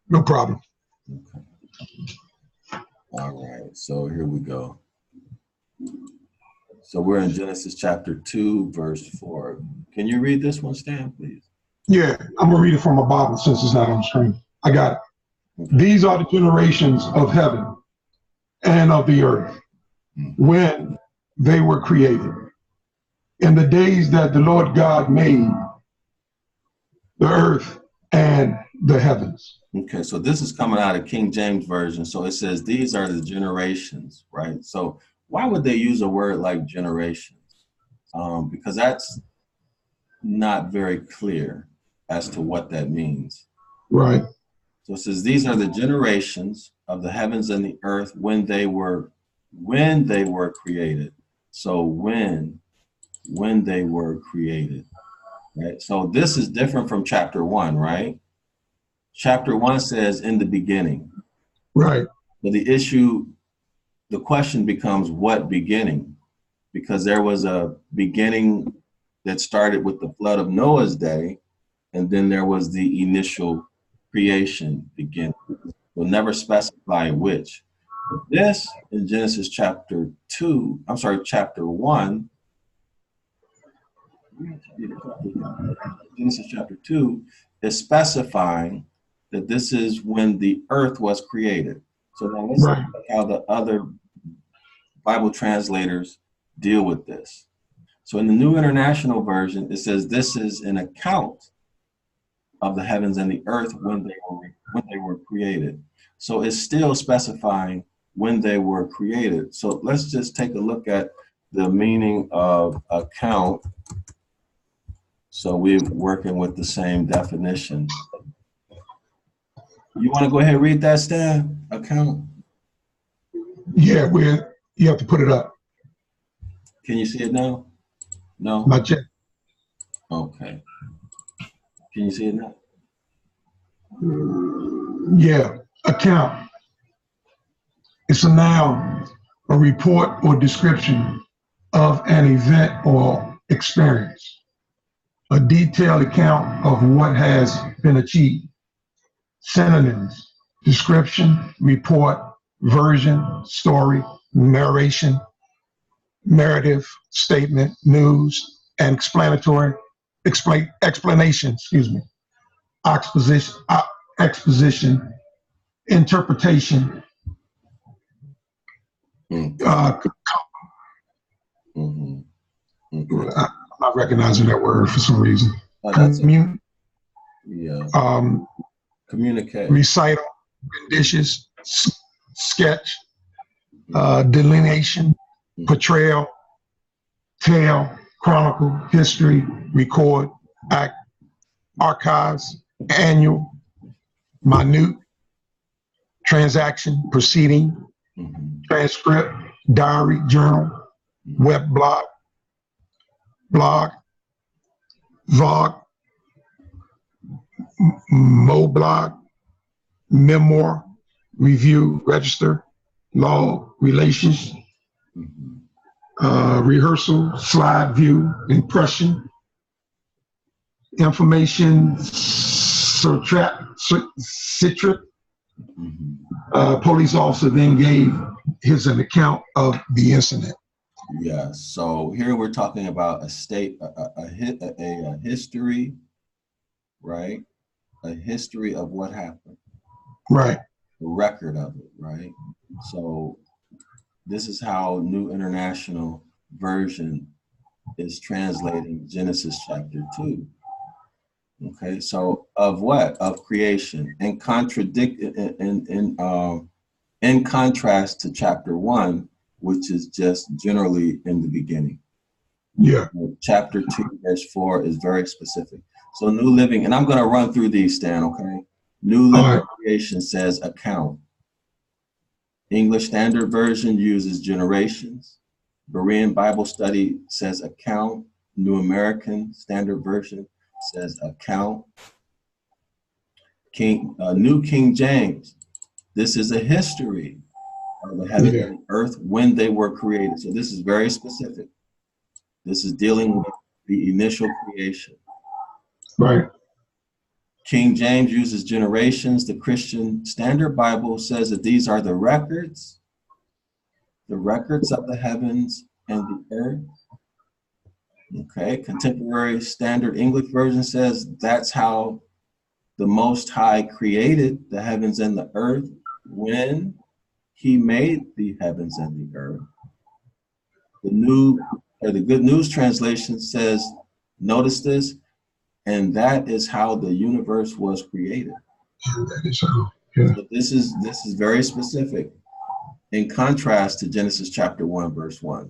No problem. Okay. All right, so here we go. So we're in Genesis chapter 2, verse 4. Can you read this one, Stan, please? Yeah, I'm going to read it from my Bible since it's not on the screen. I got it. Okay. These are the generations of heaven and of the earth when they were created. In the days that the Lord God made the earth and the heavens. Okay, so this is coming out of King James Version. So it says these are the generations, right? So why would they use a word like generations? Because that's not very clear as to what that means. Right. So it says these are the generations of the heavens and the earth when they were created. So when they were created, right? So this is different from chapter 1, right? Chapter 1 says in the beginning. Right. But the question becomes what beginning? Because there was a beginning that started with the flood of Noah's day, and then there was the initial creation beginning. We'll never specify which. But this in Genesis chapter 1, Genesis chapter 2 is specifying that this is when the earth was created. So now let's look at how the other Bible translators deal with this. So in the New International Version, it says this is an account of the heavens and the earth when they were created. So it's still specifying when they were created. So let's just take a look at the meaning of account. So we're working with the same definition. You want to go ahead and read that, Stan? Account? Yeah, you have to put it up. Can you see it now? No? Not yet. Okay. Can you see it now? Yeah, account. It's a noun, a report or description of an event or experience. A detailed account of what has been achieved. Synonyms: description, report, version, story, narration, narrative, statement, news, and explanation, exposition, interpretation. I'm not recognizing that word for some reason. Communicate. Recital, renditions, sketch, delineation, portrayal, tale, chronicle, history, record, act, archives, annual, minute, transaction, proceeding, transcript, diary, journal, web blog, vlog, moblog, memoir, review, register, log, relations, rehearsal, slide view, impression, information, citric. Police officer then gave an account of the incident. Yeah, so here we're talking about a history, right? A history of what happened. Right. A record of it, right? So this is how New International Version is translating Genesis chapter 2. Okay, so of what? Of creation. In contrast to chapter 1, which is just generally in the beginning. Yeah. Chapter 2, verse 4 is very specific. So New Living, and I'm going to run through these, Stan, okay? New Living Creation says account. English Standard Version uses generations. Berean Bible Study says account. New American Standard Version says account. New King James, this is a history of the heaven and earth when they were created. So this is very specific. This is dealing with the initial creation. Right. King James uses generations. The Christian Standard Bible says that these are the records of the heavens and the earth. Okay, Contemporary Standard English Version says that's how the Most High created the heavens and the earth when he made the heavens and the earth. The Good News translation says, notice this, and that is how the universe was created. That is how, yeah. So this is very specific, in contrast to Genesis chapter 1, verse 1.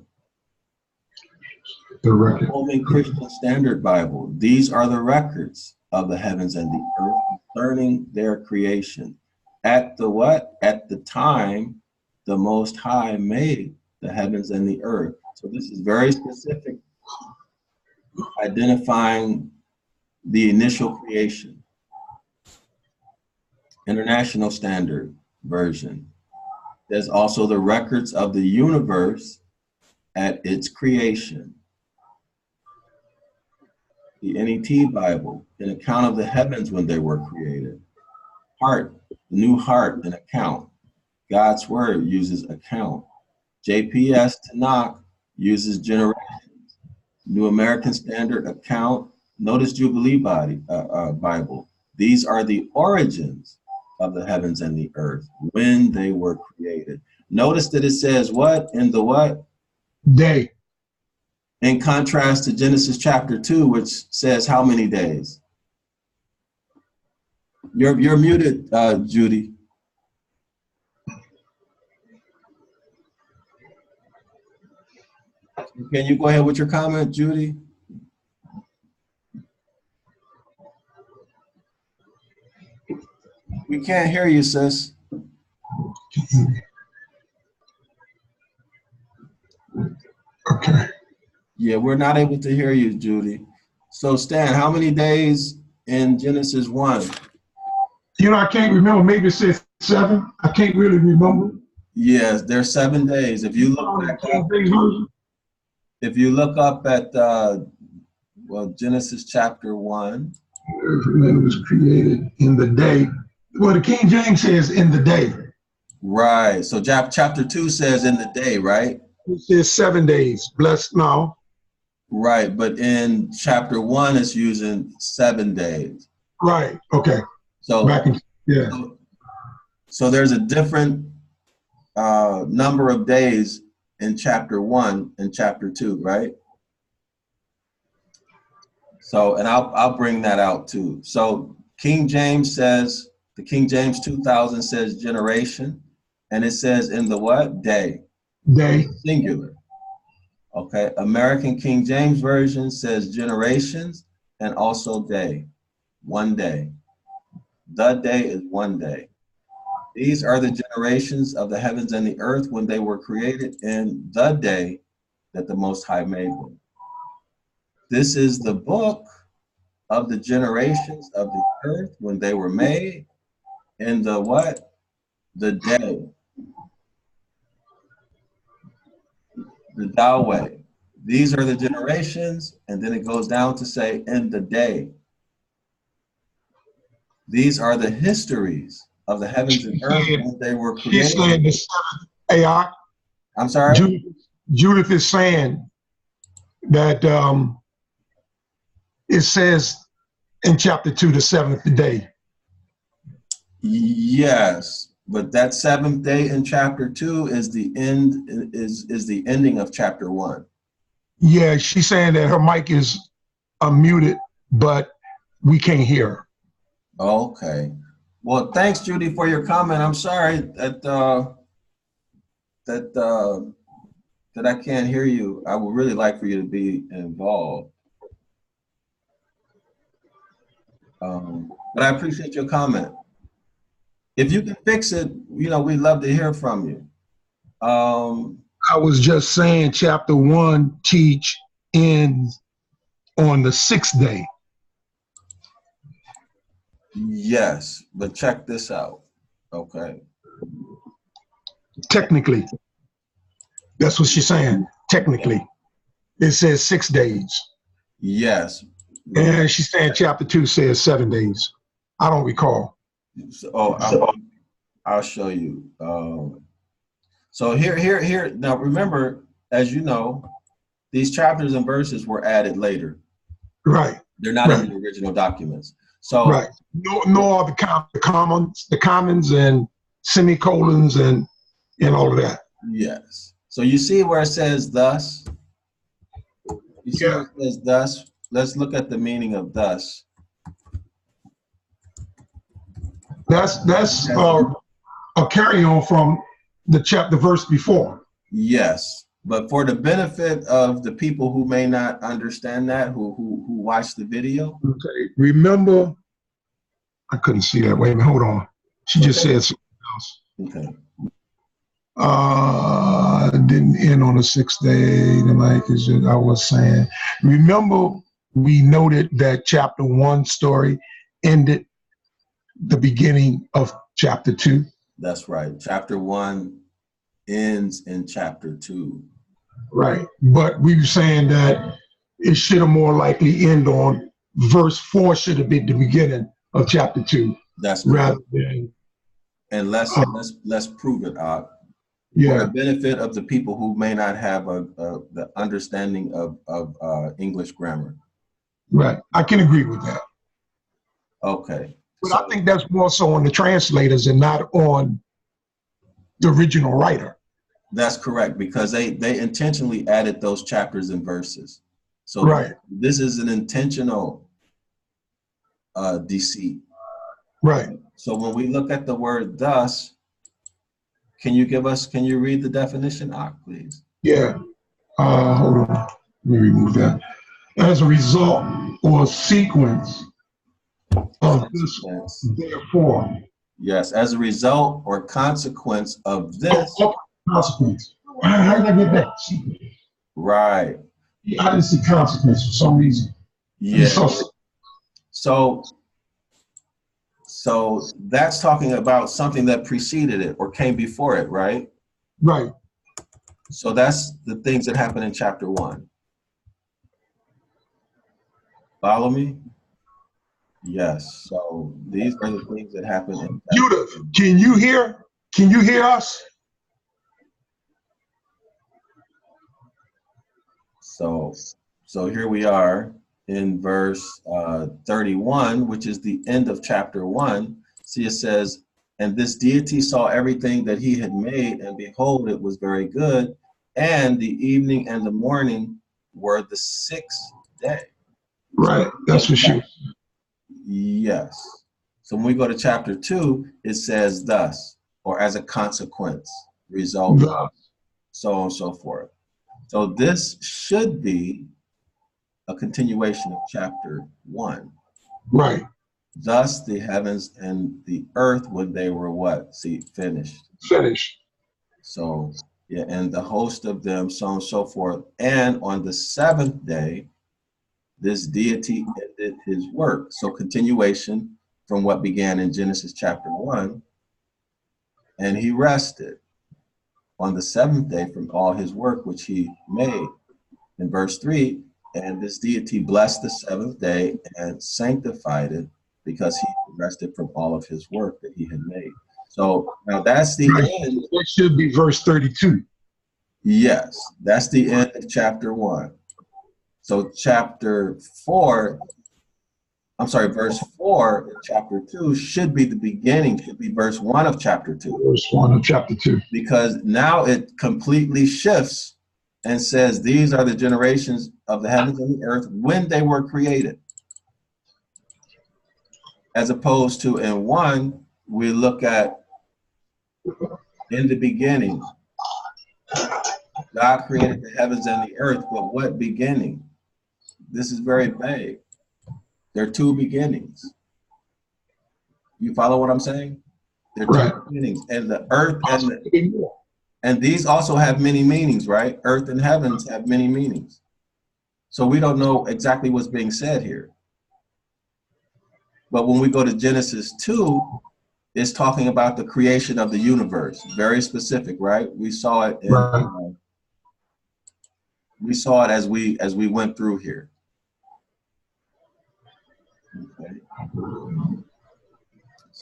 The record. Roman Christian Standard Bible, these are the records of the heavens and the earth concerning their creation. At the what? At the time the Most High made the heavens and the earth. So this is very specific, identifying the initial creation. International Standard Version. There's also the records of the universe at its creation. The NET Bible, an account of the heavens when they were created. Heart, the New Heart, an account. God's Word uses account. JPS Tanakh uses generations. New American Standard account. Notice Jubilee Bible. These are the origins of the heavens and the earth when they were created. Notice that it says what? In the what? Day. In contrast to Genesis chapter 2, which says how many days? You're muted, Judy. Can you go ahead with your comment, Judy? We can't hear you, sis. Okay. Yeah, we're not able to hear you, Judy. So Stan, how many days in Genesis 1? You know, I can't remember. Maybe it says 7. I can't really remember. Yes, there's 7 days. If you look back up, if you look up at well, Genesis chapter 1. It was created in the day. Well, the King James says in the day. Right. So chapter 2 says in the day, right? It says 7 days. Blessed now. Right, but in chapter 1, it's using 7 days. Right. Okay. So back in, yeah. So there's a different number of days in chapter 1 and chapter 2, right? So, and I'll bring that out too. So King James says, the King James 2000 says generation, and it says in the what? Day. Day. Singular. Okay. American King James Version says generations and also day. 1 day. The day is 1 day. These are the generations of the heavens and the earth when they were created in the day that the Most High made them. This is the book of the generations of the earth when they were made in the what? The day. The Yahweh. These are the generations, and then it goes down to say in the day. These are the histories of the heavens and earth when they were created. She's saying the 7th AI. I'm sorry? Judith is saying that it says in chapter 2, the 7th day. Yes, but that 7th day in chapter 2 is the end, is the ending of chapter 1. Yeah, she's saying that her mic is unmuted, but we can't hear her. Okay. Well, thanks, Judy, for your comment. I'm sorry that that I can't hear you. I would really like for you to be involved. But I appreciate your comment. If you can fix it, you know, we'd love to hear from you. I was just saying chapter 1 teach ends on the 6th day. Yes, but check this out. Okay. Technically. That's what she's saying. Technically. It says 6 days. Yes. And she's saying chapter 2 says 7 days. I don't recall. So, I'll show you. So here. Now remember, as you know, these chapters and verses were added later. Right. They're not right. in the original documents. So right. Nor are the commons and semicolons and all of that. yes. So you see where it says thus? You see Yeah. where it says thus? Let's look at the meaning of thus. That's a carry on from the verse before. Yes. But for the benefit of the people who may not understand that, who watch the video. Okay. Remember, I couldn't see that. Wait a minute, hold on. She just said something else. Okay. Didn't end on the sixth day. Like I was saying. Remember, we noted that chapter 1 story ended the beginning of chapter 2. That's right. Chapter 1 ends in chapter 2. Right. But we were saying that it should have more likely end on verse 4 should have been the beginning of chapter 2. That's rather correct. than And let's prove it, for the benefit of the people who may not have the understanding of English grammar. Right. I can agree with that. Okay. But I think that's more so on the translators and not on the original writer. That's correct, because they intentionally added those chapters and verses. So right. This is an intentional deceit. Right. So when we look at the word thus, can you read the definition, please? Yeah. Hold on. Let me remove that. As a result or sequence of this, therefore. Yes, as a result or consequence of this. Consequence. How did I get that? Right. I didn't see consequence for some reason. Yeah. So that's talking about something that preceded it or came before it, right? Right. So that's the things that happen in chapter 1. Follow me? Yes. So these are the things that happen in Judith, can you hear? Can you hear us? So here we are in verse 31, which is the end of chapter 1. See, it says, and this deity saw everything that he had made, and behold, it was very good. And the evening and the morning were the 6th day. Right, that's for sure. Yes. So when we go to chapter 2, it says thus, or as a consequence, result, so on and so forth. So this should be a continuation of chapter 1. Right. Thus the heavens and the earth when they were what? See, finished. Finished. So, yeah, and the host of them, so on and so forth. And on the 7th day, this deity ended his work. So continuation from what began in Genesis chapter 1. And he rested on the 7th day from all his work which he made. In verse 3, and this deity blessed the 7th day and sanctified it because he rested from all of his work that he had made. So now that's the end. It should be verse 32. Yes, that's the end of chapter 1. So chapter 4, verse 4 in chapter 2 should be the beginning, should be verse 1 of chapter 2. Verse 1 of chapter 2. Because now it completely shifts and says, these are the generations of the heavens and the earth when they were created. As opposed to in 1, we look at in the beginning. God created the heavens and the earth, but what beginning? This is very vague. There are 2 beginnings. You follow what I'm saying? There are 2 beginnings. And the earth and these also have many meanings, right? Earth and heavens have many meanings. So we don't know exactly what's being said here. But when we go to Genesis 2, it's talking about the creation of the universe. Very specific, right? We saw it in, as we went through here. Okay.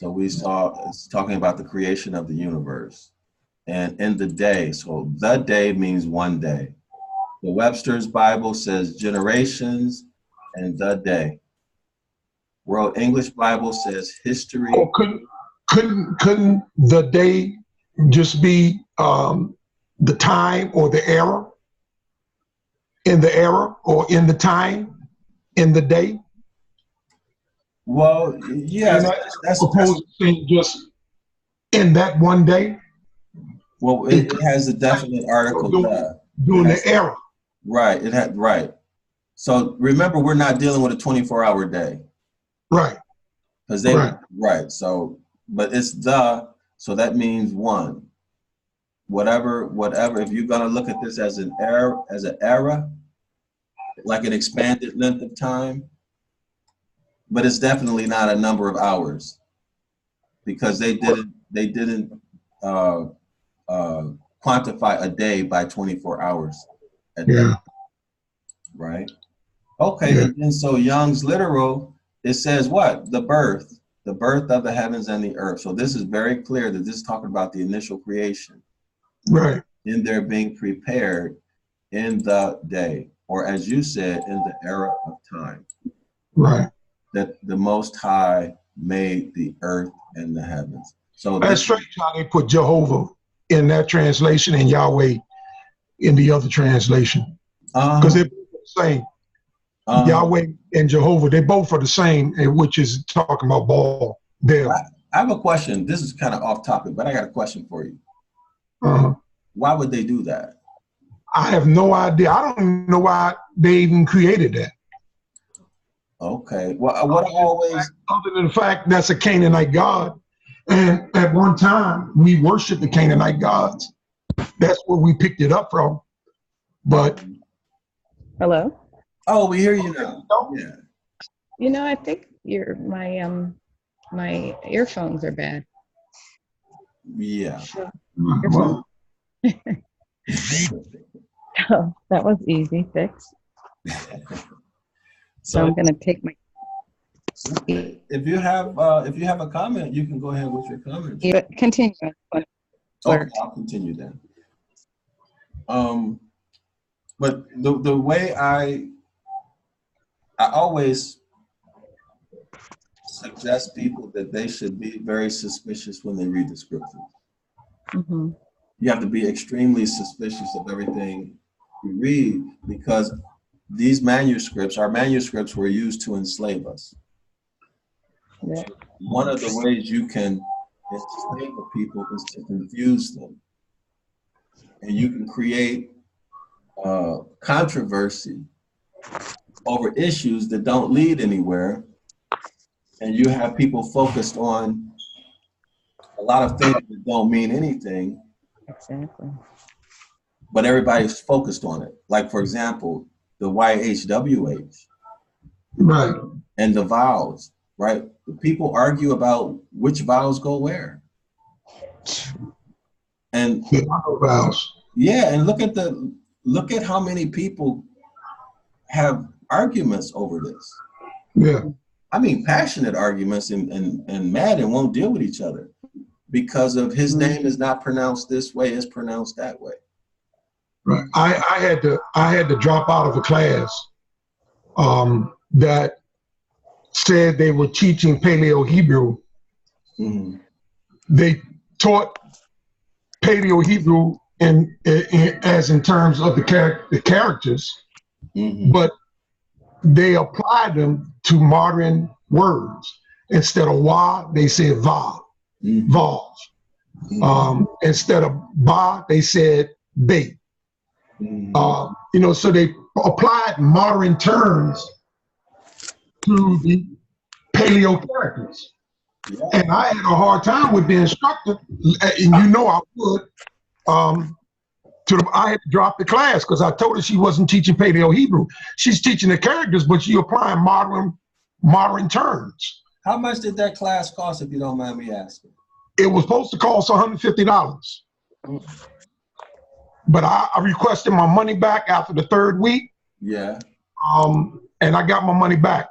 So we saw it's talking about the creation of the universe. And in the day, so the day means one day. The Webster's Bible says generations and the day. World English Bible says history. Or couldn't the day just be the time or the era? In the era or in the time, in the day? Well, yes, that's supposed to say just in that one day. Well, it has a definite article during the era. Right. It had right. So remember, we're not dealing with a 24-hour day. Right. Because they right. So, but it's so that means one. Whatever. If you're gonna look at this as an era, like an expanded length of time, but it's definitely not a number of hours, because they didn't quantify a day by 24 hours. Right. Okay. And then so Young's literal, it says what? The birth of the heavens and the earth. So this is very clear that this is talking about the initial creation. Right. In their being prepared in the day, or as you said, in the era of time. Right. That the Most High made the earth and the heavens. So that's strange how they put Jehovah in that translation and Yahweh in the other translation. Because they're both the same. Yahweh and Jehovah, they both are the same, which is talking about Baal. I have a question. This is kind of off topic, but I got a question for you. Why would they do that? I have no idea. I don't even know why they even created that. Okay. Well, what I always, other than the fact that's a Canaanite god, and at one time we worshiped the Canaanite gods. That's where we picked it up from. But hello. Oh, we hear you now. Yeah. You know, I think my earphones are bad. Yeah. So, oh, that was easy fix. So I'm gonna take my. If you have a comment, you can go ahead with your comment. Yeah, continue. Okay, I'll continue then. But the way I always suggest people that they should be very suspicious when they read the scriptures. Mm-hmm. You have to be extremely suspicious of everything you read, because these manuscripts, our manuscripts, were used to enslave us. Yeah. One of the ways you can enslave people is to confuse them. And you can create controversy over issues that don't lead anywhere. And you have people focused on a lot of things that don't mean anything. Exactly. But everybody's focused on it. Like, for example, the YHWH. Right. And the vowels, right? People argue about which vowels go where. And vowels. Yeah, and look at how many people have arguments over this. Yeah. I mean, passionate arguments and mad and won't deal with each other because of his name is not pronounced this way, it's pronounced that way. Right. I had to drop out of a class that said they were teaching Paleo Hebrew. Mm-hmm. They taught Paleo Hebrew as in terms of the characters, but they applied them to modern words. Instead of wa, they said va, vowels. Instead of ba, they said be. So they applied modern terms to the Paleo characters. Yeah. And I had a hard time with the instructor, and I would. I had to drop the class because I told her she wasn't teaching Paleo Hebrew. She's teaching the characters, but she applying modern terms. How much did that class cost, if you don't mind me asking? It was supposed to cost $150. But I requested my money back after the third week. Yeah. And I got my money back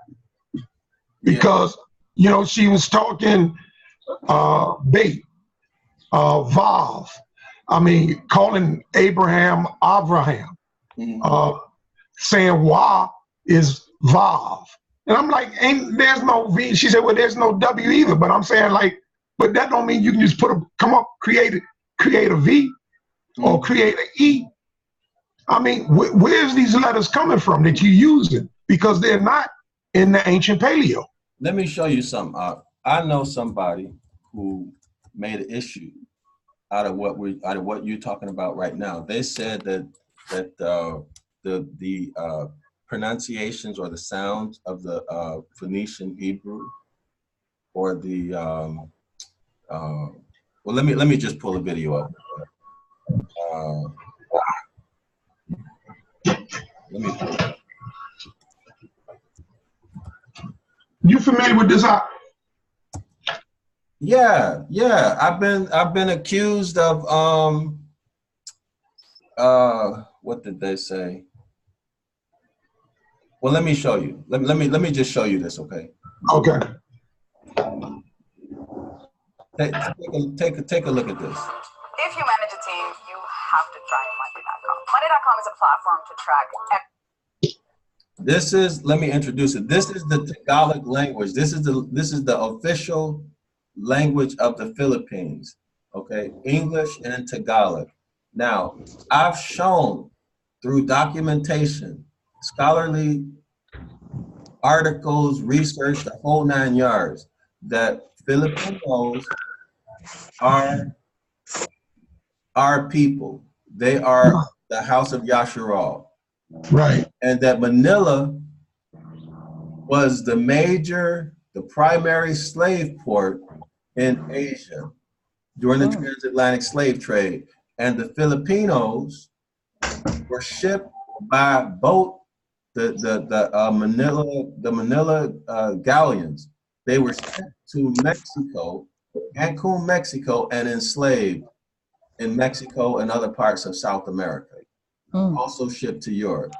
because, she was talking Bait, Vav. I mean, calling Abraham Abraham, saying Wa is Vav. And I'm like, there's no V. She said, well, there's no W either. But I'm saying, like, but that don't mean you can just create a V or create an E. I mean, where's these letters coming from that you're using? Because they're not in the ancient Paleo. Let me show you something. I know somebody who made an issue out of what you're talking about right now. They said that the pronunciations or the sounds of the Phoenician Hebrew or the well, let me just pull a video up. Let me pull it up. You familiar with this? Yeah. I've been accused of what did they say? Well, let me show you. Let me just show you this, okay? Okay. Take a look at this. If you manage a team, you have to try Monday.com. Monday.com is a platform to track. This is, let me introduce it. This is the Tagalog language. This is the official language of the Philippines. Okay, English and Tagalog. Now, I've shown through documentation, scholarly articles, research, the whole 9 yards, that Filipinos are our people. They are the house of Yasharal. Right. And that Manila was the primary slave port in Asia during the transatlantic slave trade. And the Filipinos were shipped by boat, the Manila galleons. They were sent to Mexico, Cancun, Mexico, and enslaved in Mexico and other parts of South America. Also shipped to Europe.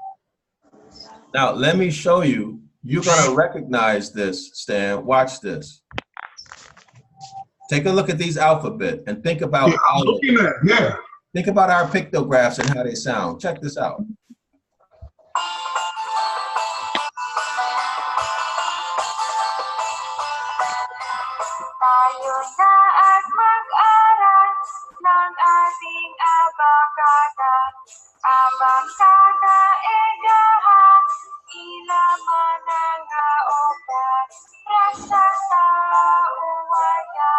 Now, let me show you. You're going to recognize this, Stan. Watch this. Take a look at these alphabet and think about think about our pictographs and how they sound. Check this out. Tayo na at mag-aral ng ating abakada. Abakada egaha, ilaman nga opa. Rasa sa uwaya,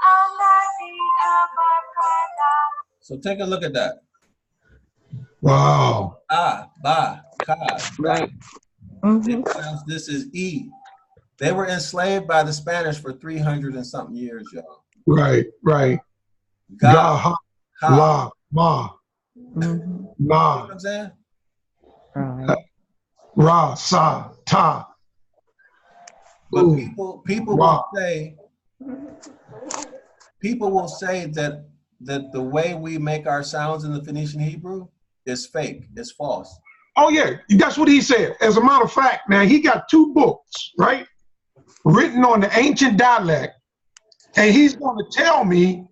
ang ating abakada. So take a look at that. Wow. Ba, ka. Right. They pronounce this as E. They were enslaved by the Spanish for 300 and something years, y'all. Right. Ga, ha, ha. la, ma, Mm-hmm. You know what I'm saying? Right. ra, sa, ta. But Ooh. people will say that the way we make our sounds in the Phoenician Hebrew is fake, it's false. Oh yeah, that's what he said. As a matter of fact, now he got 2 books, right, written on the ancient dialect, and he's going to tell me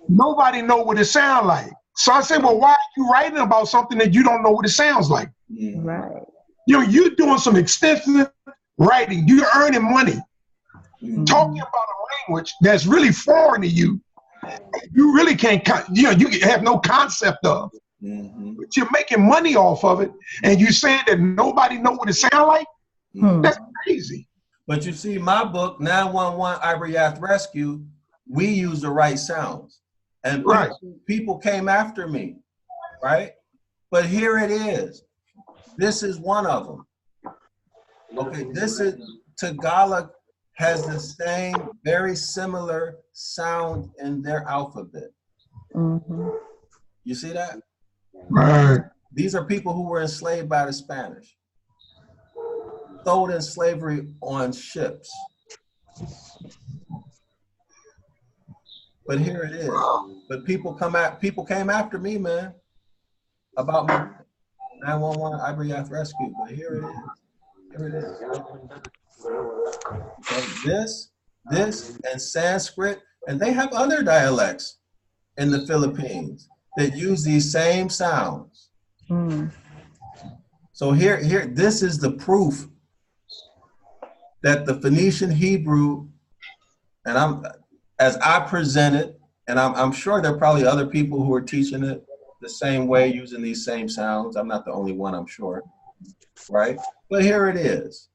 nobody know what it sounds like. So I said, well, why are you writing about something that you don't know what it sounds like? Right. You're doing some extensive writing. You're earning money, talking about a language that's really foreign to you. You really can't, you have no concept of. But you're making money off of it, and you're saying that nobody know what it sounds like? That's crazy. But you see, my book, 911 Ibaryath Rescue, we use the right sounds. And people came after me, right? But here it is. This is one of them. Okay, this is Tagalog has the same, very similar sound in their alphabet. You see that? Right. These are people who were enslaved by the Spanish, sold in slavery on ships. But here it is. But people came after me, man, about my 911 Ibaryath Rescue. But here it is. Here it is. And this and Sanskrit, and they have other dialects in the Philippines that use these same sounds. Mm. So here, this is the proof that the Phoenician Hebrew, and as I present it, and I'm sure there are probably other people who are teaching it the same way, using these same sounds. I'm not the only one, I'm sure, right? But here it is.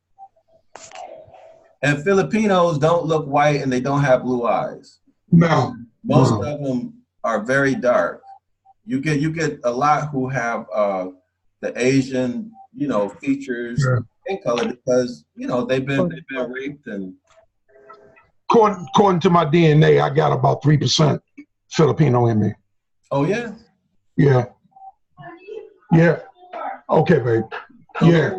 And Filipinos don't look white and they don't have blue eyes. No. Most of them are very dark. You get a lot who have the Asian, features in color because they've been raped and. According to my DNA, I got about 3% Filipino in me. Oh yeah. Yeah. Yeah. Okay, babe. So yeah.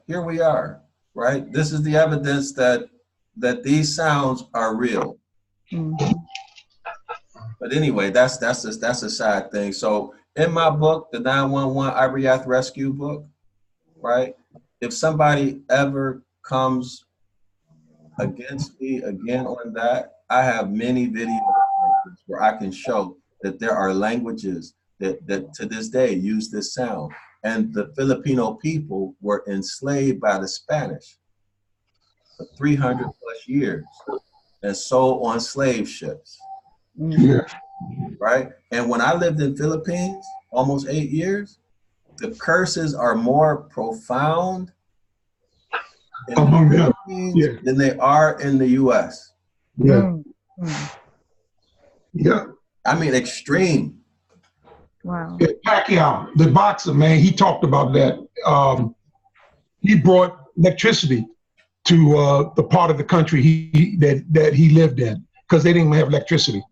Here we are. Right. This is the evidence that these sounds are real. Mm-hmm. But anyway, that's a sad thing. So in my book, the 911 Ibaryath Rescue book, right? If somebody ever comes against me again on that, I have many videos where I can show that there are languages that to this day use this sound. And the Filipino people were enslaved by the Spanish for 300 plus years and sold on slave ships. Yeah. Right? And when I lived in Philippines, almost 8 years, the curses are more profound in Among the them. Philippines than they are in the US. Yeah. Mm-hmm. Yeah. I mean, extreme. Wow. Pacquiao, the boxer, man, he talked about that. He brought electricity to the part of the country that he lived in because they didn't have electricity.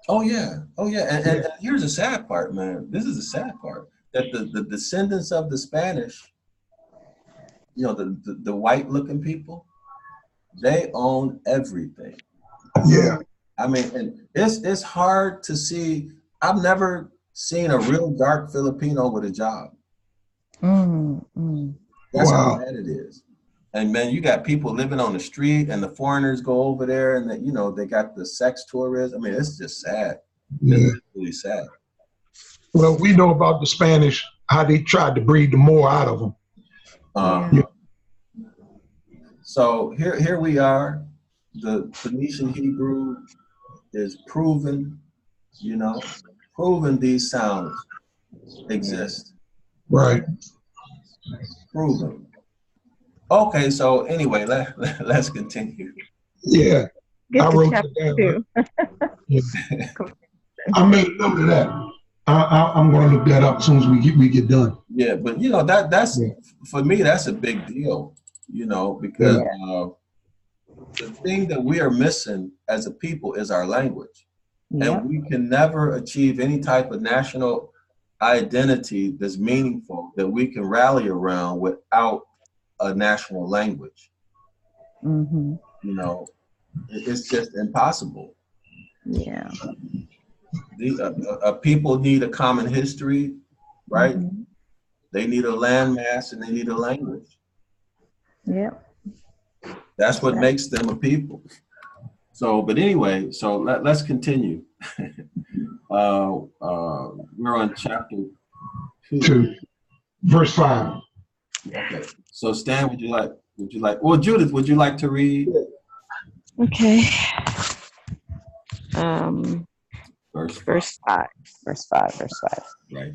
Oh yeah. And here's the sad part, man. This is the sad part, that the descendants of the Spanish, the white looking people, they own everything. Yeah. I mean, and it's hard to see. I've never seen a real dark Filipino with a job. Mm-hmm. That's how bad it is. And man, you got people living on the street, and the foreigners go over there, and they got the sex tourism. I mean, it's just sad. Yeah. It's really sad. Well, we know about the Spanish, how they tried to breed the more out of them. So here we are. The Phoenician Hebrew is proven, proven these sounds exist. Right. Proven. Okay, so anyway, let's continue. Yeah. Get I to wrote chapter it down. 2. Yeah. I made a note of that. I'm going to look that up as soon as we get done. Yeah, but that's for me, that's a big deal, because the thing that we are missing as a people is our language. Yep. And we can never achieve any type of national identity that's meaningful that we can rally around without a national language. Mm-hmm. It's just impossible. Yeah. People need a common history, right? Mm-hmm. They need a landmass and they need a language. Yep. That's what makes them a people. So, but anyway, so let's continue. We're on chapter 2. Verse 5. Okay. So Stan, would you like, well, Judith, would you like to read? Okay. Verse 5. Verse 5. Right.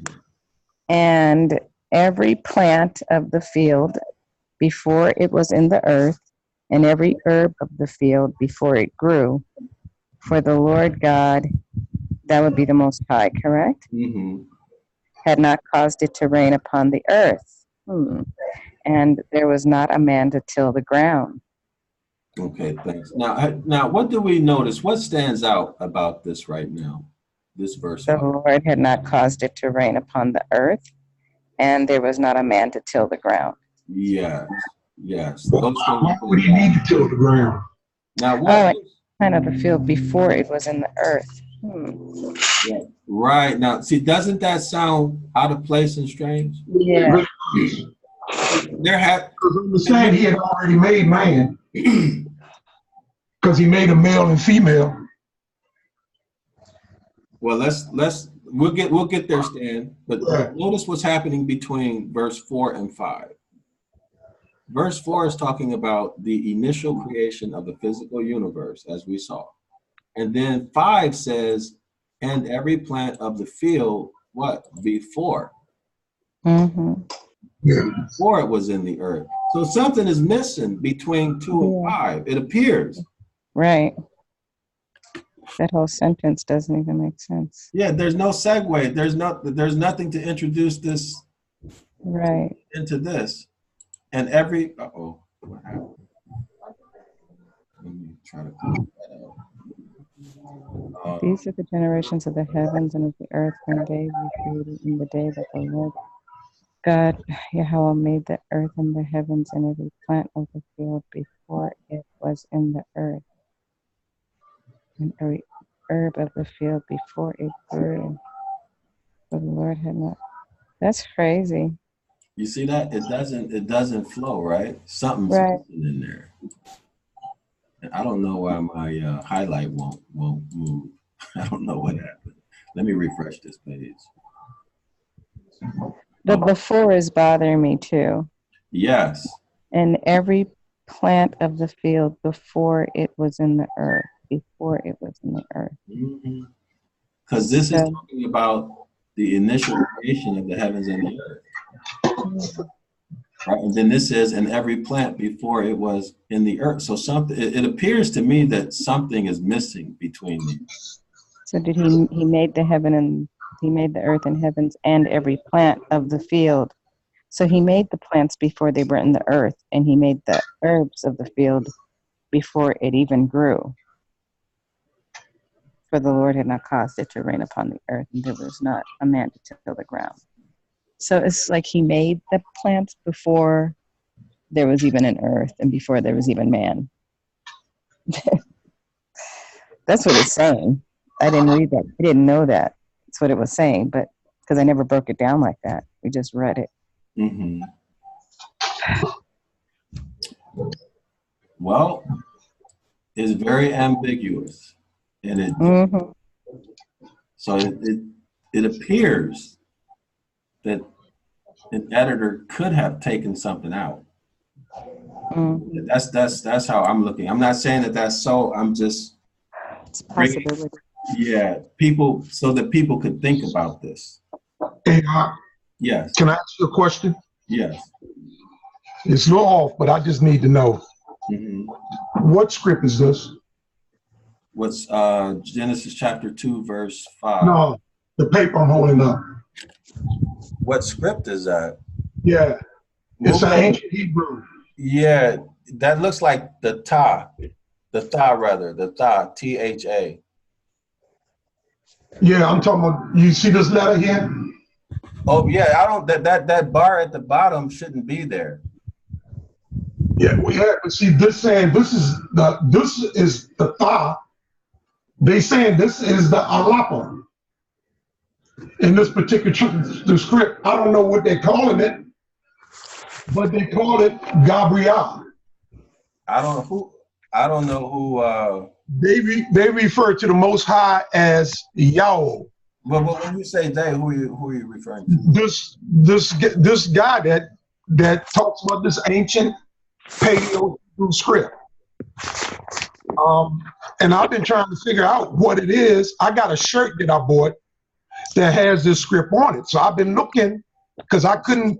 And every plant of the field before it was in the earth, and every herb of the field before it grew, for the Lord God, that would be the Most High, correct? Mm-hmm. Had not caused it to rain upon the earth. And there was not a man to till the ground. Okay, thanks. Now, what do we notice? What stands out about this right now? This verse. The Lord had not caused it to rain upon the earth, and there was not a man to till the ground. Yes. Why would he need to till the ground? Now, what? Kind of the field before it was in the earth. Yeah. Right. Now, see, doesn't that sound out of place and strange? Yeah. Because on the side he had already made man. because he made a male and female. Well, we'll get there, Stan. But notice what's happening between verse 4 and 5. Verse 4 is talking about the initial creation of the physical universe, as we saw. And then 5 says, and every plant of the field, what? Before. Mm-hmm. Before it was in the earth. So something is missing between 2 and 5. It appears. Right. That whole sentence doesn't even make sense. Yeah, there's no segue. There's nothing to introduce this right into this. And every what happened? Let me try to close that out. These are the generations of the heavens and of the earth when they were created in the day that the Lord God Yahweh made the earth and the heavens and every plant of the field before it was in the earth, and every herb of the field before it grew. For the Lord had not. That's crazy. You see that? It doesn't flow, right? Something's missing in there. And I don't know why my highlight won't move. I don't know what happened. Let me refresh this page. The before is bothering me too. Yes. And every plant of the field before it was in the earth. Before it was in the earth. Because this is talking about the initial creation of the heavens and the earth. Right? And then this says, and every plant before it was in the earth. So it appears to me that something is missing between these. So did he made the heaven and he made the earth and heavens and every plant of the field. So he made the plants before they were in the earth, and he made the herbs of the field before it even grew. For the Lord had not caused it to rain upon the earth, and there was not a man to till the ground. So it's like he made the plants before there was even an earth and before there was even man. That's what it's saying. I didn't read that. I didn't know that. That's what it was saying, but because I never broke it down like that. We just read it. Mm-hmm. Well, it's very ambiguous, and so it appears that an editor could have taken something out. Mm-hmm. That's how I'm looking. I'm not saying that that's so. I'm just bringing, people so that people could think about this. Hey, yes. Can I ask you a question? Yes. It's a little off, but I just need to know. Mm-hmm. What script is this? What's Genesis chapter 2, verse 5? No, the paper I'm holding up. What script is that? Yeah, it's an ancient Hebrew. Yeah, that looks like the Tha, T-H-A. Yeah, I'm talking about, you see this letter here? Oh yeah, I don't, that bar at the bottom shouldn't be there. Yeah, but see, this is the Tha. They saying this is the Alapa. In this particular script, I don't know what they're calling it, but they call it Gabriel. I don't know who. They refer to the Most High as Yahweh. But when you say they, who are you referring to? This guy that talks about this ancient Paleo script. And I've been trying to figure out what it is. I got a shirt that I bought that has this script on it. So I've been looking because I couldn't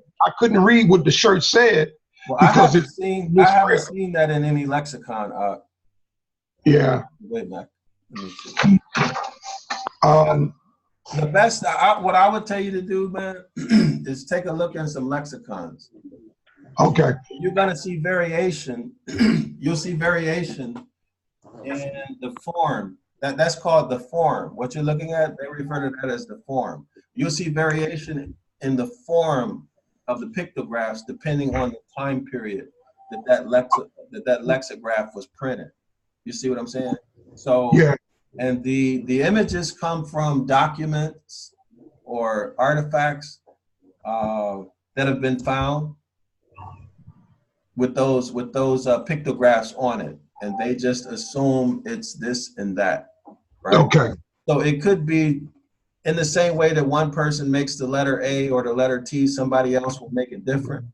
read what the shirt said. Well, I haven't seen that in any lexicon. Yeah. Wait back. Let me see. The best, what I would tell you to do, man, is take a look at some lexicons. Okay. You're gonna see variation. You'll see variation in the form. That's called the form. What you're looking at, they refer to that as the form. You'll see variation in the form of the pictographs depending on the time period that lexicograph was printed. You see what I'm saying? So, yeah. And the images come from documents or artifacts that have been found with those pictographs on it. and they just assume it's this and that, right? Okay. So it could be in the same way that one person makes the letter A or the letter T, somebody else will make it different.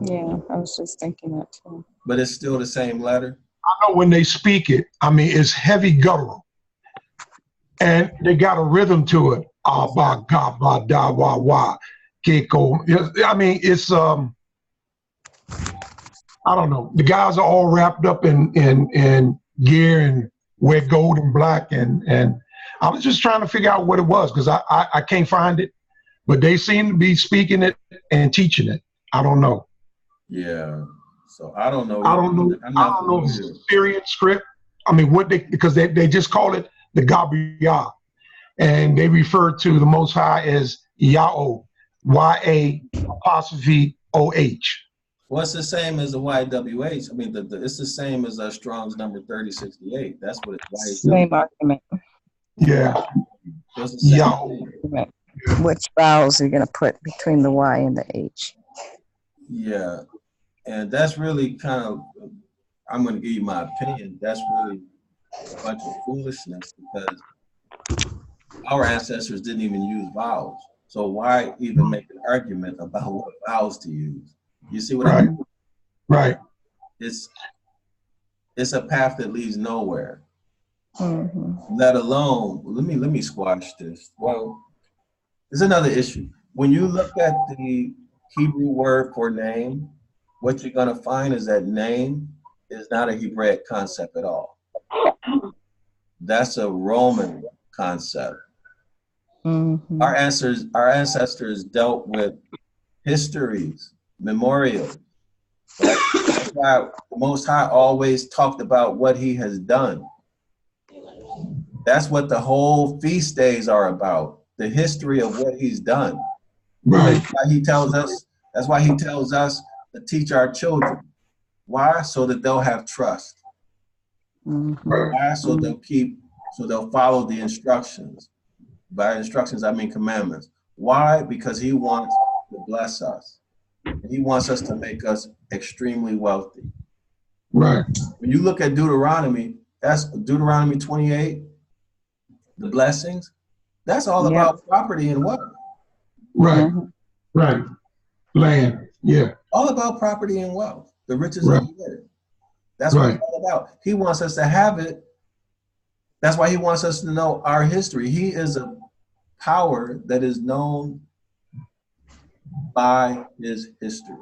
Yeah, I was just thinking that too. But it's still the same letter. I know when they speak it, I mean, it's heavy guttural. And they got a rhythm to it. Ah, ba, ga, ba, da, wa, wa, kiko. I mean, it's, I don't know. The guys are all wrapped up in gear and wear gold and black. And I was just trying to figure out what it was because I can't find it. But they seem to be speaking it and teaching it. I don't know. Yeah. So I don't know. I don't know. I don't know if it's a Syrian script. I mean, because they just call it the Gabriel, and they refer to the Most High as Yahweh, Y-A''OH. Well, it's the same as the YWH. I mean, it's the same as Strong's number 3068. That's what it's. Same argument. Yeah. Yahweh. Which vowels are you going to put between the Y and the H? Yeah. And that's really kind of, I'm going to give you my opinion. That's really a bunch of foolishness because our ancestors didn't even use vowels. So why even make an argument about what vowels to use? You see what I mean? Right. It's a path that leads nowhere. Mm-hmm. Let alone, let me squash this. Well, there's another issue. When you look at the Hebrew word for name, what you're going to find is that name is not a Hebraic concept at all. That's a Roman concept. Mm-hmm. Our ancestors dealt with histories, memorials. Right? That's why the Most High always talked about what he has done. That's what the whole feast days are about, the history of what he's done. Right. That's why he tells us to teach our children. Why? So that they'll have trust. Mm-hmm. Why? So they'll follow the instructions. By instructions, I mean commandments. Why? Because he wants to bless us. He wants us to make us extremely wealthy. Right. When you look at Deuteronomy, that's Deuteronomy 28, the blessings, that's all about property and wealth. Right. Right. Land. Yeah. All about property and wealth, the riches of the earth. That's what it's all about. He wants us to have it. That's why he wants us to know our history. He is a power that is known by his history.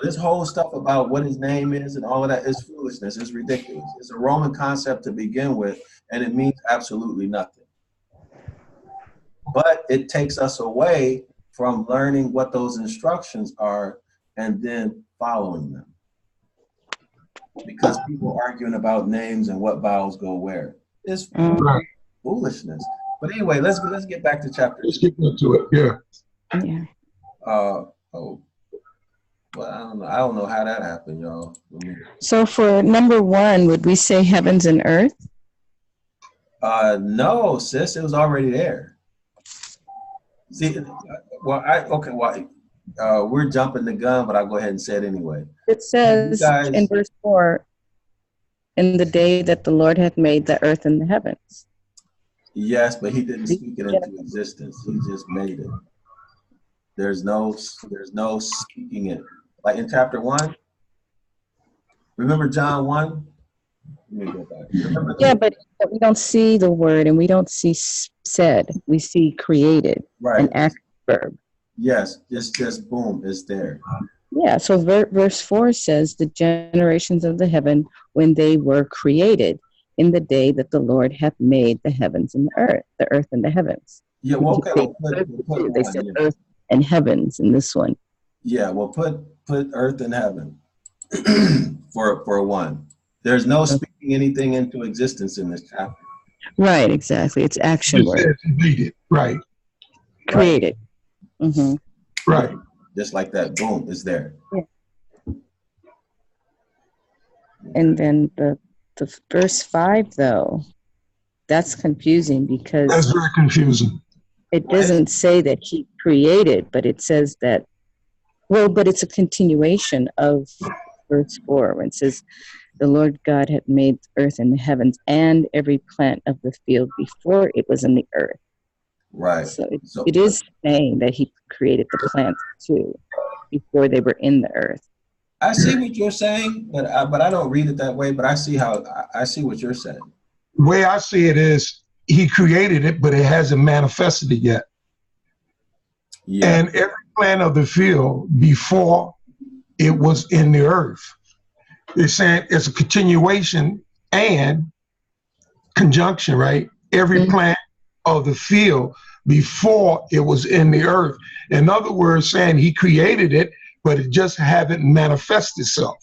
This whole stuff about what his name is and all of that is foolishness. It's ridiculous. It's a Roman concept to begin with, and it means absolutely nothing. But it takes us away from learning what those instructions are and then following them. Because people arguing about names and what vowels go where. It's foolishness. But anyway, let's get back to chapter 2. Let's get into it. Yeah. Yeah. Well, I don't know how that happened, y'all. So for number 1, would we say heavens and earth? No, sis, it was already there. See, we're jumping the gun, but I'll go ahead and say it anyway. It says in verse 4, in the day that the Lord hath made the earth and the heavens. Yes, but he didn't speak it into existence. He just made it. There's no speaking it. Like in chapter 1, remember John 1? Let me go back. Yeah, but we don't see the word and we don't see said. We see created, an active verb. Yes, it's just boom, it's there. Yeah, so verse 4 says, the generations of the heaven when they were created in the day that the Lord hath made the heavens and the earth and the heavens. Yeah, well, okay. They said earth and heavens in this one. Yeah, well, put earth and heaven for 1. There's no speaking anything into existence in this chapter. Right, exactly. It's action word. Right. Created. Mm-hmm. Right. Just like that, boom, it's there. Yeah. And then the verse 5, though, that's confusing because that's very confusing. It doesn't say that he created, but it says that, but it's a continuation of verse 4 when it says, the Lord God had made the earth and the heavens and every plant of the field before it was in the earth. Right. So it is saying that he created the plants too before they were in the earth. I see what you're saying, but I don't read it that way. But I see what you're saying. The way I see it is he created it, but it hasn't manifested it yet. Yeah. And every plant of the field before it was in the earth. It's saying it's a continuation and conjunction, right? Every plant of the field before it was in the earth. In other words, saying he created it, but it just haven't manifested itself.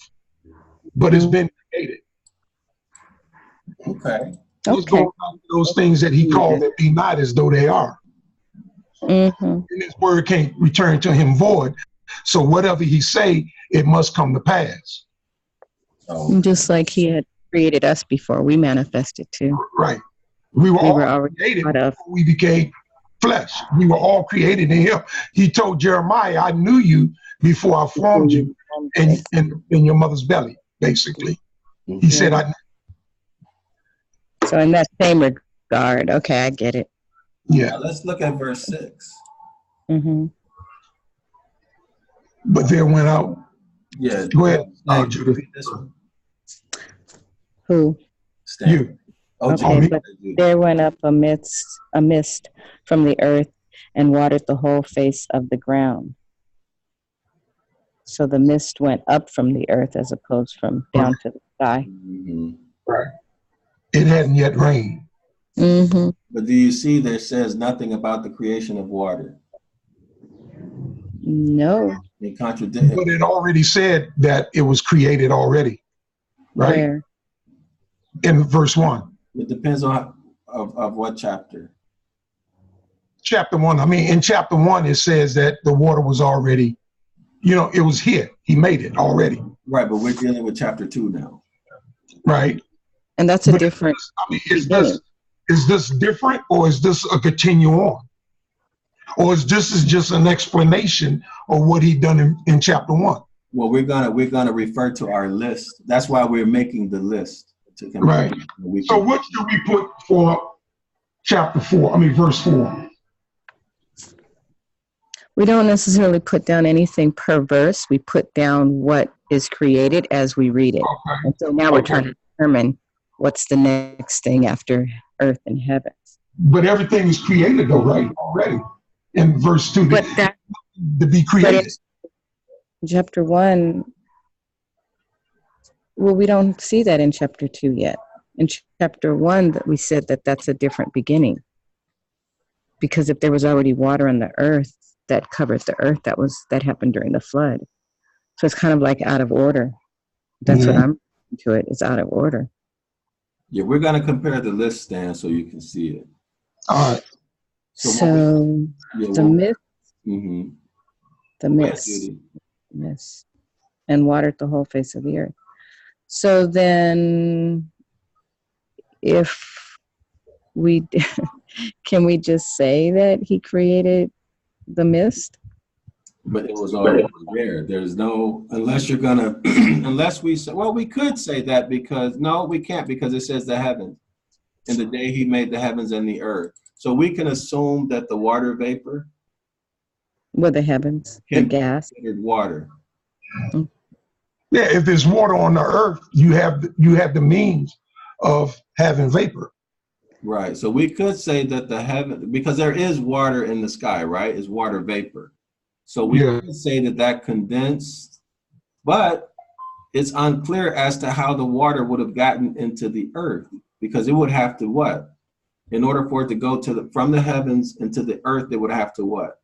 But it's been created. Okay. Let's go back to those things that he called that be not as though they are. And his word can't return to him void. So whatever he say, it must come to pass. Just like he had created us before, we manifested too. Right. We were all created before we became flesh. We were all created in him. He told Jeremiah, I knew you before I formed you in your mother's belly, basically. He said, I knew. So in that same regard, okay, I get it. Yeah. Now let's look at verse 6. But there went out. Yeah. Go ahead, Judith. This one. Who? Stan. You. Okay, but there went up a mist from the earth and watered the whole face of the ground. So the mist went up from the earth as opposed from down to the sky. Right. It hadn't yet rained. But do you see there says nothing about the creation of water? No. It contradicts. But it already said that it was created already. Right? Where? In verse 1. It depends on of what chapter. Chapter 1. I mean, in chapter 1, it says that the water was already, it was here. He made it already. Right, but we're dealing with chapter 2 now. Right. And that's a different. Is this different, or is this a continue on? Or is this just an explanation of what he done in chapter 1? Well, we're gonna refer to our list. That's why we're making the list. Right. So what should we put for chapter 4? I mean, verse 4. We don't necessarily put down anything per verse. We put down what is created as we read it. Okay. And so now we're trying to determine what's the next thing after earth and heaven. But everything is created though, right? Already. In verse 2, to be created. Chapter 1, well, we don't see that in chapter 2 yet. In chapter 1, that we said that that's a different beginning. Because if there was already water on the earth that covered the earth, that happened during the flood. So it's kind of like out of order. That's what I'm to it. It's out of order. Yeah, we're going to compare the list, Stan, so you can see it. All right. So the mist, and watered the whole face of the earth. So then, if we can we just say that he created the mist? But it was already there. There's no, unless you're gonna, unless we say, well, we could say that because no, we can't, because it says the heavens. In the day he made the heavens and the earth. So we can assume that the water vapor, well, the heavens, the gas, water. Yeah, if there's water on the earth, you have the means of having vapor. Right. So we could say that the heaven, because there is water in the sky, right? It's water vapor. So we could say that condensed, but it's unclear as to how the water would have gotten into the earth, because it would have to what? In order for it to go from the heavens into the earth, it would have to what?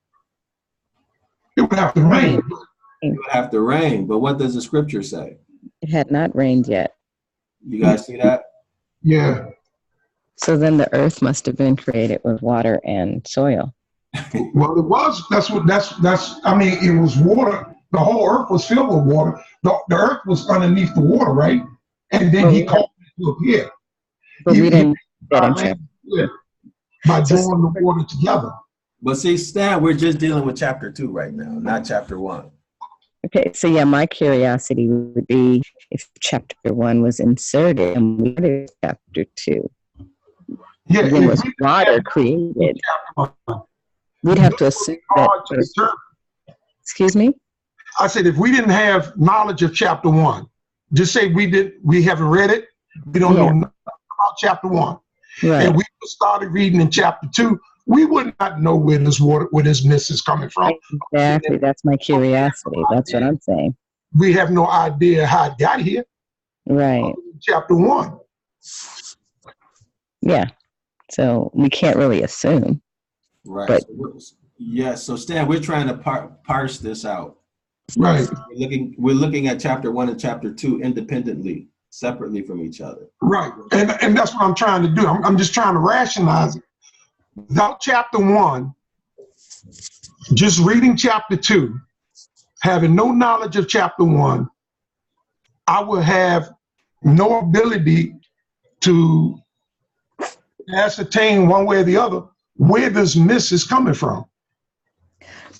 It would have to rain. It would have to rain. But what does the scripture say? It had not rained yet. You guys see that? Yeah. So then the earth must have been created with water and soil. Well, it was. I mean, it was water. The whole earth was filled with water. The earth was underneath the water, right? And then he called it to appear. But we didn't get by drawing the water together. But see, Stan, we're just dealing with chapter 2 right now, not chapter 1. Okay, so yeah, my curiosity would be if chapter 1 was inserted and we started chapter 2, Yeah, when if was we water have created? chapter 1, We'd have to assume that. hard to determine. Excuse me? I said, if we didn't have knowledge of chapter 1, just say we haven't read it, we don't know nothing about chapter 1. Right. And we started reading in chapter 2, we would not know where this water, where this mist is coming from. Exactly. That's my curiosity. That's what I'm saying. We have no idea how it got here. Right. Chapter 1. Yeah. So we can't really assume. Right. But So Stan, we're trying to parse this out. Right. We're looking at chapter 1 and chapter 2 independently, separately from each other. Right. And that's what I'm trying to do. I'm just trying to rationalize it. Without chapter 1, just reading chapter 2, having no knowledge of chapter 1, I will have no ability to ascertain one way or the other where this mist is coming from.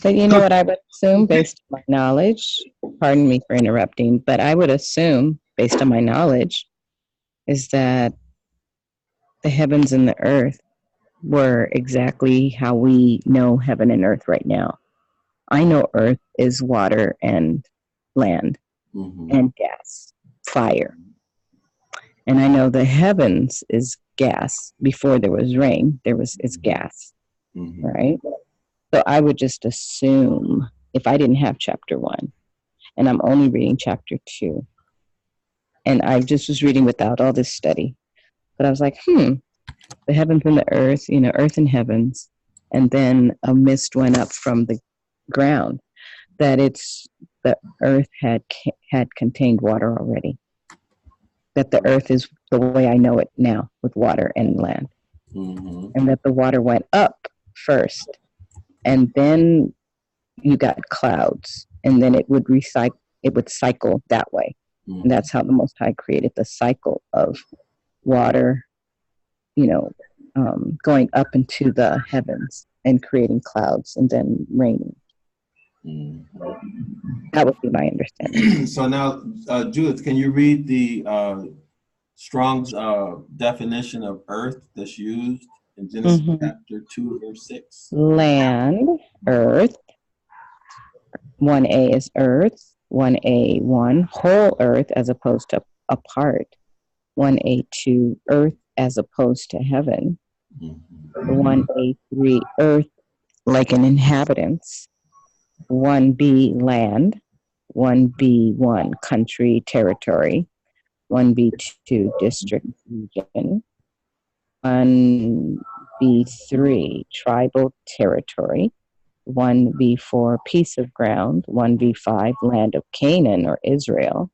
But you know what I would assume based on my knowledge, pardon me for interrupting, but I would assume based on my knowledge is that the heavens and the earth were exactly how we know heaven and earth right now. I know earth is water and land and gas, fire. And I know the heavens is gas. Before there was rain, it's gas, right? So I would just assume if I didn't have chapter 1 and I'm only reading chapter 2, and I just was reading without all this study, but I was like, the heavens and the earth, earth and heavens, and then a mist went up from the ground, that the earth had contained water already, that the earth is the way I know it now with water and land, and that the water went up first, and then you got clouds, and then it would cycle that way. And that's how the Most High created the cycle of water, going up into the heavens and creating clouds and then raining. That would be my understanding. So now, Judith, can you read the Strong's definition of earth that's used in Genesis chapter 2, verse 6? Land, earth. 1A is earth. 1A1, whole earth as opposed to a part. 1A2, earth as opposed to heaven. 1A3, earth like an inhabitants. 1B, land. 1B1, country, territory. 1B2, district, region. 1B3, tribal territory. 1B4, piece of ground. 1B5, land of Canaan or Israel.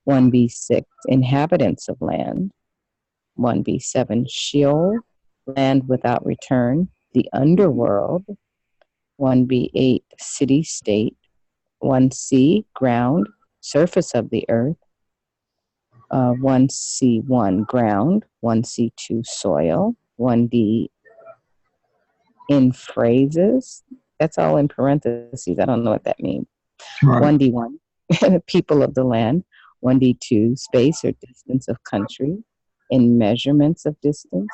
1B6, inhabitants of land. 1B7, Sheol, land without return, the underworld. 1B8, city, state. 1C, ground, surface of the earth. 1C1, ground. 1C2, soil. 1D, in phrases. That's all in parentheses. I don't know what that means. Right. 1D1, people of the land. 1D2, space or distance of country in measurements of distance.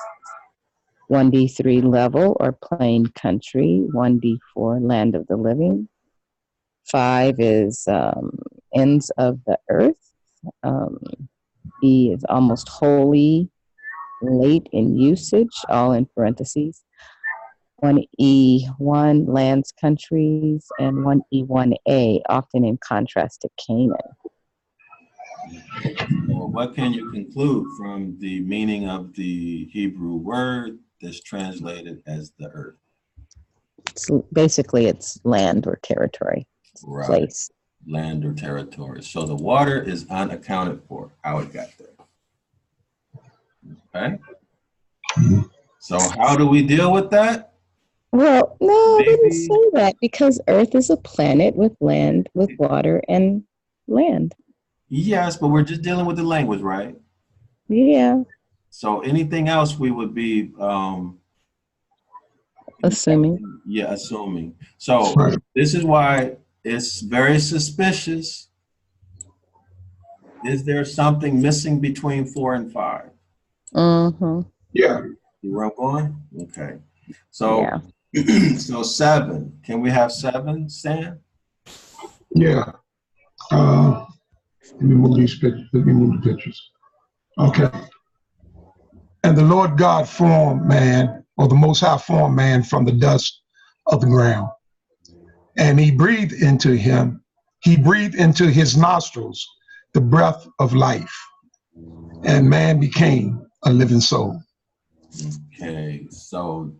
1D3, level or plain country. 1D4, land of the living. 5 is ends of the earth. E is almost wholly, late in usage, all in parentheses. 1E1, lands, countries, and 1E1A, often in contrast to Canaan. Well, what can you conclude from the meaning of the Hebrew word that's translated as the earth? Basically, it's land or territory, right. Place. Land or territory. So the water is unaccounted for, how it got there. Okay? So how do we deal with that? Well, no, I didn't say that, because Earth is a planet with land, with water and land. Yes, but we're just dealing with the language, right? Yeah. So anything else we would be assuming. Yeah, assuming. So this is why It's very suspicious. Is there something missing between 4 and 5? Mm-hmm. Yeah. You where I'm going? Okay. So, Yeah. so 7. Can we have 7, Stan? Yeah. Let me move these pictures. Let me move the pictures. Okay. And the Lord God formed man, or the Most High formed man from the dust of the ground. And he breathed into his nostrils the breath of life. And man became a living soul. Okay. So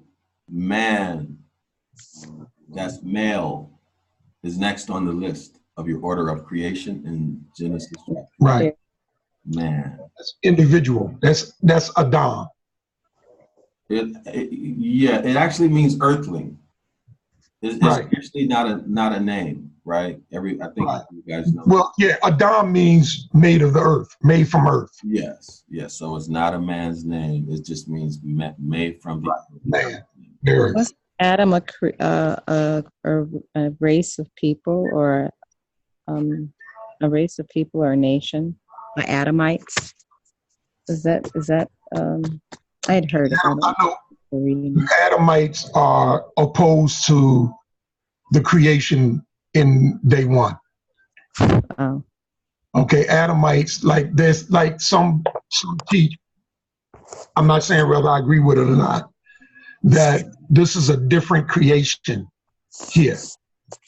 man, that's male, is next on the list of your order of creation in Genesis chapter. Right. Man. That's individual. That's Adam. Yeah, it actually means earthling. It's Right. actually not a name, right? I think Right. you guys know. Well, yeah, Adam means made of the earth, made from earth. Yes, yes. So it's not a man's name. It just means made from the man. There. Was Adam a race of people, or a race of people, or a nation? The Adamites. Is that I had heard it. I know Adamites are opposed to the creation in day one. Oh. Okay, Adamites, like there's like some teach. I'm not saying whether I agree with it or not, that this is a different creation here.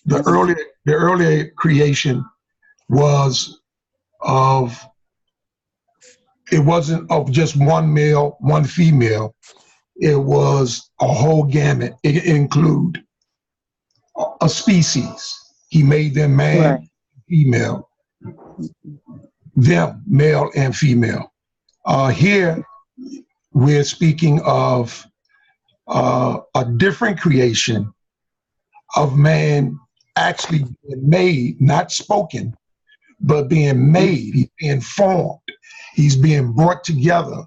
The earlier creation was it wasn't of just one male, one female. It was a whole gamut. It include a species. He made them man, right, female, them male and female. Here we're speaking of a different creation of man actually being made, not spoken, but being made. He's being formed. He's being brought together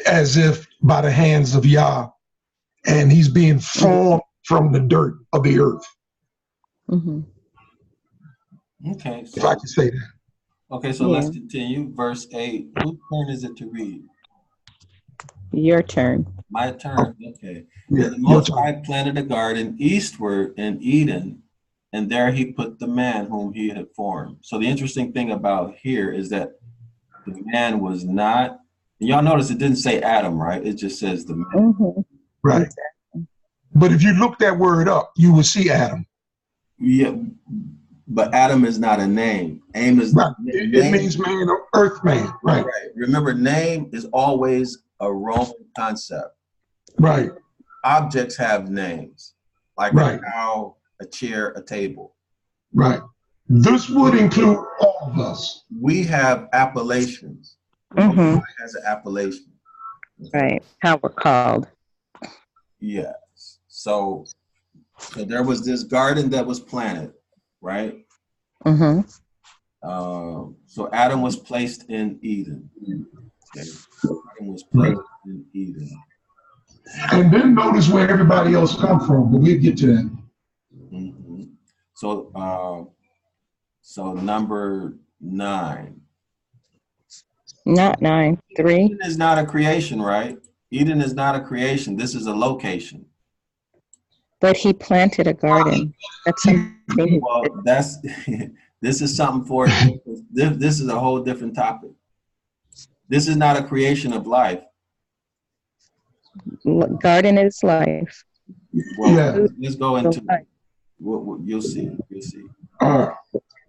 as if by the hands of Yah, and he's being formed from the dirt of the earth. Mm-hmm. Okay. So, if I can say that. Okay, so let's continue. Verse 8. Whose turn is it to read? Your turn. My turn. Okay. Yeah, And the Most High planted a garden eastward in Eden, and there he put the man whom he had formed. So the interesting thing about here is that the man was not, y'all notice it didn't say Adam, right? It just says the man. Mm-hmm. Right. But if you look that word up, you will see Adam. Yeah, but Adam is not a name. Aim is right. It means man or earth man. Right. Right. Remember, name is always a Roman concept. Right. Objects have names, like a cow, a chair, a table. Right. This would include all of us. We have appellations. Mm-hmm. Everybody has an appellation. Okay. Right. How we're called. Yes. So there was this garden that was planted, right? Mm-hmm. So Adam was placed in Eden. Okay. Adam was placed in Eden. And then notice where everybody else come from, but we'll get to that. Mm-hmm. So number 9. Not 9, 3. Eden is not a creation, right? Eden is not a creation. This is a location. But he planted a garden. That's something. Well, that's this is something for this is a whole different topic. This is not a creation of life. Garden is life. Well, let's go into you'll see. You'll see.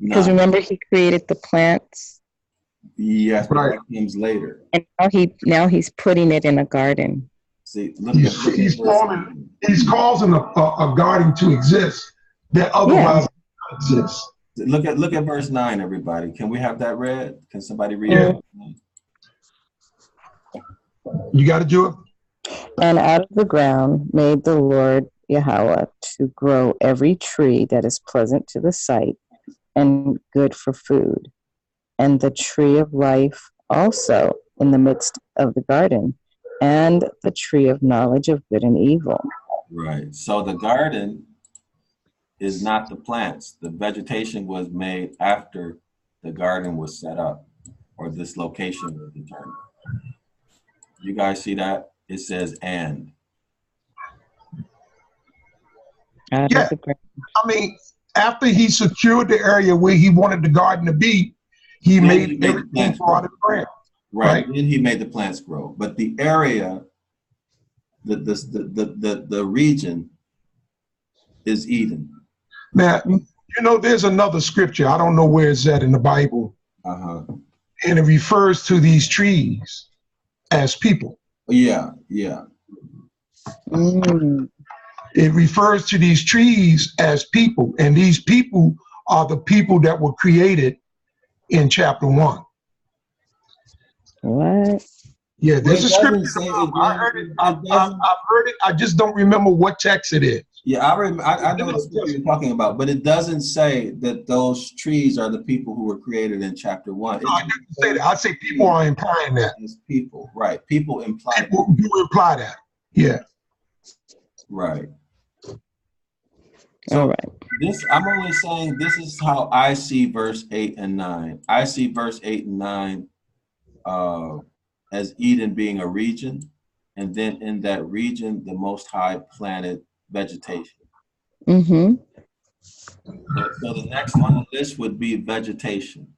Because remember, he created the plants. Yes, but that comes later. And now he's putting it in a garden. See, he's causing a garden to exist that otherwise exists. Look at verse 9, everybody. Can we have that read? Can somebody read it? You got to do it. And out of the ground made the Lord Yahweh to grow every tree that is pleasant to the sight and good for food, and the tree of life also in the midst of the garden, and the tree of knowledge of good and evil. Right. So the garden is not the plants. The vegetation was made after the garden was set up, or this location was determined. You guys see that? It says and. Yeah. I mean, after he secured the area where he wanted the garden to be, he made everything grow out of the ground. Right. Then he made the plants grow. But the area, the region is Eden. Now, you know, there's another scripture. I don't know where it's at in the Bible. And it refers to these trees as people. Yeah, yeah. It refers to these trees as people. And these people are the people that were created in chapter 1. What? Yeah, there's a scripture. I heard it. I've heard it. I just don't remember what text it is. Yeah, I know what you're talking about, but it doesn't say that those trees are the people who were created in chapter 1. No, I didn't say that. I say people are implying that. It's people, right? People imply. People do imply that. Yeah. Right. So this, I'm only saying this is how I see verse 8 and 9. I see verse 8 and 9 as Eden being a region, and then in that region, the Most High planted vegetation. So the next on the list would be vegetation.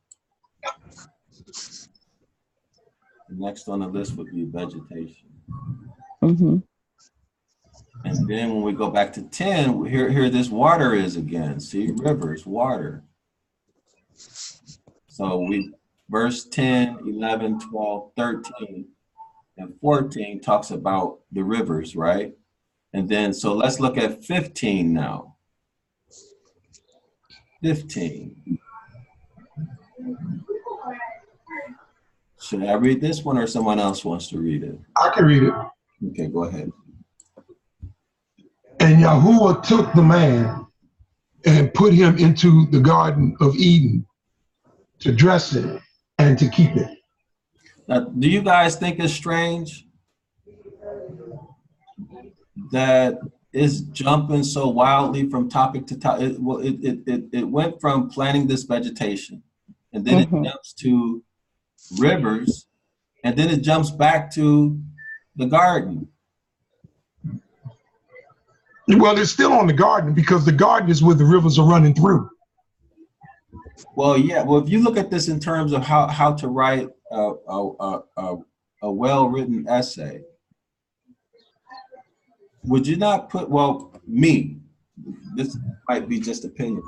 The next on the list would be vegetation. And then when we go back to 10, here this water is again. See, rivers, water. So we verse 10, 11, 12, 13, and 14 talks about the rivers, right? And then, so let's look at 15 now. 15. Should I read this one or someone else wants to read it? I can read it. Okay, go ahead. And Yahuwah took the man and put him into the Garden of Eden to dress it and to keep it. Now, do you guys think it's strange that it's jumping so wildly from topic to topic? It went from planting this vegetation, and then it jumps to rivers, and then it jumps back to the garden. Well, it's still on the garden because the garden is where the rivers are running through. Well, yeah. Well, if you look at this in terms of how to write a well-written essay, would you not put, well, me, this might be just opinion,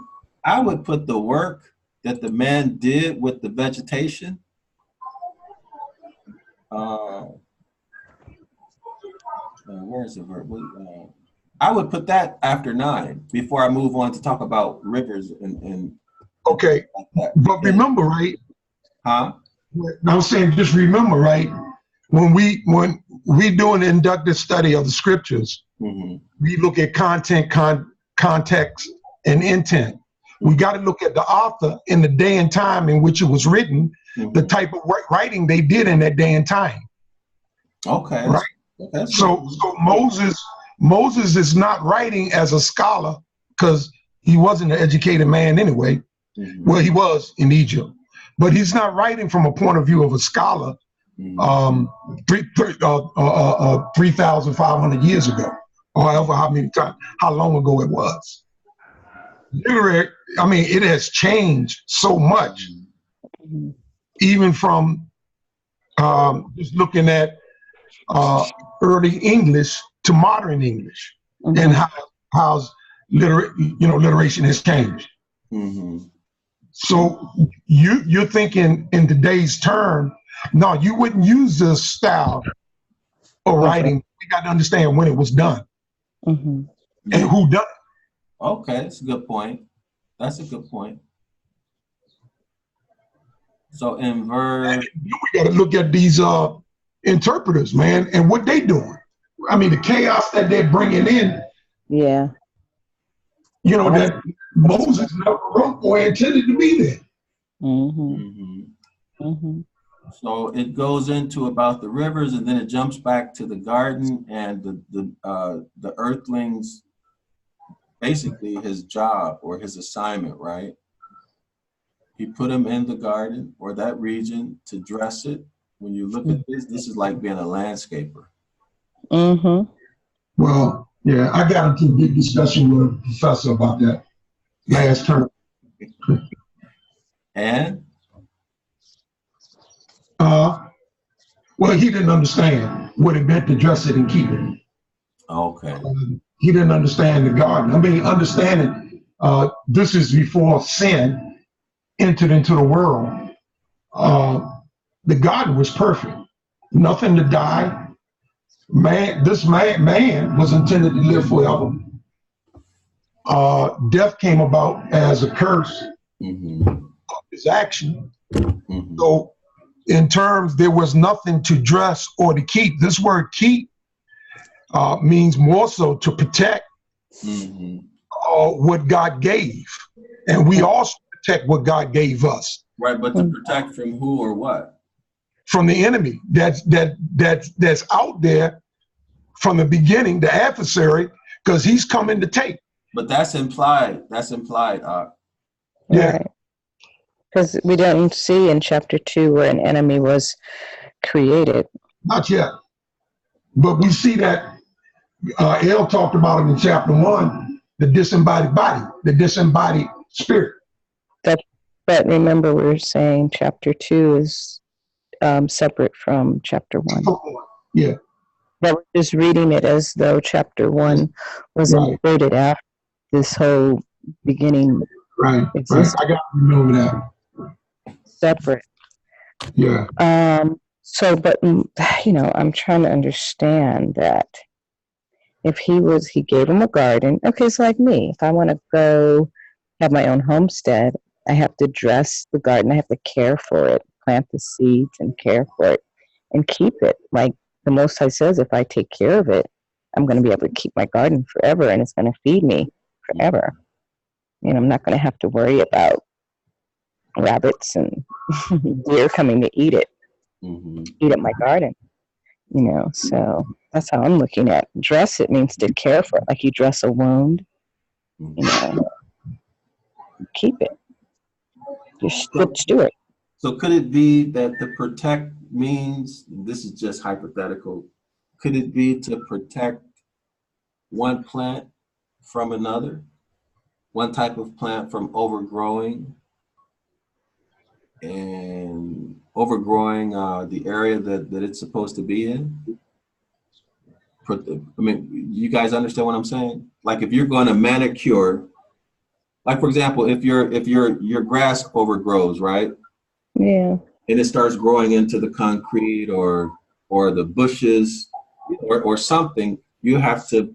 I would put the work that the man did with the vegetation, where's the verb? I would put that after 9 before I move on to talk about rivers and okay, like but remember, right? Huh? I'm saying just remember, right? When we do an inductive study of the scriptures, we look at content, context, and intent. We got to look at the author in the day and time in which it was written, the type of writing they did in that day and time. Okay. Right. Okay. So Moses is not writing as a scholar because he wasn't an educated man anyway. Well, he was in Egypt, but he's not writing from a point of view of a scholar 3,500 years ago, or however how long ago it was. Literary, I mean, it has changed so much, even from just looking at early English to modern English, and how literation has changed. So you're thinking in today's term, no, you wouldn't use this style of writing. We got to understand when it was done and who done it. Okay, that's a good point. That's a good point. So in verse, we got to look at these interpreters, man, and what they doing. I mean, the chaos that they're bringing in. Yeah. You know, that Moses never wrote or intended to be there. So it goes into about the rivers, and then it jumps back to the garden and the earthlings basically his job or his assignment, right? He put him in the garden or that region to dress it. When you look at this is like being a landscaper. Mm-hmm. Well, yeah, I got into a big discussion with a professor about that last term. And Well, he didn't understand what it meant to dress it and keep it. okay. He didn't understand the garden. I mean, understanding this is before sin entered into the world. The garden was perfect. Nothing to die. This man was intended to live forever. Death came about as a curse of his action. So in terms, there was nothing to dress or to keep. This word keep means more so to protect what God gave. And we also protect what God gave us. Right, but to protect from who or what? From the enemy that's out there from the beginning, the adversary, because he's coming to take. But that's implied. Yeah. Because we don't see in chapter 2 where an enemy was created. Not yet. But we see that El talked about it in chapter 1, the disembodied body, the disembodied spirit. But remember, we were saying chapter 2 is separate from chapter 1. Yeah. But we're just reading it as though chapter 1 was included after this whole beginning. Right. I got to remember that. Separate. Yeah. So, but, I'm trying to understand that if he gave him a garden, okay, it's like me. If I want to go have my own homestead, I have to dress the garden. I have to care for it, plant the seeds and care for it and keep it. Like the Most High says, if I take care of it, I'm going to be able to keep my garden forever and it's going to feed me forever. I'm not going to have to worry about rabbits and deer coming to eat up my garden. So that's how I'm looking at dress. It means to care for it, like you dress a wound, keep it. Just do it. So could it be that the protect means, this is just hypothetical, could it be to protect one plant from another? One type of plant from overgrowing and the area that it's supposed to be in? I mean, you guys understand what I'm saying? Like if you're going to manicure, like for example, if your grass overgrows, right? Yeah. And it starts growing into the concrete or the bushes or something, you have to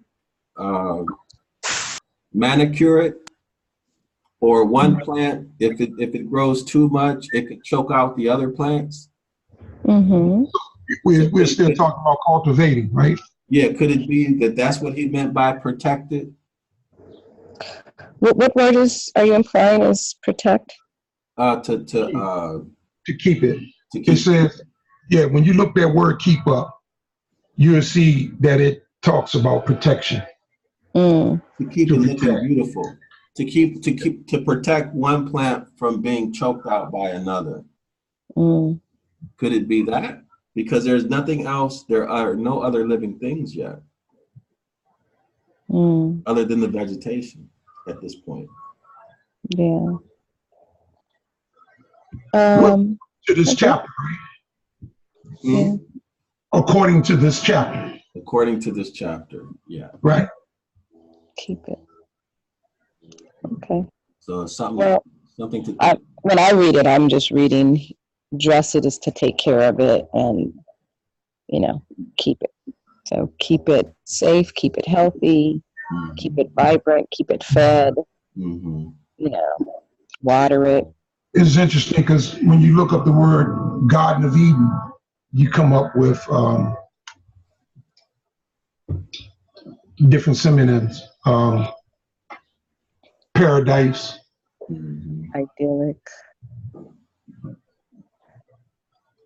manicure it. Or one plant, if it grows too much, it could choke out the other plants. We're still talking about cultivating, right? Yeah, could it be that that's what he meant by protected? What word are you implying is protect? To keep it. It says, when you look that word keep up, you'll see that it talks about protection. To keep it looking beautiful. To protect one plant from being choked out by another. Could it be that? Because there's nothing else, there are no other living things yet. Other than the vegetation at this point. Yeah. To this chapter, right? Yeah. According to this chapter. According to this chapter, yeah. Right. Keep it. Okay. So something to think. When I read it, I'm just reading dress it is to take care of it and, keep it. So keep it safe, keep it healthy, keep it vibrant, keep it fed, water it. It's interesting because when you look up the word Garden of Eden, you come up with different synonyms. Paradise. Idyllic.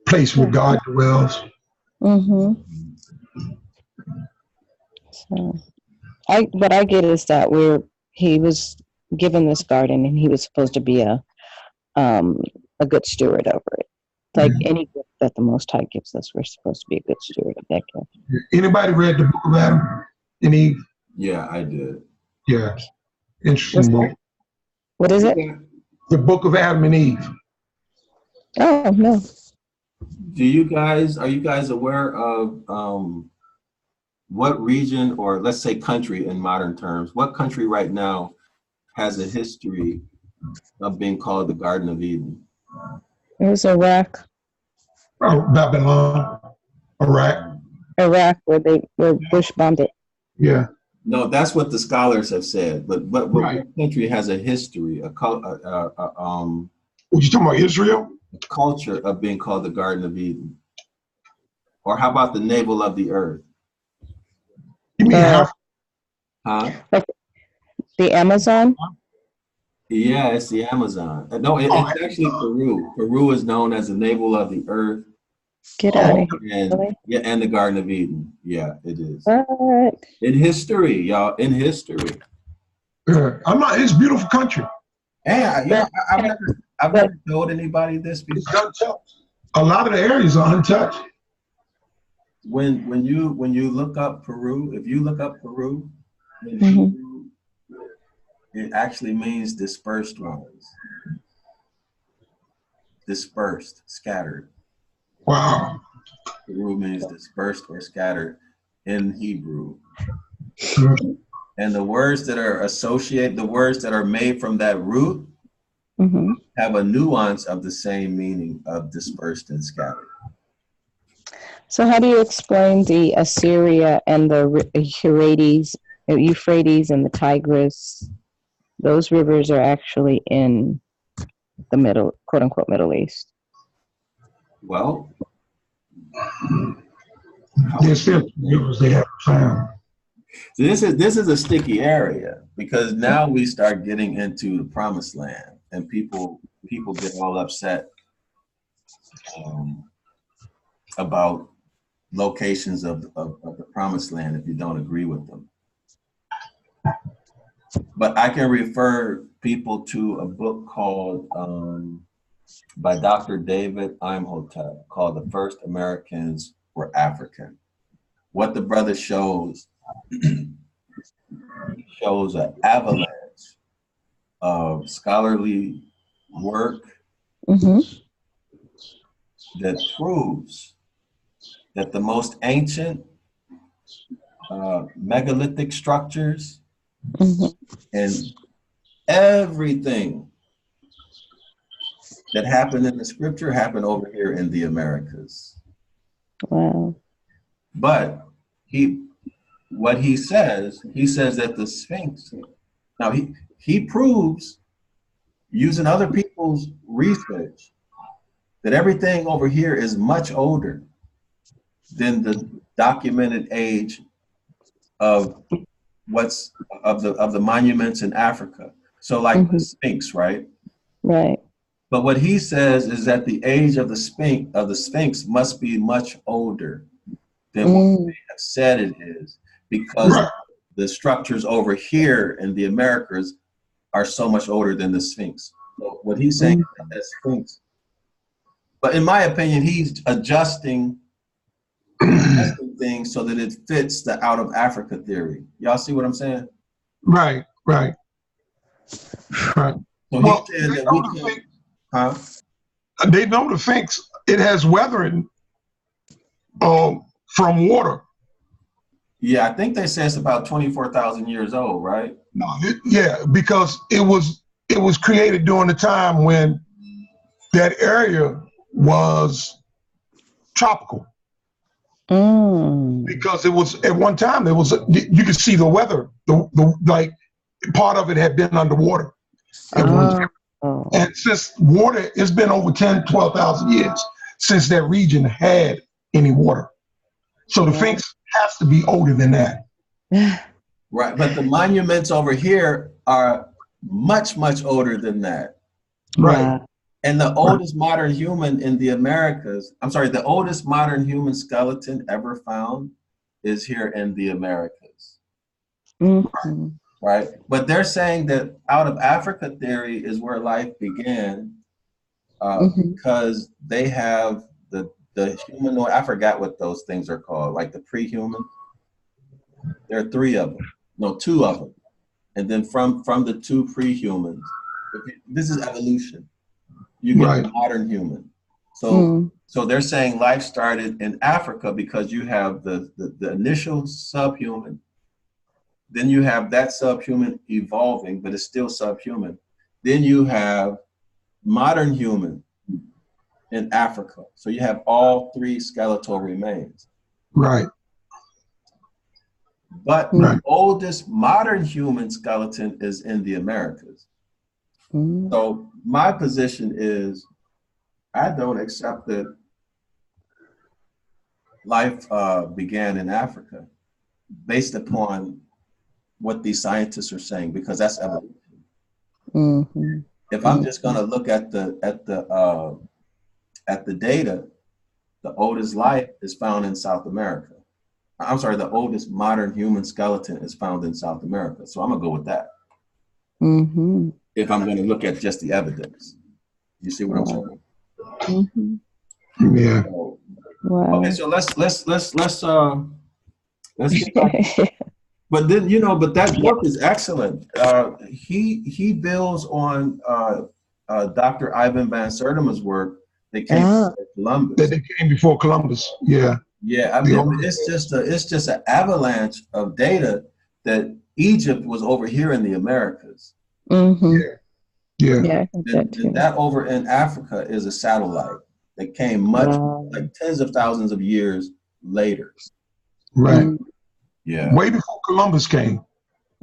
Place where God dwells. So what I get is that he was given this garden, and he was supposed to be a good steward over it. Like any gift that the Most High gives us, we're supposed to be a good steward of that gift. Anybody read the book of Adam and Eve? Yeah, I did. Yeah. Interesting book. What is it? The book of Adam and Eve. Oh, no. Are you guys aware of what region, or let's say country in modern terms, what country right now has a history of being called the Garden of Eden? It was Iraq. Oh, Babylon, Iraq, where Bush bombed it. Yeah. No, that's what the scholars have said. But what country has a history, What you talking about, Israel? a culture of being called the Garden of Eden? Or how about the navel of the earth? You mean Africa? Huh? Like the Amazon? Yeah, it's the Amazon. No, it's actually Peru. Peru is known as the navel of the earth. Get out of And here. yeah, and the Garden of Eden. Yeah, it is. What? In history, y'all. In history. It's a beautiful country. Yeah, I've never told anybody this It's before. untouched. A lot of the areas are untouched. When you look up Peru, if you look up Peru in Hebrew, it actually means dispersed ones. Dispersed, scattered. Wow. Peru means dispersed or scattered in Hebrew. And the words that are associated, the words that are made from that root have a nuance of the same meaning of dispersed and scattered. So how do you explain the Assyria and the Euphrates and the Tigris? Those rivers are actually in the middle, quote unquote, Middle East. Well, there's still rivers they haven't found. So this is a sticky area, because now we start getting into the promised land, and people get all upset about locations of the promised land if you don't agree with them. But I can refer people to a book called by Dr. David Imhotep called "The First Americans Were African." What the brother shows an avalanche of scholarly work that proves that the most ancient megalithic structures and everything that happened in the scripture happened over here in the Americas. Wow. But he says that the Sphinx, now he proves, using other people's research, that everything over here is much older than the documented age of the monuments in Africa. So like the Sphinx, right? Right. But what he says is that the age of the Sphinx must be much older than what they have said it is, because the structures over here in the Americas are so much older than the Sphinx. So what he's saying is that Sphinx. But in my opinion, he's adjusting things so that it fits the out of Africa theory. Y'all see what I'm saying? Right. So well, he said that we can, they know the Sphinx, it has weathering from water. Yeah, I think they say it's about 24,000 years old, right? No, because it was created during the time when that area was tropical. Because it was at one time you could see the weather, the like part of it had been underwater at one time. And since water, it's been over 12,000 years since that region had any water. So the Sphinx has to be older than that. Right, but the monuments over here are much, much older than that. Right. And the oldest modern human in the Americas, the oldest modern human skeleton ever found is here in the Americas. right? But they're saying that out of Africa theory is where life began, because they have the humanoid. I forgot what those things are called, like the pre-human. There are three of them, no, two of them, and then from the two pre-humans, this is evolution. You get Right. a modern human. So they're saying life started in Africa because you have the initial subhuman. Then you have that subhuman evolving, but it's still subhuman. Then you have modern human in Africa. So you have all three skeletal remains. Right. But the oldest modern human skeleton is in the Americas. So my position is, I don't accept that life began in Africa based upon what these scientists are saying, because that's evolution. If I'm just going to look at the data, the oldest life is found in South America. I'm sorry, the oldest modern human skeleton is found in South America. So I'm gonna go with that. If I'm going to look at just the evidence, you see what I'm saying? Yeah. So, okay, so let's get back. But then, you know, but that book is excellent. He builds on Dr. Ivan Van Sertima's work. They came before Columbus. That they came before Columbus. Yeah. Yeah, I mean, it's just an avalanche of data that Egypt was over here in the Americas. Yeah. And that over in Africa is a satellite that came much like tens of thousands of years later. Right. Yeah. Way before Columbus came.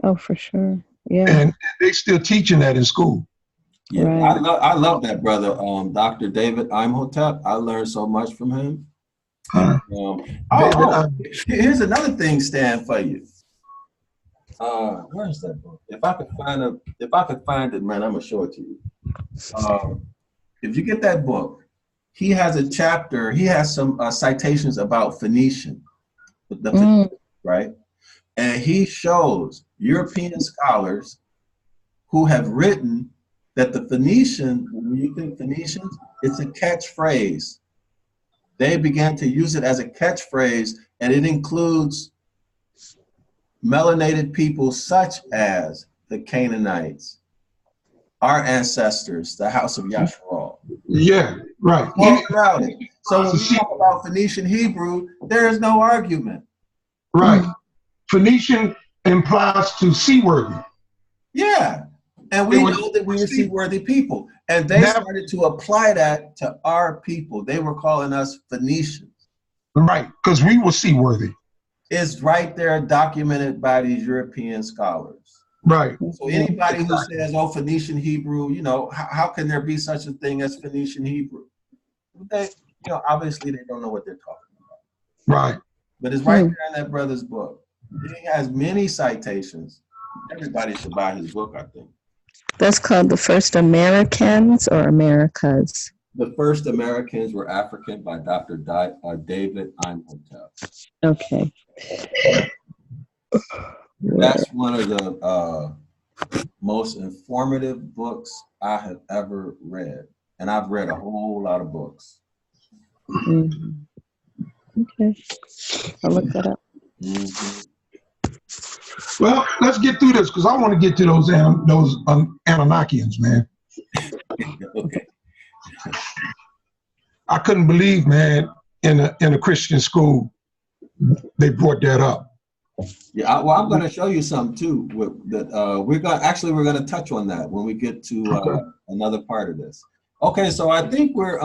Oh, for sure. Yeah. And they still teaching that in school. Yeah. Right. I love that brother, Dr. David Imhotep. I learned so much from him. Here's another thing, Stan, for you. Where's that book? If I could find it, man, I'm gonna show it to you. If you get that book, he has a chapter. He has some citations about Phoenician, right? And he shows European scholars who have written that the Phoenician, when you think Phoenicians, it's a catchphrase. They began to use it as a catchphrase, and it includes melanated people such as the Canaanites, our ancestors, the house of Yasharal. Yeah, right. All around it. So when we talk about Phoenician Hebrew, there is no argument. Right. Phoenician implies to seaworthy. Yeah. And we know that we were seaworthy people. And they started to apply that to our people. They were calling us Phoenicians. Right, because we were seaworthy. It's right there documented by these European scholars. Right. So anybody who says, oh, Phoenician Hebrew, you know, how can there be such a thing as Phoenician Hebrew? They, you know, obviously they don't know what they're talking about. Right. But it's right there in that brother's book. He has many citations. Everybody should buy his book, I think. That's called The First Americans or Americas? The First Americans Were African by Dr. David Imhotep. Okay. That's one of the most informative books I have ever read. And I've read a whole lot of books. Okay. I'll look that up. Well, let's get through this because I want to get to those Anunnakians, man. Okay. I couldn't believe, man, in a Christian school, they brought that up. Yeah, well, I'm going to show you something too. We're going to touch on that when we get to another part of this. Okay, so I think we're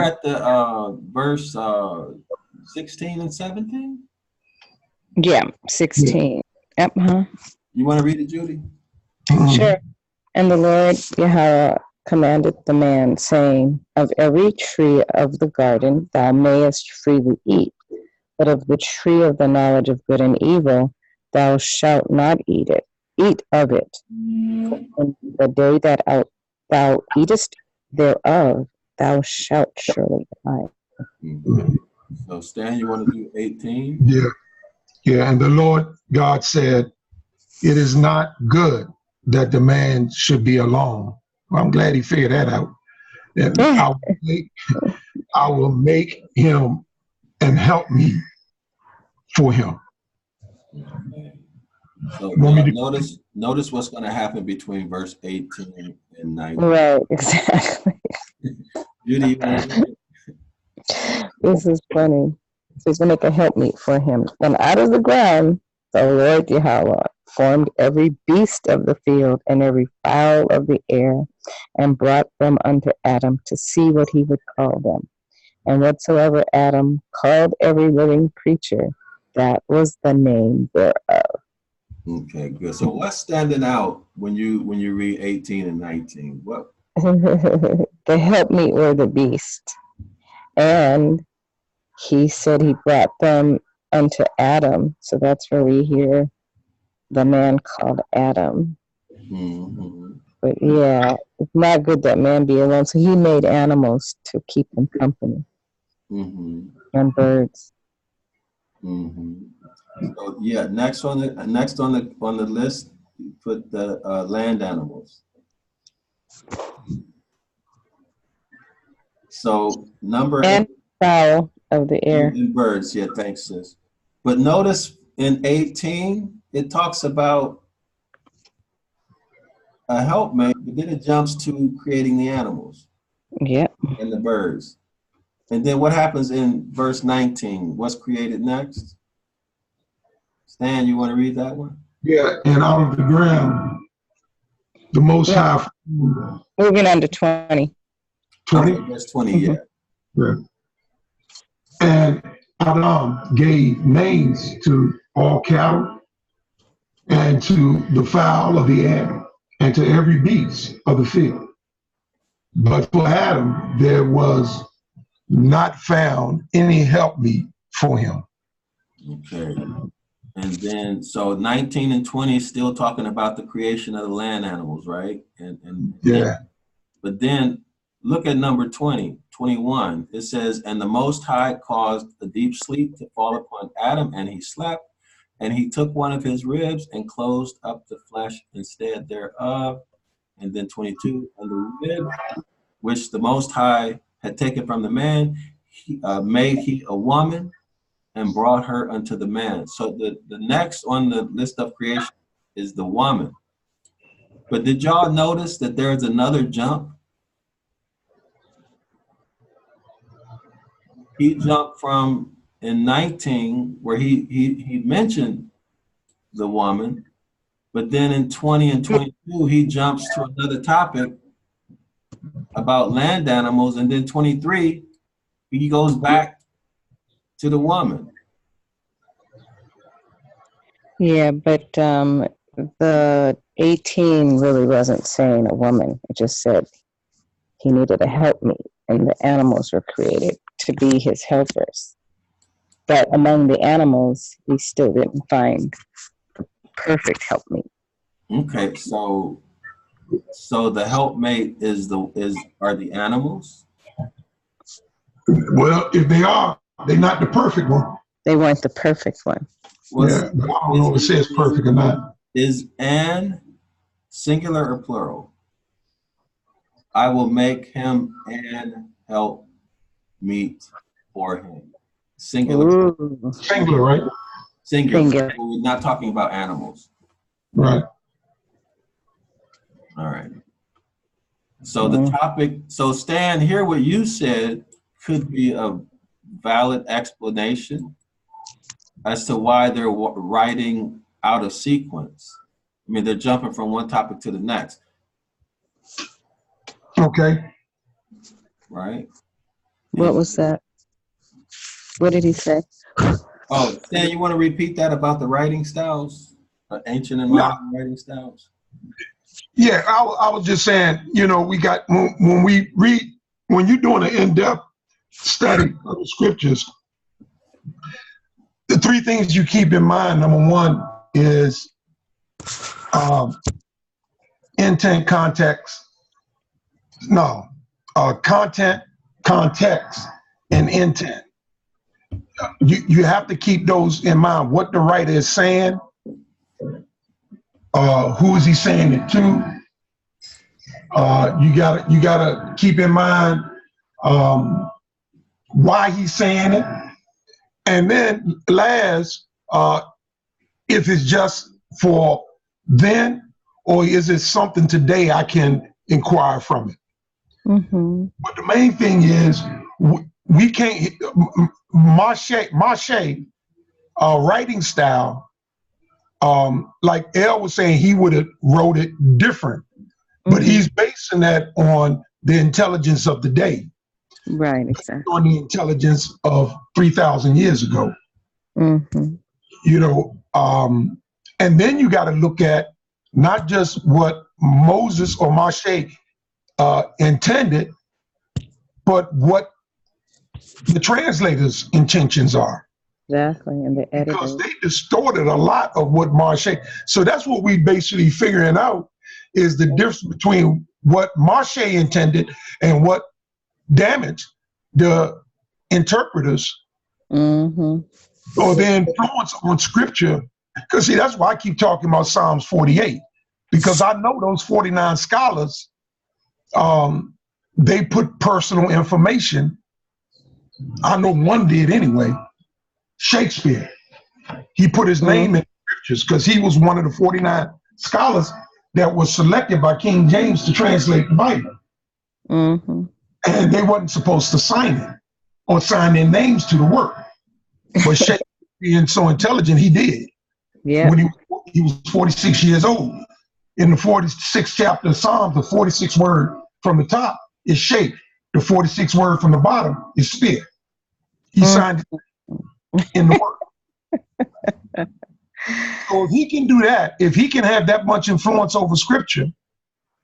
at the verse 16 and 17. Yeah, 16. Yep. You want to read it, Judy? Sure. And the Lord Yahweh commanded the man, saying, of every tree of the garden thou mayest freely eat, but of the tree of the knowledge of good and evil thou shalt not eat of it. And the day that thou eatest thereof, thou shalt surely die. So Stan, you want to do 18? Yeah. Yeah, and the Lord God said, it is not good that the man should be alone. Well, I'm glad he figured that out. And I will make him and help me for him. So notice what's going to happen between verse 18 and 19. Right, exactly. Judy, you want to read it? This is funny. So he's going to make a helpmeet for him. And out of the ground, the Lord Yahweh formed every beast of the field and every fowl of the air and brought them unto Adam to see what he would call them. And whatsoever Adam called every living creature, that was the name thereof. Okay, good. So what's standing out when you read 18 and 19? What? The helpmeet were the beast. And he said he brought them unto Adam. So that's where we hear the man called Adam. Mm-hmm. But yeah, it's not good that man be alone. So he made animals to keep them company. Mm-hmm. And birds. Mm-hmm. So yeah, next on the list, you put the land animals. So number And 8, fowl of the air. and birds. Yeah, thanks, sis. But notice in 18, it talks about a helpmate, but then it jumps to creating the animals Yep. and the birds. And then what happens in verse 19? What's created next? Stan, you want to read that one? Yeah, and out of the ground, the Most High. Moving on to 20. 20? Okay, verse 20, yeah. Yeah. And Adam gave names to all cattle and to the fowl of the air and to every beast of the field. But for Adam, there was not found any helpmeet for him. Okay. And then, so 19 and 20 is still talking about the creation of the land animals, right? And Yeah. But then look at number 20, 21. It says, and the Most High caused a deep sleep to fall upon Adam, and he slept. And he took one of his ribs and closed up the flesh instead thereof. And then 22, and the rib which the Most High had taken from the man, made he a woman and brought her unto the man. So the next on the list of creation is the woman. But did y'all notice that there's another jump? He jumped from in 19 where he mentioned the woman, but then in 20 and 22 he jumps to another topic about land animals, and then 23 he goes back to the woman. Yeah, but the 18 really wasn't saying a woman. It just said he needed a helpmeet, and the animals were created to be his helpers. But among the animals, he still didn't find the perfect helpmeet. Okay, so the helpmate are the animals? Well, if they are, they're not the perfect one. They weren't the perfect one. Yeah, but I don't know if it says perfect or not. Is an singular or plural? I will make him an help meet for him. Singular. Ooh. Singular, right? Singular. We're not talking about animals. Right. All right. So the topic, so Stan, here what you said could be a valid explanation as to why they're writing out of sequence. I mean, they're jumping from one topic to the next. Okay. Right? What was that? What did he say? Oh, Stan, you want to repeat that about the writing styles? Ancient and modern writing styles? Yeah, I was just saying, we got, when you're doing an in-depth study of the scriptures, the three things you keep in mind, number one is intent, context. No, content, context, and intent. you have to keep those in mind, what the writer is saying, who is he saying it to. You gotta keep in mind why he's saying it, and then last, if it's just for then, or is it something today I can inquire from it. But the main thing is we can't Mache writing style. Like El was saying, he would have wrote it different, but he's basing that on the intelligence of the day. Right, exactly. On the intelligence of 3,000 years ago. You know, and then you got to look at not just what Moses or Mache intended, but what the translators' intentions are. Exactly, and the editors. Because they distorted a lot of what Mache. So that's what we basically figuring out is the difference between what Mache intended and what damaged the interpreters or the influence on scripture. Because see, that's why I keep talking about Psalms 48, because I know those 49 scholars, they put personal information. I know one did anyway. Shakespeare. He put his name in scriptures because he was one of the 49 scholars that was selected by King James to translate the Bible. And they wasn't supposed to sign it or sign their names to the work. But Shakespeare, being so intelligent, he did. Yeah. When he was 46 years old. In the 46th chapter of Psalms, the 46th word from the top is shake. The 46th word from the bottom is spear. He signed it in the work. So if he can do that, if he can have that much influence over scripture,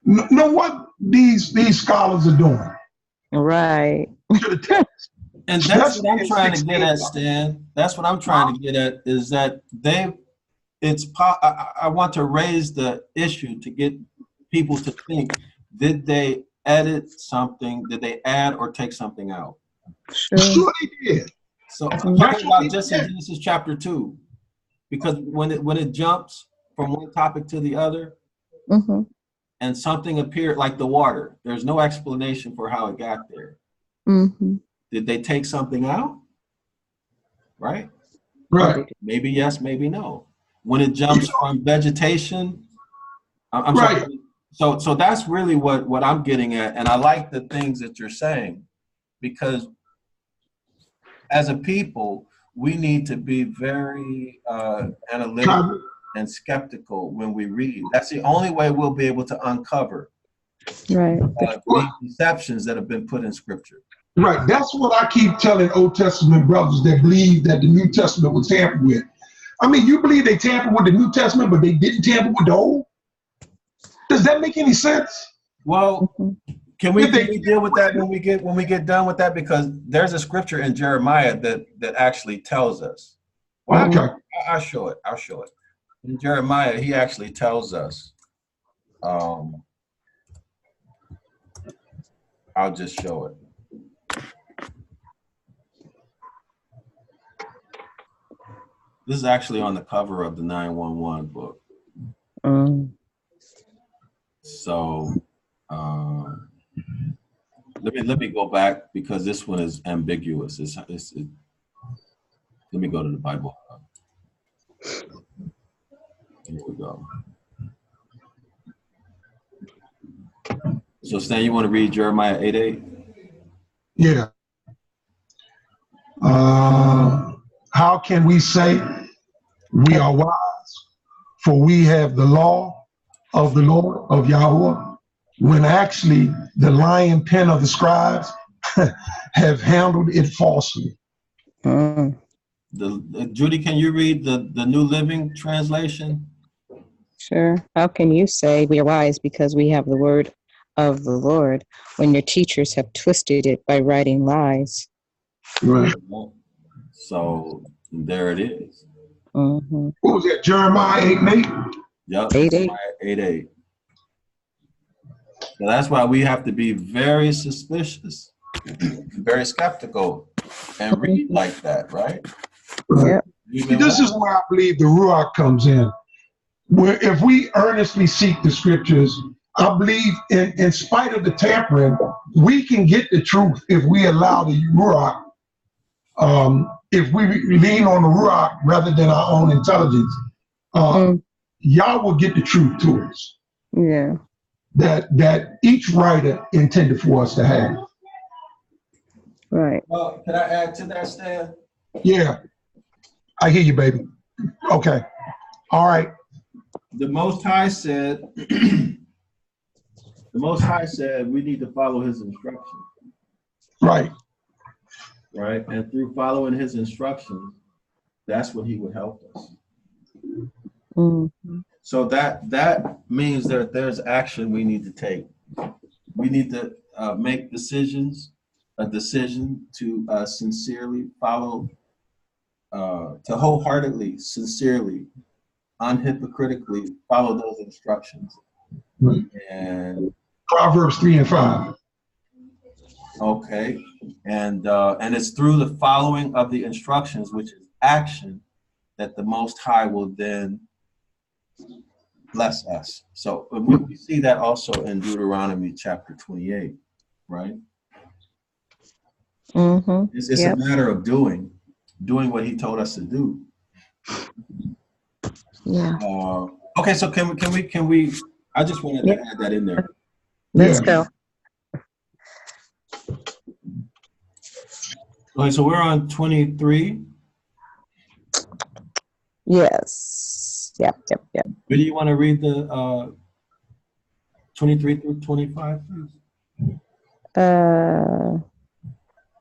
know what these scholars are doing. Right. And that's what I'm trying to get at, Stan. That's what I'm trying to get at, is that I want to raise the issue to get people to think, did they edit something? Did they add or take something out? Sure they did. So I'm talking about just in Genesis chapter 2, because when it jumps from one topic to the other, and something appeared like the water, there's no explanation for how it got there. Did they take something out? Right? Right. Maybe yes, maybe no. When it jumps from vegetation, I'm right. Sorry. So that's really what I'm getting at, and I like the things that you're saying, because as a people, we need to be very analytical and skeptical when we read. That's the only way we'll be able to uncover deceptions that have been put in Scripture. Right. That's what I keep telling Old Testament brothers that believe that the New Testament was tampered with. I mean, you believe they tampered with the New Testament, but they didn't tamper with the Old? Does that make any sense? Well, can we deal with that when we get done with that? Because there's a scripture in Jeremiah that actually tells us. Well, okay. I'll show it. In Jeremiah, he actually tells us. I'll just show it. This is actually on the cover of the 911 book. So let me go back, because this one is ambiguous. Let me go to the Bible. Here we go. So Stan, you want to read Jeremiah 8:8? Yeah. How can we say we are wise, for we have the law of the Lord, of Yahweh, when actually the lion pen of the scribes have handled it falsely? Judy, can you read the New Living Translation? Sure. How can you say we are wise because we have the word of the Lord when your teachers have twisted it by writing lies? Right. So there it is. What was that, Jeremiah 8:8? Yep, 8:8. So that's why we have to be very suspicious, very skeptical and read like that, right? Yeah. This is where I believe the Ruach comes in. Where if we earnestly seek the scriptures, I believe in spite of the tampering, we can get the truth if we allow the Ruach. If we lean on the Ruach rather than our own intelligence, Yah will get the truth to us. Yeah. That each writer intended for us to have. Right. Well, can I add to that, Stan? Yeah. I hear you, baby. Okay. All right. The Most High said, the Most High said we need to follow his instructions. Right. Right? And through following his instructions, that's what he would help us. Mm-hmm. So that means that there's action we need to take. We need to make a decision to sincerely follow, to wholeheartedly, sincerely, unhypocritically follow those instructions. Right. And Proverbs 3 and 5. Okay, and it's through the following of the instructions, which is action, that the Most High will then bless us. So we see that also in Deuteronomy chapter 28, right? Mm-hmm. It's a matter of doing what he told us to do. Yeah. Okay, so can we? I just wanted to add that in there. Let's go. Okay, so we're on 23. Yes. Yep. Do you want to read the 23 through 25, please?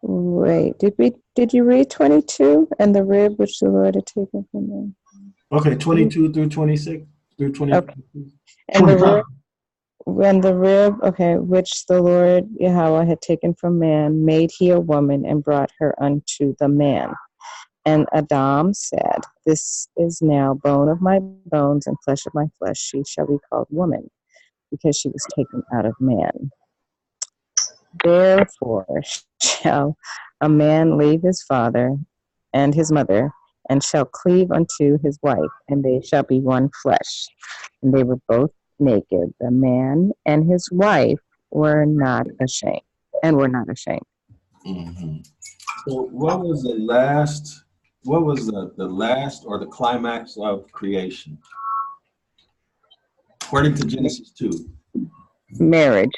Wait. Did you read 22 and the rib which the Lord had taken from them? Okay, 22 through 26 through 25. Okay. And the rib, okay, which the Lord Yahweh had taken from man, made he a woman and brought her unto the man. And Adam said, this is now bone of my bones and flesh of my flesh. She shall be called woman, because she was taken out of man. Therefore shall a man leave his father and his mother, and shall cleave unto his wife, and they shall be one flesh. And they were both naked. The man and his wife were not ashamed, Mm-hmm. So what was the last or the climax of creation? According to Genesis 2. Marriage.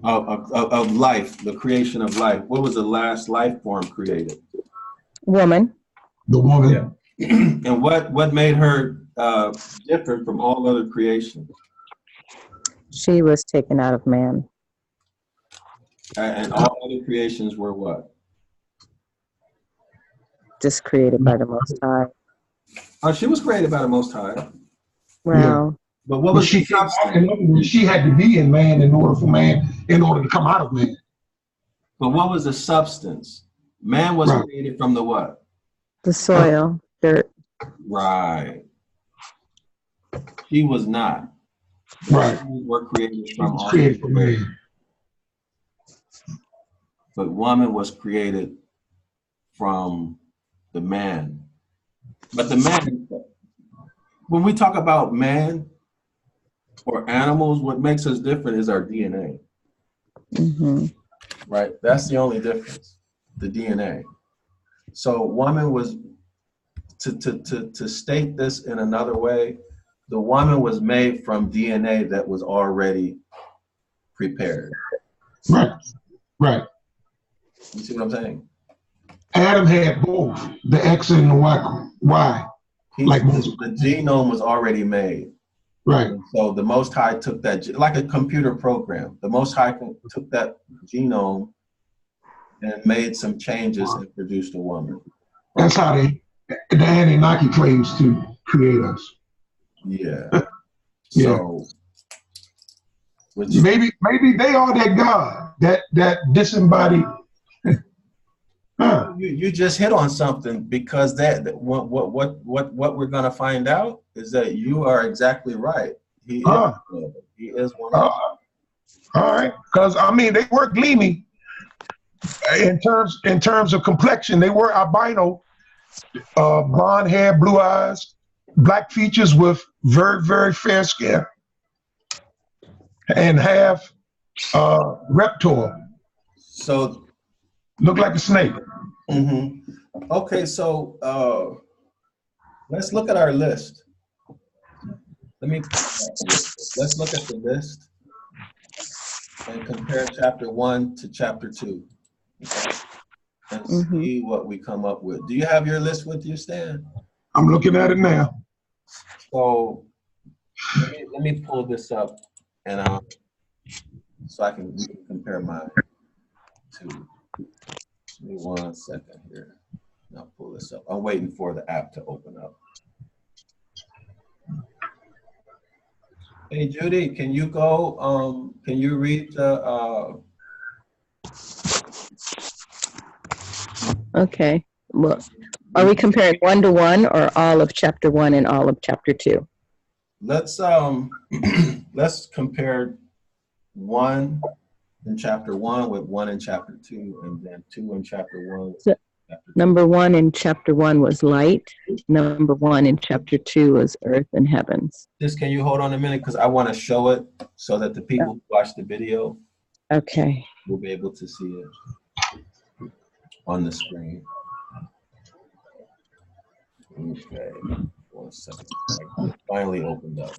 Of life, the creation of life. What was the last life form created? Woman. The woman. Yeah. And what made her different from all other creation? She was taken out of man. And all other creations were what? Just created by the Most High. Oh, she was created by the Most High. Well, but what was she? She had to be in man in order to come out of man. But what was the substance? Man was created from the what? The soil, dirt. Right. She was not. Right. We were created from man. But woman was created from the man. But the man, when we talk about man or animals, what makes us different is our DNA. Mm-hmm. Right? That's the only difference, the DNA. So woman was, to state this in another way, the woman was made from DNA that was already prepared. Right. Right. You see what I'm saying? Adam had both the X and the Y. The genome was already made. Right. And so the Most High took that, like a computer program, the Most High took that genome and made some changes and produced a woman. That's how the Anunnaki claims to create us. Yeah. So maybe they are that God, that disembodied. You just hit on something, because what we're gonna find out is that you are exactly right. He is one of them. All right, because I mean they were gleaming. In terms of complexion, they were albino, blonde hair, blue eyes, black features with very, very fair skin, and half reptile. So look like a snake. Okay, so let's look at our list. Let's look at the list and compare chapter 1 to chapter 2. Okay? And see what we come up with. Do you have your list with you, Stan? I'm looking at it now. So let me pull this up, and so we can compare mine to. Give me 1 second here. I'll pull this up. I'm waiting for the app to open up. Hey Judy, can you go? Can you read the? Okay. Well, are we comparing 1 to 1 or all of chapter 1 and all of chapter 2? Let's let's compare 1 in chapter 1 with 1 in chapter 2, and then 2 in chapter 1. So, number 1 in chapter 1 was light. Number 1 in chapter 2 was earth and heavens. Can you hold on a minute, because I want to show it so that the people who watch the video, okay, will be able to see it on the screen. Okay, 1 second. It finally opened up.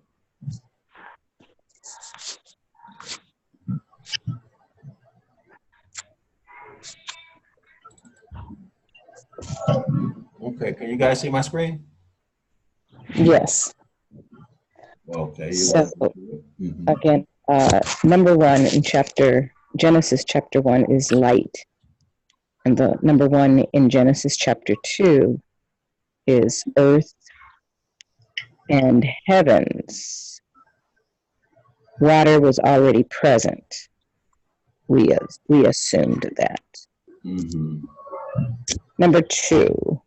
Okay, can you guys see my screen? Yes. Okay. So again, number 1 in Genesis chapter 1 is light, and the number 1 in Genesis chapter 2 is earth and heavens. Water was already present. We assumed that. Number 2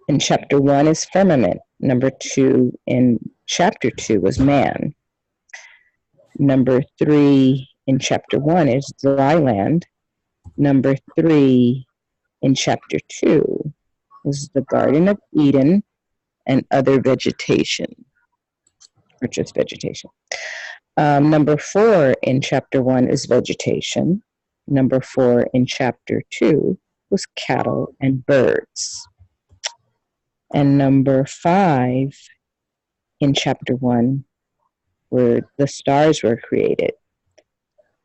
in chapter 1 is firmament. Number 2 in chapter 2 was man. Number 3 in chapter 1 is dry land. Number 3 in chapter 2 was the Garden of Eden and other vegetation, or just vegetation. Number 4 in chapter 1 is vegetation. Number 4 in chapter 2 was cattle and birds. And number 5 in chapter 1 where the stars were created.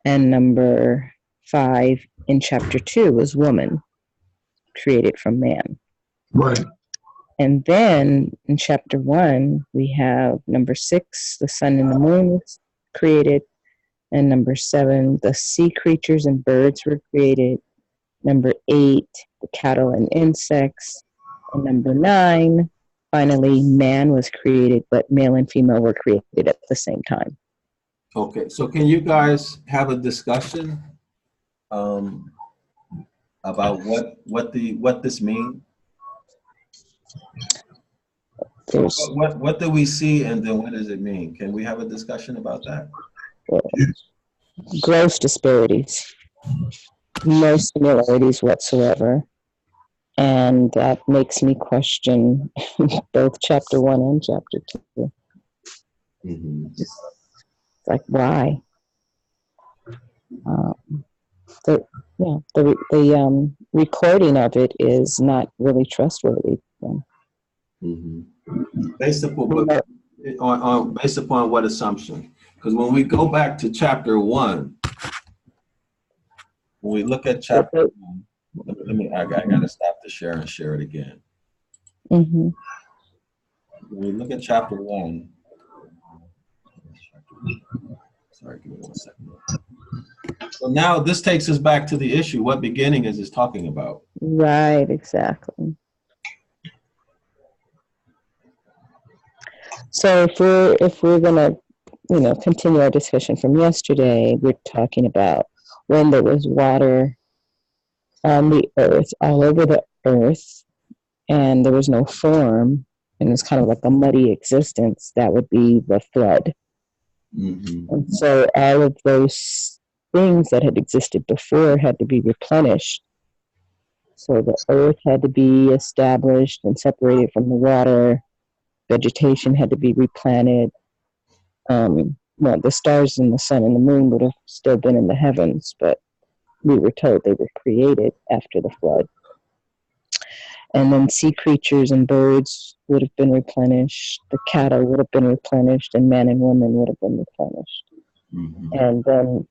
And number 5 in chapter 2 was woman, created from man. Right. And then in chapter 1, we have number 6, the sun and the moon was created. And number 7, the sea creatures and birds were created. Number 8, the cattle and insects. And number 9, finally, man was created, but male and female were created at the same time. Okay, so can you guys have a discussion about what this means? What do we see, and then what does it mean? Can we have a discussion about that? Gross disparities, no similarities whatsoever, and that makes me question both chapter 1 and chapter 2. It's like, why? The recording of it is not really trustworthy. Based upon what assumption? Because when we go back to chapter 1, when we look at chapter 1, I gotta stop the share and share it again. When we look at chapter 1, sorry, give me 1 second. So now this takes us back to the issue. What beginning is this talking about? Right, exactly. So if we're gonna, continue our discussion from yesterday, we're talking about when there was water on the earth, all over the earth, and there was no form, and it's kind of like a muddy existence. That would be the flood. And so all of those things that had existed before had to be replenished So the earth had to be established and separated from the water. Vegetation had to be replanted. Well, the stars and the sun and the moon would have still been in the heavens, but we were told they were created after the flood. And then sea creatures and birds would have been replenished. The cattle would have been replenished, and men and women would have been replenished. Mm-hmm. And then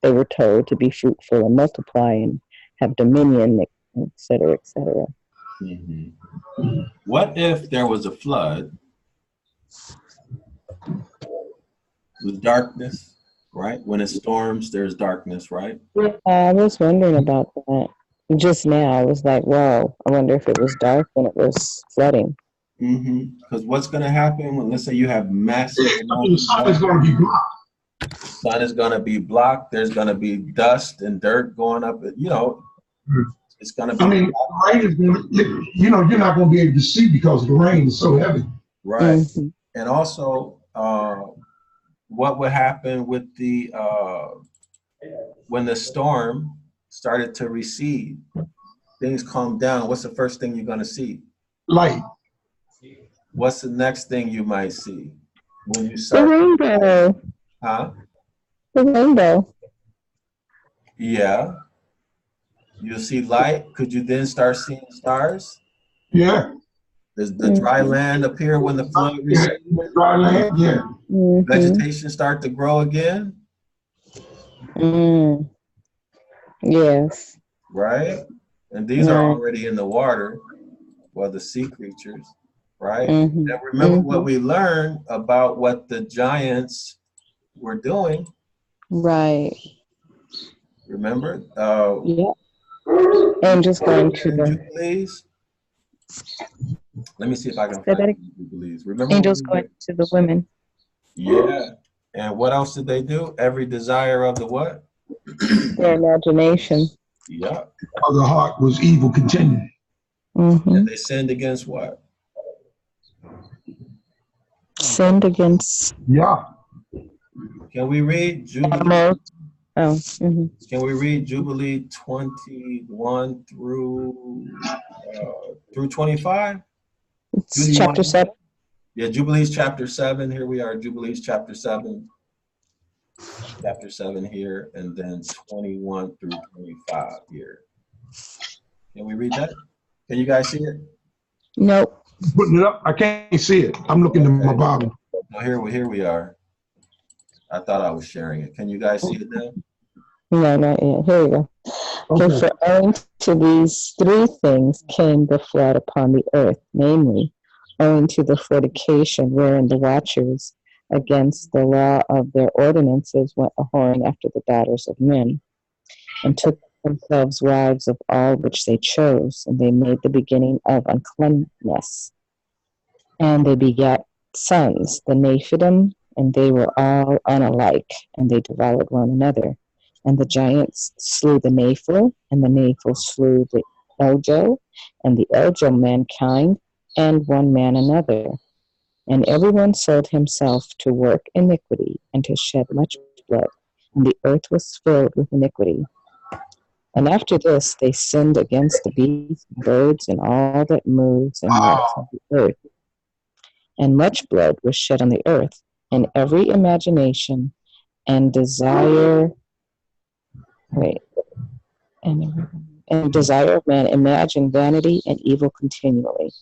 they were told to be fruitful and multiply and have dominion, et cetera, et cetera. Mm-hmm. What if there was a flood with darkness, right? When it storms, there's darkness, right? I was wondering about that. Just now, I was like, wow, I wonder if it was dark when it was flooding. Mm-hmm. Because what's going to happen when, let's say, you have massive The sun is going to be blocked. sun is going to be blocked. There's going to be dust and dirt going up. You know, it's going to be. I mean, rain is going to, you're not going to be able to see because the rain is so heavy. Right. Mm-hmm. And also, what would happen with the when the storm started to recede, things calmed down. What's the first thing you're going to see? Light. What's the next thing you might see when you The start? rainbow. Huh? The rainbow. Yeah. You'll see light. Could you then start seeing stars? Yeah. Does the dry land appear when the flood recedes? Dry land, yeah. Mm-hmm. Vegetation start to grow again? Mm. Yes. Right? And these are already in the water, well, the sea creatures, right? Mm-hmm. And remember what we learned about what the giants were doing. Right. Remember? Yeah. Angels going to the Jubilees. Let me see if I can Say find that the Jubilees. Remember angels going to the women. Yeah. And what else did they do? Every desire of the what? Their imagination. Yeah. The heart was evil continually. Mm-hmm. And they sinned against what? Sinned against. Yeah. Can we read Jubilee? Oh. Mm-hmm. Can we read Jubilee 21 through 25? It's chapter 7. Yeah, Jubilees chapter 7. Here we are, Jubilees chapter 7. Chapter 7 here, and then 21 through 25 here. Can we read that? Can you guys see it? Nope. Putting it up, I can't see it. I'm looking at my Bible. No, here we are. I thought I was sharing it. Can you guys see it now? No, not yet. Here we go. Okay, for owing to these three things came the flood upon the earth, namely, owing to the fornication wherein the watchers against the law of their ordinances went a-whoring after the daughters of men, and took themselves wives of all which they chose, and they made the beginning of uncleanness. And they begat sons, the Nephilim, and they were all unalike, and they devoured one another. And the giants slew the Nephil, and the Nephil slew the Eljo, and the Eljo mankind, and one man another. And everyone sold himself to work iniquity, and to shed much blood, and the earth was filled with iniquity. And after this they sinned against the beasts, and birds, and all that moves and walks on the earth. And much blood was shed on the earth, and every imagination and desire and desire of man imagined vanity and evil continually.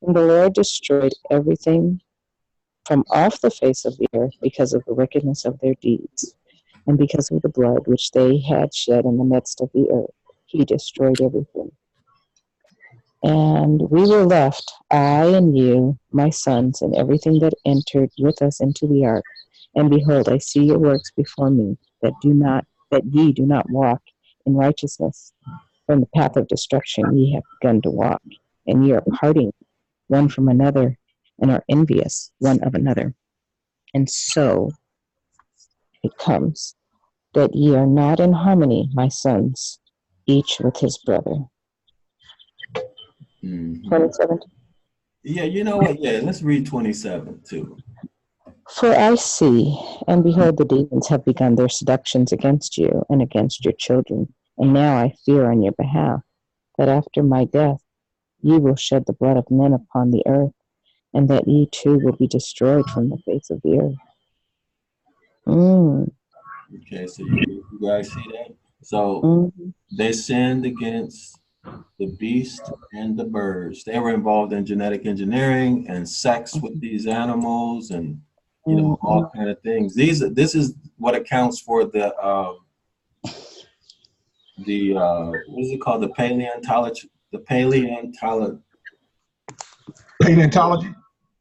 And the Lord destroyed everything from off the face of the earth because of the wickedness of their deeds, and because of the blood which they had shed in the midst of the earth. He destroyed everything. And we were left, I and you, my sons, and everything that entered with us into the ark. And behold, I see your works before me, that ye do not walk in righteousness. From the path of destruction ye have begun to walk, and ye are parting one from another, and are envious one of another. And so it comes that ye are not in harmony, my sons, each with his brother. 27. Yeah, you know what? Yeah, let's read 27 too. For I see, and behold, the demons have begun their seductions against you and against your children. And now I fear on your behalf, that after my death ye will shed the blood of men upon the earth, and that ye too will be destroyed from the face of the earth. Okay, so you guys see that? So they sinned against the beast and the birds. They were involved in genetic engineering and sex with these animals, and all kind of things. This is what accounts for the what is it called? The paleontology. The Paleontology.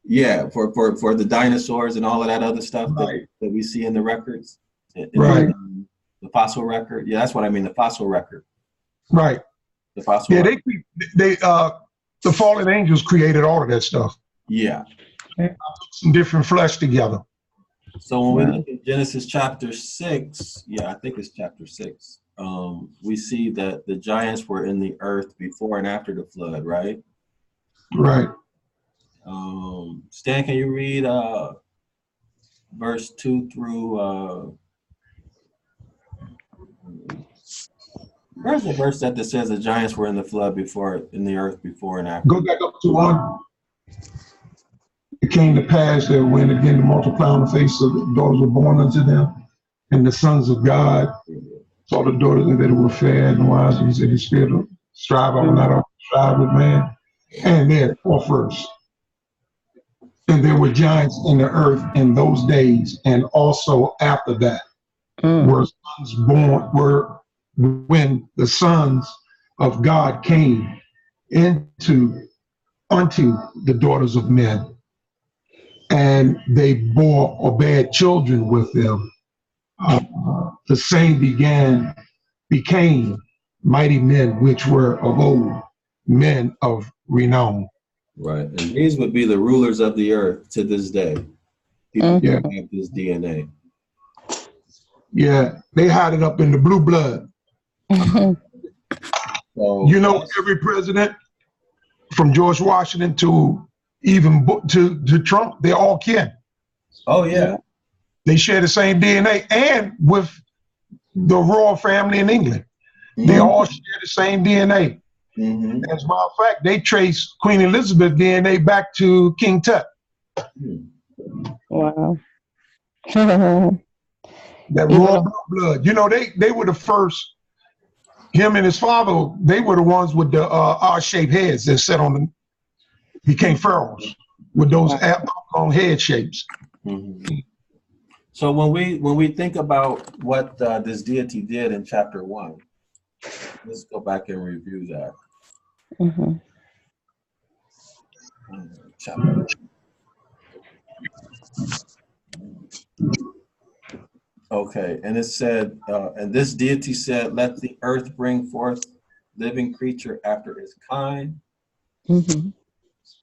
Yeah, for the dinosaurs and all of that other stuff Right. that we see in the records. Right. The fossil record. Yeah, that's what I mean. The fossil record. Right. The fossil. Yeah, record. the fallen angels created all of that stuff. Yeah. Some different flesh together. So when we look at Genesis chapter 6, I think it's chapter 6. We see that the giants were in the earth before and after the flood, right? Right. Stan, can you read verse 2 through where's the verse that says the giants were in the flood in the earth before and after? Go back up to 1. It came to pass that when again to multiply on the face of the daughters were born unto them, and the sons of God saw the daughters and that they were fair and wise, and he said, his spirit will strive, I will not strive with man. And there, 4 verse. And there were giants in the earth in those days, and also after that were sons born, when the sons of God came unto the daughters of men, and they bore or bare children with them. The same became mighty men which were of old, men of renown. Right, and these would be the rulers of the earth to this day. People who have this DNA. Yeah, they hide it up in the blue blood. So, every president from George Washington to even to Trump, they're all kin. Oh yeah. They share the same DNA, and with the royal family in England, they all share the same DNA. As a matter of fact, they trace Queen Elizabeth's DNA back to King Tut. Wow. That royal blood. They were the first. Him and his father, they were the ones with the R-shaped heads that sat on them, became pharaohs with those long head shapes. So when we think about what this deity did in chapter 1, let's go back and review that. Chapter. Okay, and it said, and this deity said, let the earth bring forth living creature after its kind.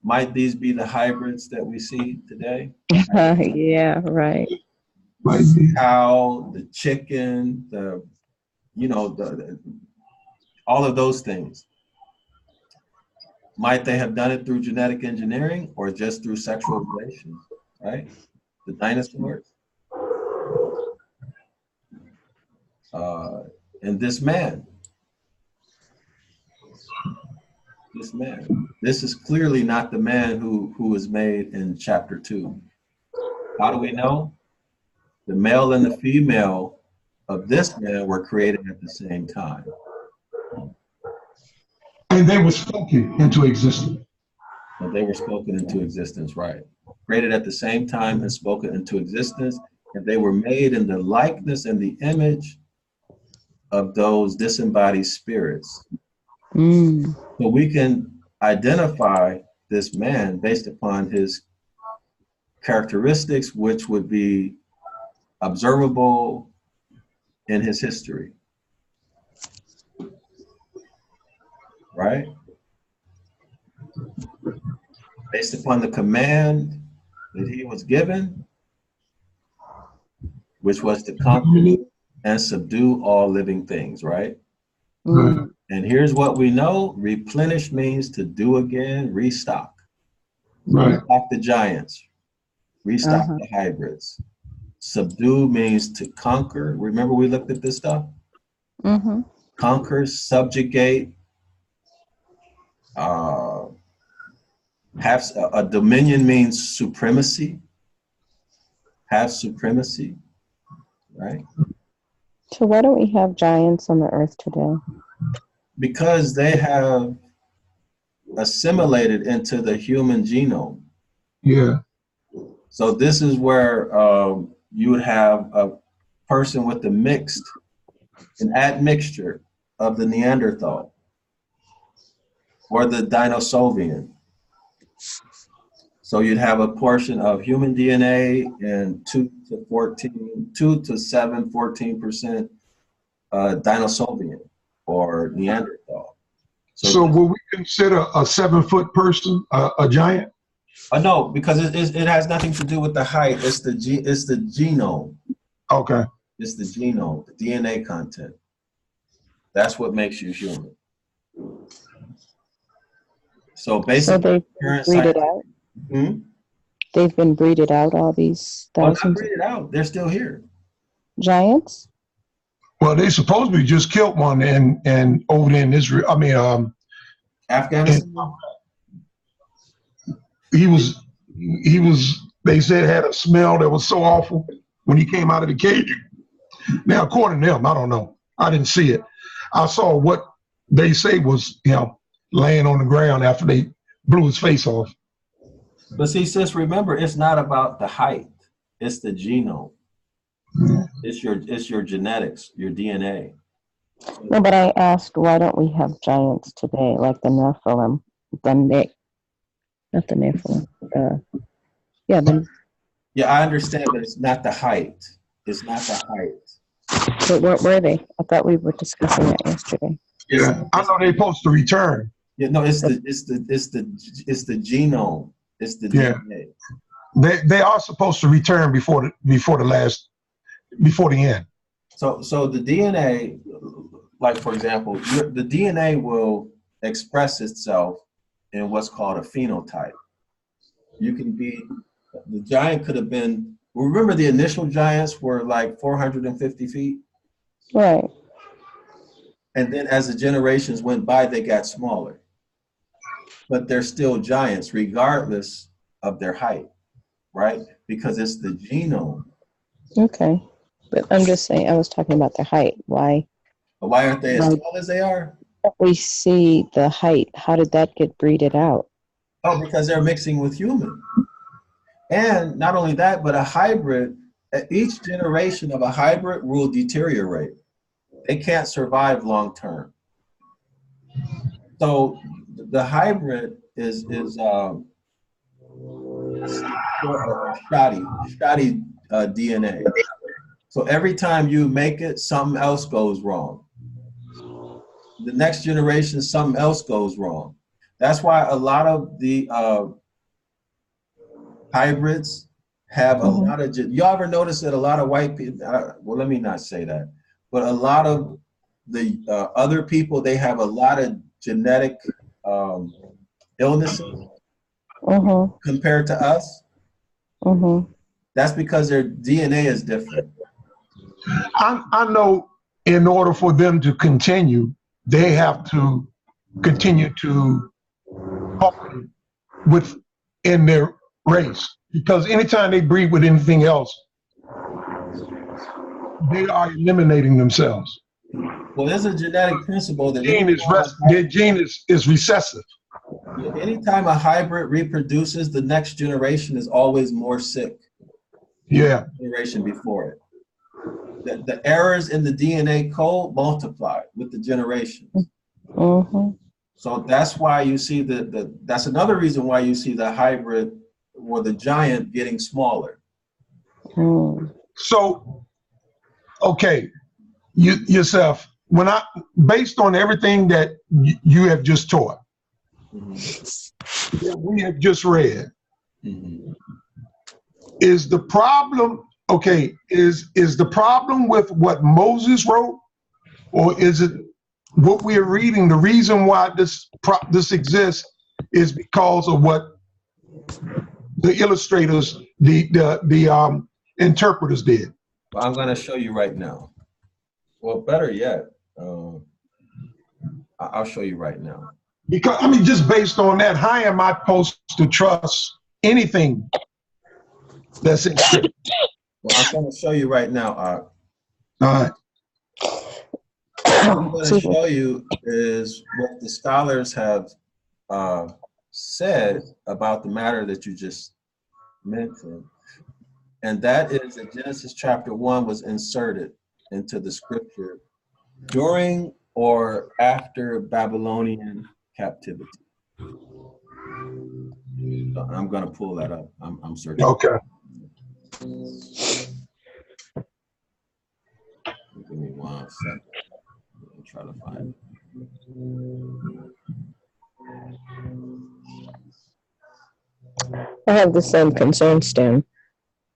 Might these be the hybrids that we see today? Yeah, right. The cow, the chicken, all of those things. Might they have done it through genetic engineering or just through sexual relations, right? The dinosaurs. And this man, this is clearly not the man who was made in chapter 2. How do we know? The male and the female of this man were created at the same time. And they were spoken into existence. And they were spoken into existence, right. Created at the same time and spoken into existence. And they were made in the likeness and the image of those disembodied spirits. So we can identify this man based upon his characteristics, which would be observable in his history. Right? Based upon the command that he was given, which was to conquer and subdue all living things, right? And here's what we know. Replenish means to do again, restock. Restock the giants, restock the hybrids. Subdue means to conquer. Remember we looked at this stuff? Conquer, subjugate, have a dominion means supremacy, have supremacy, right? So why don't we have giants on the earth today? Because they have assimilated into the human genome. Yeah. So this is where you would have a person with an admixture of the Neanderthal or the Denisovian. So you'd have a portion of human DNA and 2 to 7, 14% Denisovian or Neanderthal. So will we consider a 7-foot person a giant? No, because it has nothing to do with the height. It's the genome. Okay. It's the genome, the DNA content. That's what makes you human. So basically, they've breeded out. They've been breeded out all these thousands. Not breeded out. They're still here. Giants. Well, they supposedly just killed one and over there in Israel. I mean, Afghanistan. He was. They said had a smell that was so awful when he came out of the cage. Now, according to them, I don't know. I didn't see it. I saw what they say was, laying on the ground after they blew his face off. But see, sis, remember, it's not about the height. It's the genome. It's your genetics, your DNA. No, but I asked, why don't we have giants today, like the Nephilim? Not the Nephilim. Yeah, I understand, but it's not the height. It's not the height. But what were they? I thought we were discussing that yesterday. Yeah, I know they're supposed to return. Yeah, no, it's the genome. It's the DNA. They are supposed to return before the end. So the DNA, like for example, the DNA will express itself in what's called a phenotype. The giant could have been. Remember, the initial giants were like 450 feet. Right. And then as the generations went by, they got smaller. But they're still giants regardless of their height, right? Because it's the genome. Okay. But I'm just saying, I was talking about the height. Why? But why aren't they as tall as they are? We see the height. How did that get breeded out? Oh, because they're mixing with human. And not only that, but a hybrid, each generation of a hybrid will deteriorate. They can't survive long term. So the hybrid is shoddy DNA. So every time you make it, something else goes wrong. The next generation, something else goes wrong. That's why a lot of the hybrids have a lot of. You ever notice that a lot of white people? Well, let me not say that, but a lot of the other people, they have a lot of genetic illnesses compared to us. That's because their DNA is different. I know in order for them to continue, they have to continue to within their race, because anytime they breed with anything else, they are eliminating themselves. Well, there's a genetic principle that their gene is recessive. Anytime a hybrid reproduces, the next generation is always more sick. Yeah. Generation before it. The errors in the DNA code multiply with the generations. So that's why you see that's another reason why you see the hybrid or the giant getting smaller. So, okay, yourself, based on everything that you have just taught, that we have just read, is the problem, is the problem with what Moses wrote, or is it what we are reading? The reason why this exists is because of what the illustrators, the interpreters did. Well, I'm going to show you right now. Well, better yet, I'll show you right now. Because I mean, just based on that, how am I supposed to trust anything that's in scripture? Well, I'm going to show you right now. All right. What I'm going to show you is what the scholars have said about the matter that you just mentioned. And that is that Genesis chapter 1 was inserted into the scripture during or after Babylonian captivity. So I'm going to pull that up. I'm searching. Okay. Give me 1 second. I'll try to find it. I have the same concern, Stan.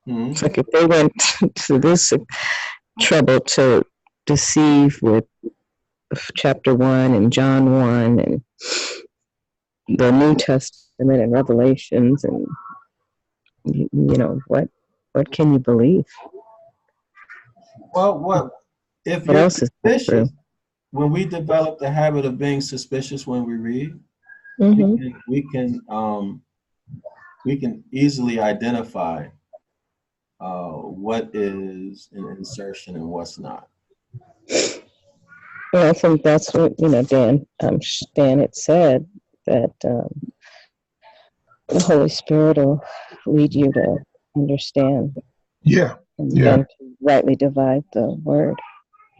It's like if they went to this trouble to deceive with chapter 1 and John 1 and the New Testament and Revelations, and you know, what can you believe? Well, if what you're else is suspicious, true? when we develop the habit of being suspicious when we read, we can easily identify what is an insertion and what's not. Well, I think that's what, Dan, Stan had said, that the Holy Spirit will lead you to understand. Yeah. And to rightly divide the word.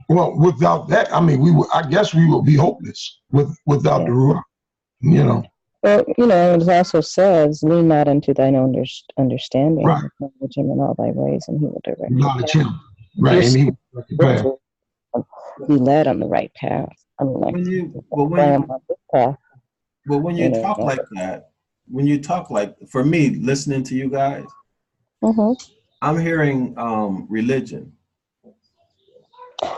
Well, without that, I mean, I guess we will be hopeless without the Ruach, Well, it also says, lean not unto thine own understanding, right? Acknowledge him in all thy ways, and he will direct you. Acknowledge him, right? And he will be led on the right path. I mean, like, when you talk like that, for me, listening to you guys, I'm hearing religion.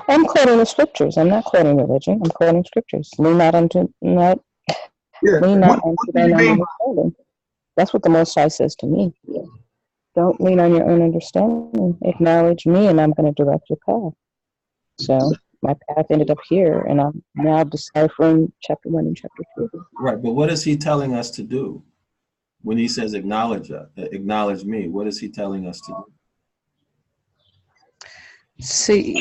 I'm quoting the scriptures. I'm not quoting religion. I'm quoting scriptures. Lean not unto thine own understanding. That's what the Most High says to me. Don't lean on your own understanding. Acknowledge me, and I'm going to direct your path. So my path ended up here, and I'm now deciphering chapter 1 and chapter 2. Right, but what is he telling us to do when he says acknowledge me? What is he telling us to do? See,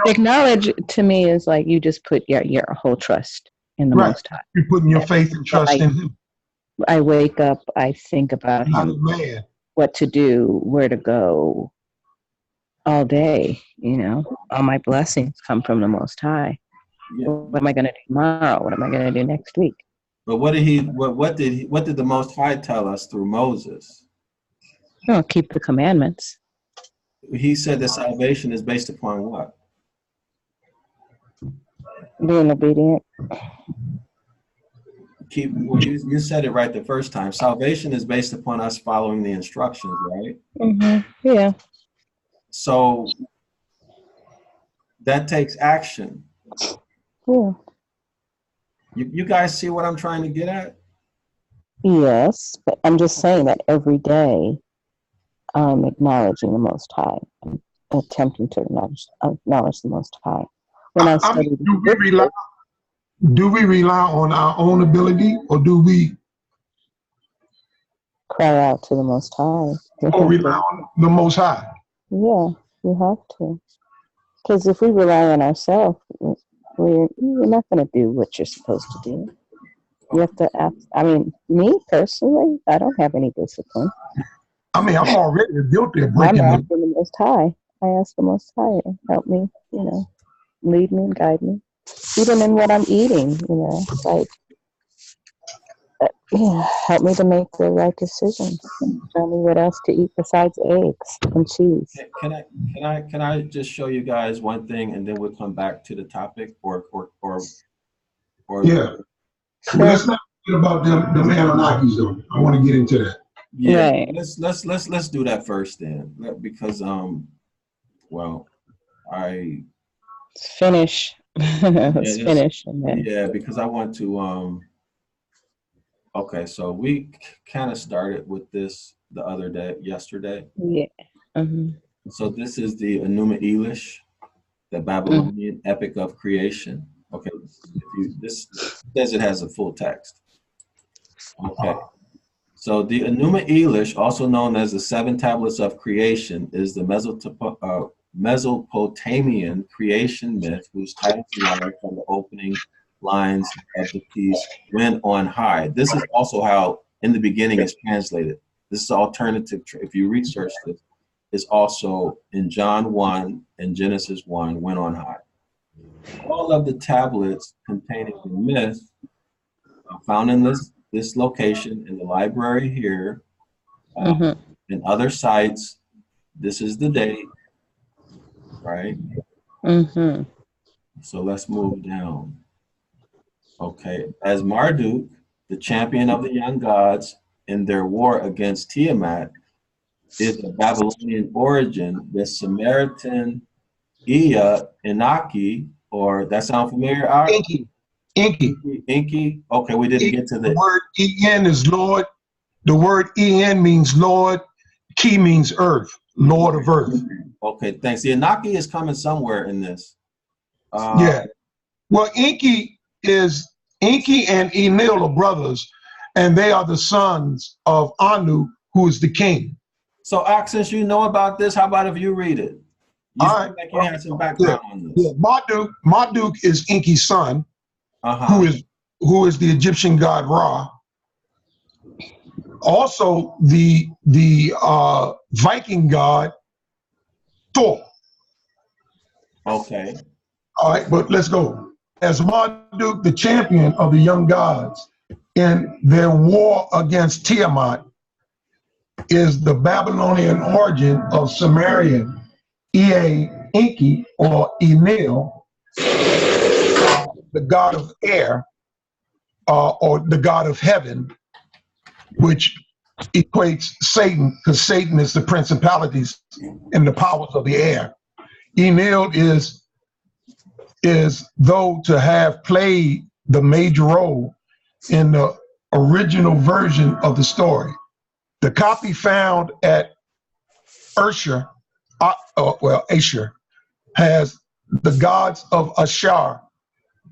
acknowledge to me is like you just put your whole trust in the Most High. You're putting your faith and trust in him. I wake up, I think about him, what to do, where to go, all day. All my blessings come from the Most High. Yeah. What am I going to do tomorrow? What am I going to do next week? But what did the Most High tell us through Moses? Oh, keep the commandments. He said that salvation is based upon what? Being obedient. You said it right the first time. Salvation is based upon us following the instructions, right? Yeah. So that takes action. Yeah. You guys see what I'm trying to get at? Yes, but I'm just saying that every day I'm acknowledging the Most High. I'm attempting to acknowledge the Most High. When I study do we rely on our own ability, or do we cry out to the Most High? Or rely on the Most High? Yeah, you have to. Because if we rely on ourselves, you're not going to do what you're supposed to do. You have to ask. I mean, me personally, I don't have any discipline. I mean, I'm already guilty of breaking I'm asking the Most High. I ask the Most High to help me, lead me and guide me. Even in what I'm eating, it's like, help me to make the right decision. Tell me what else to eat besides eggs and cheese. Can I just show you guys one thing, and then we'll come back to the topic, or yeah. Well, let's not forget about them Anunnakis, though. I want to get into that. Yeah, right. Let's do that first then, because finish. Finish. And then. Yeah, because I want to. Okay, so we kind of started with this yesterday. Yeah. So this is the Enuma Elish, the Babylonian epic of creation. Okay, this says it has a full text. Okay, so the Enuma Elish, also known as the Seven Tablets of Creation, is the Mesopotamian creation myth whose titles derive from the opening lines of the piece "When on High." This is also how "in the beginning" is translated. This is alternative. If you research this, it's also in John 1 and Genesis 1, "When on High." All of the tablets containing the myth are found in this location in the library here, in other sites. This is the date, right? So let's move down. Okay, as Marduk, the champion of the young gods in their war against Tiamat, is of Babylonian origin, the Samaritan Enaki, or that sound familiar? Inky. Okay, we didn't get to the word En is Lord. The word En means Lord. Ki means earth, Lord of earth. Okay, thanks. The Enaki is coming somewhere in this. Yeah. Well, Enki and Enlil are brothers, and they are the sons of Anu, who is the king. So, since you know about this, how about if you read it? You All right. Like you had some background on this. Yeah. Marduk is Enki's son, who is the Egyptian god Ra. Also, the Viking god Thor. Okay. All right, but let's go. As Marduk, the champion of the young gods, in their war against Tiamat, is the Babylonian origin of Sumerian Enki or Enlil, the god of air, or the god of heaven, which equates Satan, because Satan is the principalities and the powers of the air. Enlil is though to have played the major role in the original version of the story. The copy found at Asher has the gods of Ashar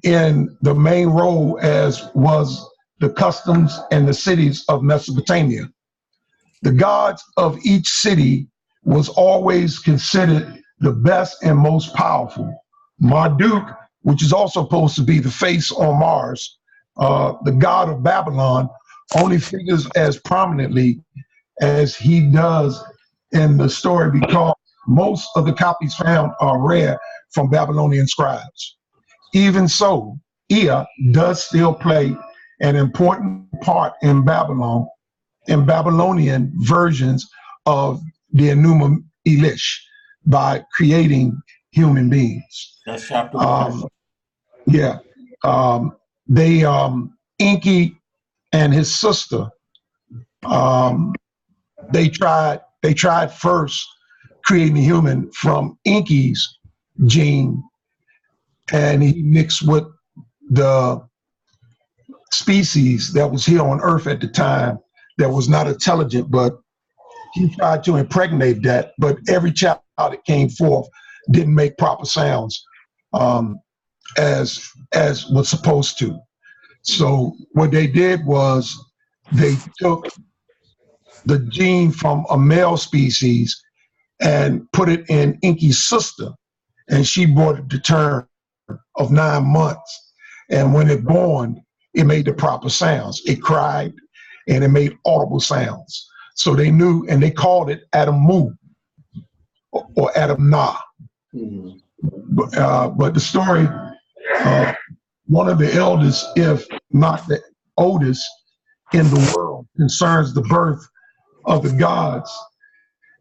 in the main role, as was the customs and the cities of Mesopotamia. The gods of each city was always considered the best and most powerful. Marduk, which is also supposed to be the face on Mars, the god of Babylon, only figures as prominently as he does in the story because most of the copies found are rare from Babylonian scribes. Even so, Ea does still play an important part in Babylonian versions of the Enuma Elish by creating human beings. That's chapter 1. Yeah. Enki and his sister, they tried first creating a human from Enki's gene, and he mixed with the species that was here on Earth at the time that was not intelligent, but he tried to impregnate that, but every child that came forth didn't make proper sounds as was supposed to. So what they did was they took the gene from a male species and put it in Enki's sister, and she brought it to term of 9 months. And when it born, it made the proper sounds. It cried and it made audible sounds. So they knew, and they called it Adam Mu or Adam Na. But the story, one of the eldest, if not the oldest in the world, concerns the birth of the gods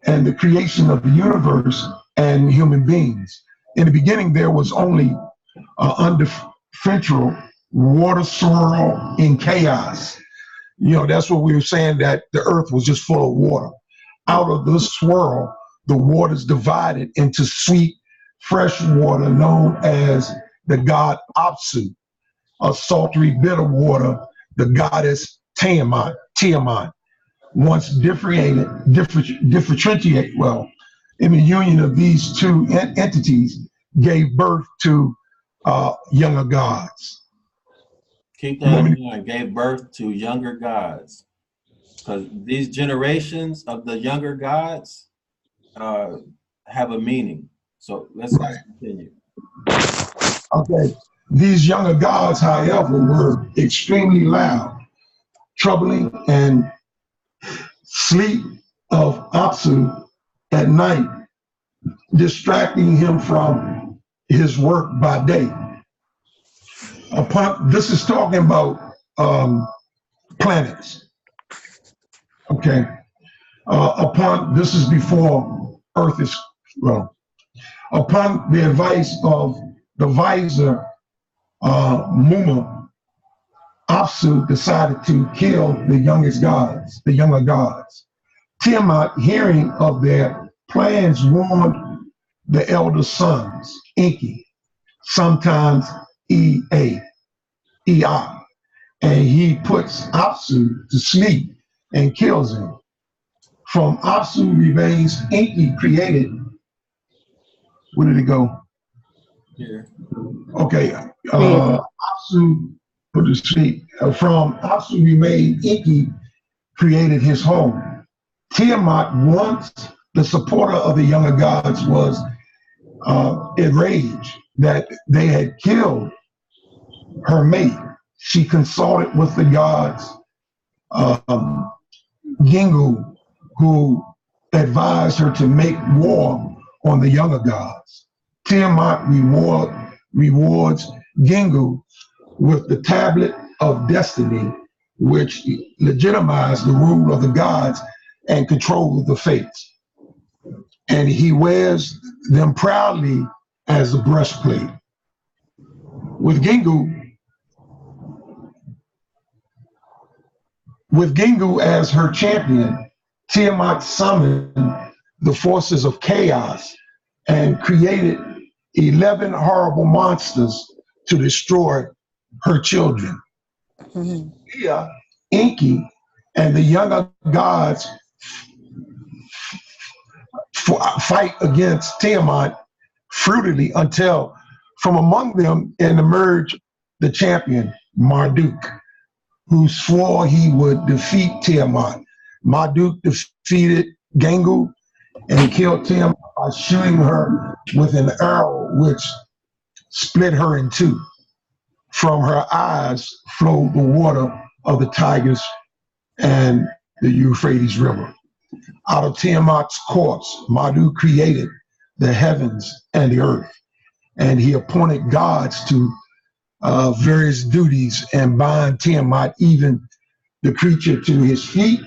and the creation of the universe and human beings. In the beginning, there was only undifferential water swirl in chaos. You know, that's what we were saying, that the earth was just full of water. Out of this swirl, the waters divided into sweet, fresh water known as the god Apsu, a sultry, bitter water, the goddess Tiamat, once differentiate, well, in the union of these two entities, gave birth to younger gods. Keep that in mind. Gave birth to younger gods. Because these generations of the younger gods have a meaning. So let's continue. Okay. These younger gods, however, were extremely loud, troubling, and sleep of Apsu at night, distracting him from his work by day. This is talking about planets. Okay. This is before Earth is, upon the advice of the vizier Muma, Apsu decided to kill the younger gods. Tiamat, hearing of their plans, warned the elder sons, Enki, sometimes Ea, and he puts Apsu to sleep and kills him. From Apsu remains Enki created. Where did it go? Here. Okay. Apsu put to sleep. From Apsu remained Enki created his home. Tiamat, once the supporter of the younger gods, was enraged that they had killed her mate. She consulted with the gods, Gingu, who advised her to make war on the younger gods. Tiamat rewards Gingu with the tablet of destiny, which legitimized the rule of the gods and controls the fates. And he wears them proudly as a breastplate. With Gingu as her champion, Tiamat summoned the forces of chaos and created 11 horrible monsters to destroy her children. Ea, Enki, and the younger gods fight against Tiamat fruitfully until from among them emerged the champion, Marduk, who swore he would defeat Tiamat. Marduk defeated Gingu and killed Tiamat by shooting her with an arrow which split her in two. From her eyes flowed the water of the Tigris and the Euphrates River. Out of Tiamat's corpse, Marduk created the heavens and the earth, and he appointed gods to various duties and bind Tiamat, even the creature, to his feet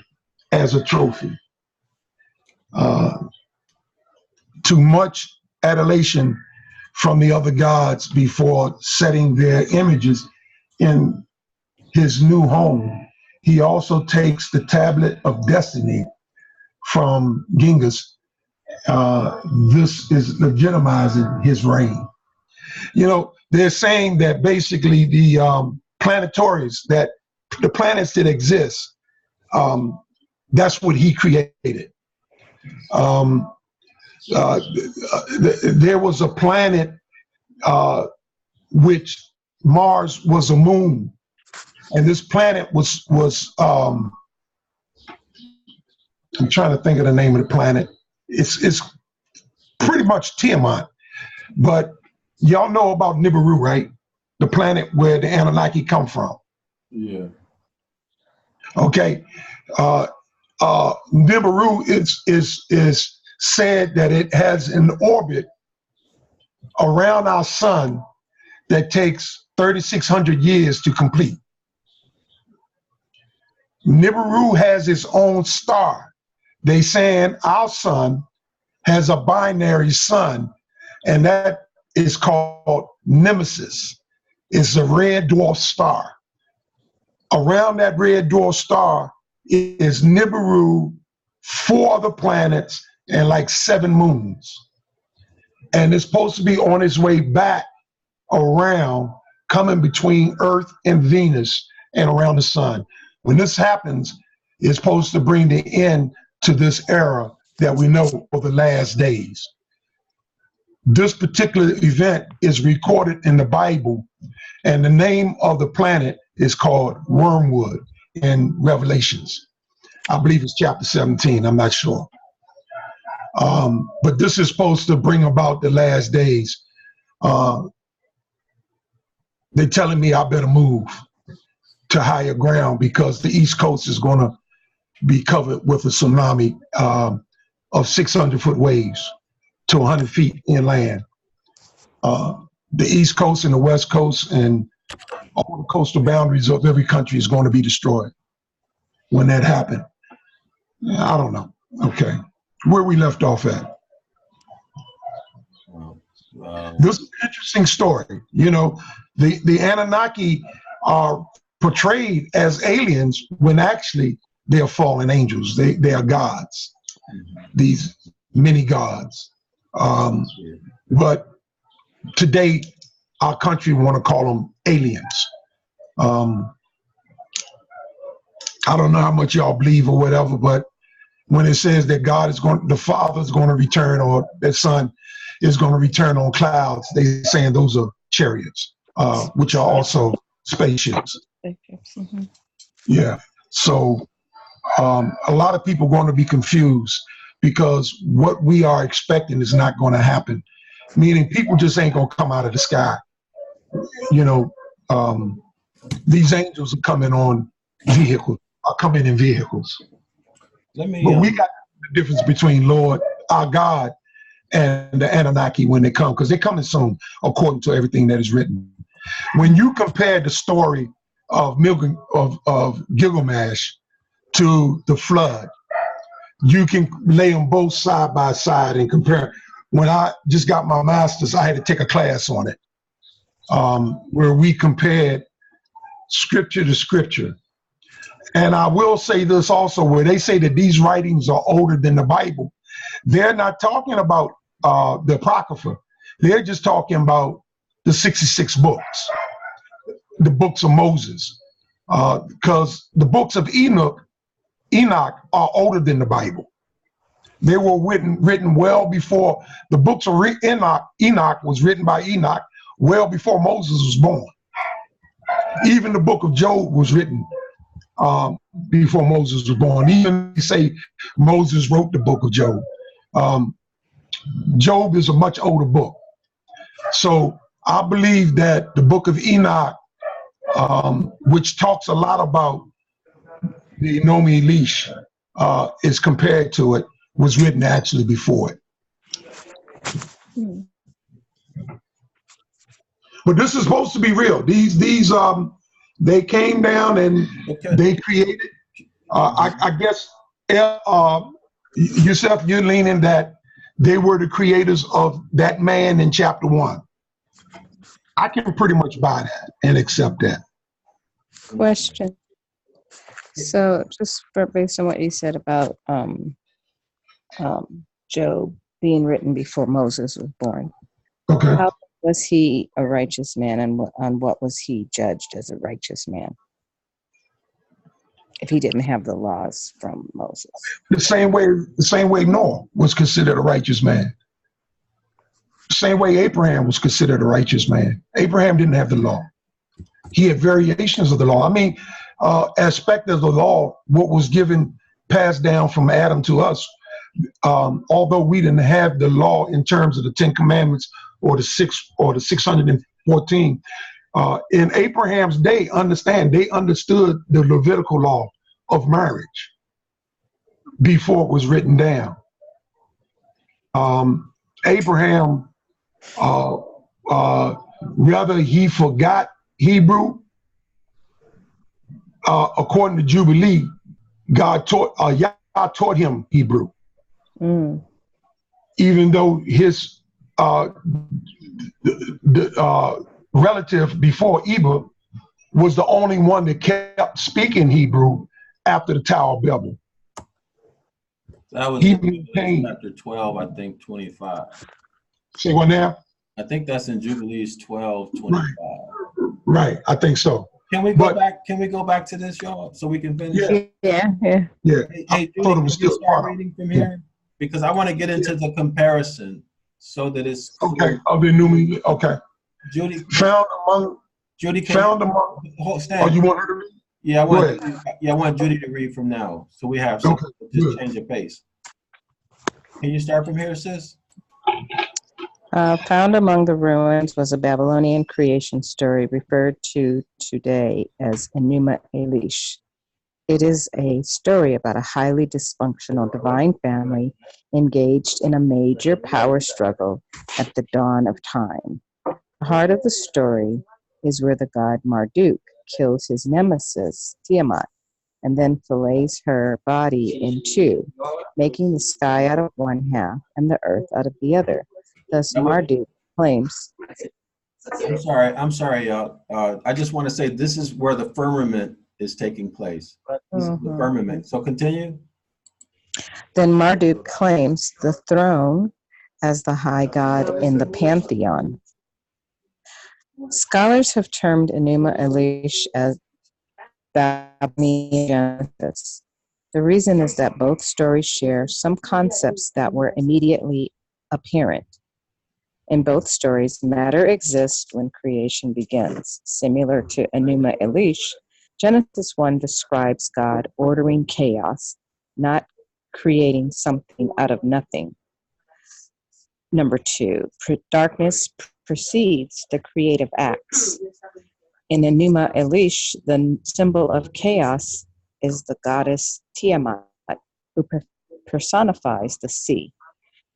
as a trophy. To much adulation from the other gods before setting their images in his new home, he also takes the tablet of destiny from Genghis. This is legitimizing his reign. You know, they're saying that basically the planetoids, that the planets that exist, that's what he created. There was a planet which Mars was a moon, and this planet was I'm trying to think of the name of the planet. It's pretty much Tiamat, but y'all know about Nibiru, right? The planet where the Anunnaki come from. Yeah. Okay. Nibiru is said that it has an orbit around our sun that takes 3,600 years to complete. Nibiru has its own star. They saying our sun has a binary sun, and that is called Nemesis. It's a red dwarf star. Around that red dwarf star is Nibiru, 4 other planets, and like 7 moons. And it's supposed to be on its way back around, coming between Earth and Venus and around the sun. When this happens, it's supposed to bring the end to this era that we know for the last days. this particular event is recorded in the Bible, and the name of the planet is called Wormwood in Revelations. I believe it's chapter 17, I'm not sure. But this is supposed to bring about the last days. They're telling me I better move to higher ground because the East Coast is going to be covered with a tsunami of 600-foot waves to 100 feet inland. The East Coast and the West Coast and all the coastal boundaries of every country is going to be destroyed when that happens. I don't know. Okay. Where we left off at. This is an interesting story. You know, the Anunnaki are portrayed as aliens when actually they are fallen angels. They are gods, these many gods. But today, our country want to call them aliens. I don't know how much y'all believe or whatever, but when it says that God is going, the Father is going to return, or that Son is going to return on clouds, they're saying those are chariots, which are also spaceships. Yeah. So a lot of people are going to be confused because what we are expecting is not going to happen. Meaning people just ain't going to come out of the sky. You know, these angels are coming on vehicles, are coming in vehicles. But we got the difference between Lord, our God, and the Anunnaki when they come, because they're coming soon, according to everything that is written. When you compare the story of Gilgamesh to the flood, you can lay them both side by side and compare. When I just got my master's, I had to take a class on it, where we compared scripture to scripture. And I will say this also, where they say that these writings are older than the Bible, they're not talking about the Apocrypha. They're just talking about the 66 books, the books of Moses, because the books of Enoch are older than the Bible. They were written well before the books of Enoch was written by Enoch well before Moses was born. Even the book of Job was written before Moses was born. Even they say Moses wrote the book of Job. Job is a much older book. So I believe that the book of Enoch, which talks a lot about the Nomi Elish, is compared to it, was written actually before it. But this is supposed to be real. These they came down and they created. I guess yourself, you're leaning that they were the creators of that man in chapter 1. I can pretty much buy that and accept that. Question. So just based on what you said about Job being written before Moses was born. Okay. How was he a righteous man, and on what was he judged as a righteous man if he didn't have the laws from Moses? The same way Noah was considered a righteous man. The same way Abraham was considered a righteous man. Abraham didn't have the law. He had variations of the law. I mean, aspect of the law, what was given, passed down from Adam to us, although we didn't have the law in terms of the 10 Commandments or the 614. In Abraham's day, they understood the Levitical law of marriage before it was written down. Abraham, whether he forgot Hebrew, according to Jubilee, Yah taught him Hebrew. Even though his relative before Eber was the only one that kept speaking Hebrew after the Tower of Babel. That was chapter 12, I think 25. Say what now? I think that's in Jubilees 12:25. Right, I think so. Can we go back? Can we go back to this, y'all, so we can finish? Yeah. Hey, Judy, can we start reading from here? Because I want to get into the comparison. so that it's Okay, clear. of the Enuma. Okay. Judy, Found among, Judy, found among, hold, oh, stand. you want her to read? Yeah, Go ahead. I want Judy to read from now. So we have Okay, something. Just good. change the pace. Can you start from here, sis? Found among the ruins was a Babylonian creation story referred to today as Enuma Elish. It is a story about a highly dysfunctional divine family engaged in a major power struggle at the dawn of time. The heart of the story is where the god Marduk kills his nemesis, Tiamat, and then fillets her body in two, making the sky out of one half and the earth out of the other. Thus, Marduk claims. I'm sorry, y'all. I just want to say this is where the firmament is taking place. This is the firmament. So continue. Then Marduk claims the throne as the high god in the pantheon. Scholars have termed Enuma Elish as Babylonian Genesis. The reason is that both stories share some concepts that were immediately apparent. In both stories, matter exists when creation begins. Similar to Enuma Elish, Genesis 1 describes God ordering chaos, not creating something out of nothing. Number 2, darkness precedes the creative acts. In Enuma Elish, the symbol of chaos is the goddess Tiamat, who personifies the sea.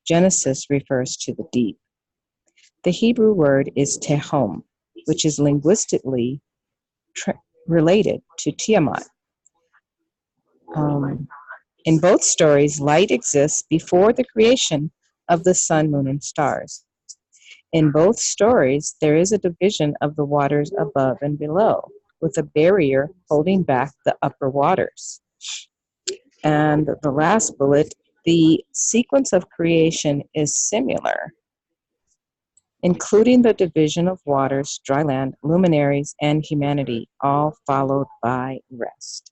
Genesis refers to the deep. The Hebrew word is tehom, which is linguistically related to Tiamat. In both stories, light exists before the creation of the sun, moon, and stars. In both stories, there is a division of the waters above and below, with a barrier holding back the upper waters. And the last bullet, the sequence of creation is similar, including the division of waters, dry land, luminaries, and humanity, all followed by rest.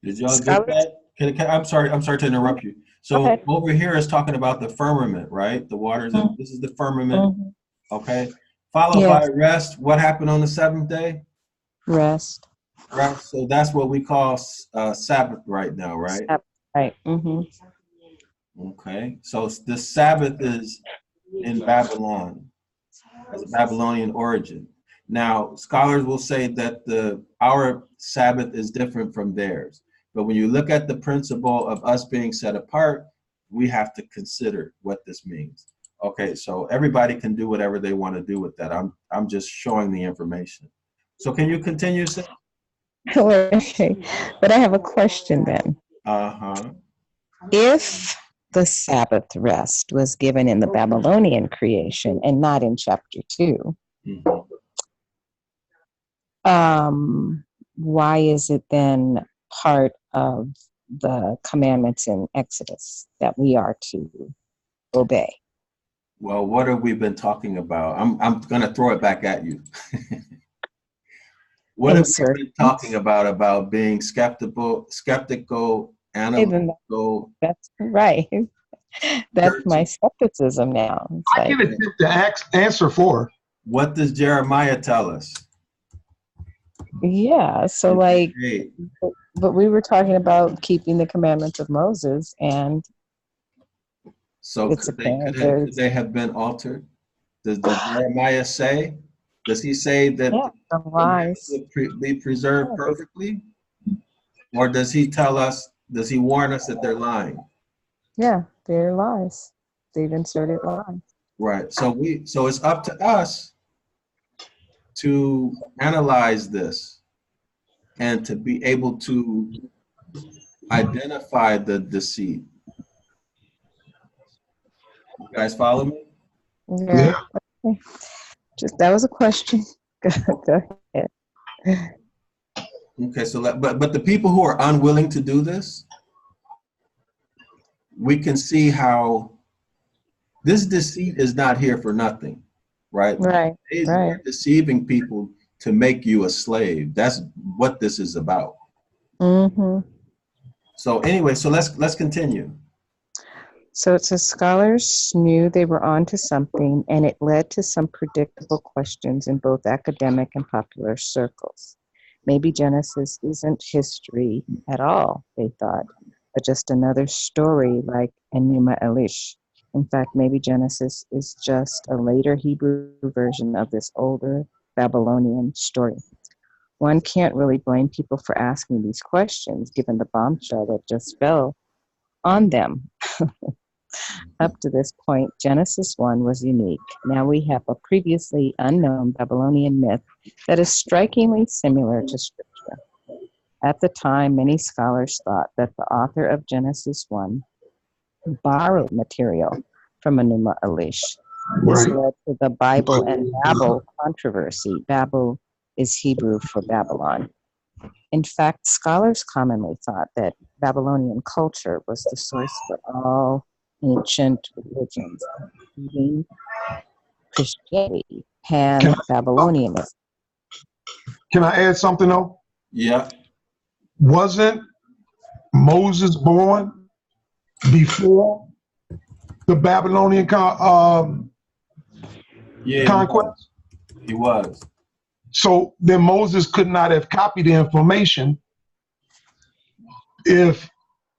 Did y'all get that? I'm sorry to interrupt you. So over here is talking about the firmament, right? The waters, and this is the firmament, okay? Followed by rest. What happened on the seventh day? Rest. Rest. So that's what we call Sabbath right now, right? Sabbath, right. Okay. So the Sabbath is in Babylon, has a Babylonian origin. Now, scholars will say that our Sabbath is different from theirs. But when you look at the principle of us being set apart, we have to consider what this means. Okay, so everybody can do whatever they want to do with that. I'm just showing the information. So can you continue, Sam? Okay, but I have a question then. If the Sabbath rest was given in the Babylonian creation and not in chapter 2, why is it then part of the commandments in Exodus that we are to obey? Well, what have we been talking about? I'm going to throw it back at you. What have we been talking about being skeptical, analytical? That's right. That's my skepticism now. I can attempt to answer for. What does Jeremiah tell us? Yeah, so but we were talking about keeping the commandments of Moses, and so could they have been altered? Does Jeremiah say? Does he say that the commandments will be preserved perfectly? Or does he tell us, does he warn us that they're lying? Yeah, they're lies. They've inserted lies. Right. So it's up to us to analyze this and to be able to identify the deceit. You guys follow me? Yeah. Okay. Just that was a question. Go ahead. Okay, so but the people who are unwilling to do this, we can see how this deceit is not here for nothing, right? Right. They're deceiving people to make you a slave. That's what this is about. So anyway, so let's continue. So it says scholars knew they were onto something, and it led to some predictable questions in both academic and popular circles. Maybe Genesis isn't history at all, they thought, but just another story like Enuma Elish. In fact, maybe Genesis is just a later Hebrew version of this older Babylonian story. One can't really blame people for asking these questions, given the bombshell that just fell on them. Up to this point, Genesis 1 was unique. Now we have a previously unknown Babylonian myth that is strikingly similar to Scripture. At the time, many scholars thought that the author of Genesis 1 borrowed material from Enuma Elish. This led to the Bible and Babel controversy. Babel is Hebrew for Babylon. In fact, scholars commonly thought that Babylonian culture was the source for all ancient religions, including Christianity, Pan-Babylonianism. Can I add something though? Yeah. Wasn't Moses born before the Babylonian conquest? He was. So then Moses could not have copied the information if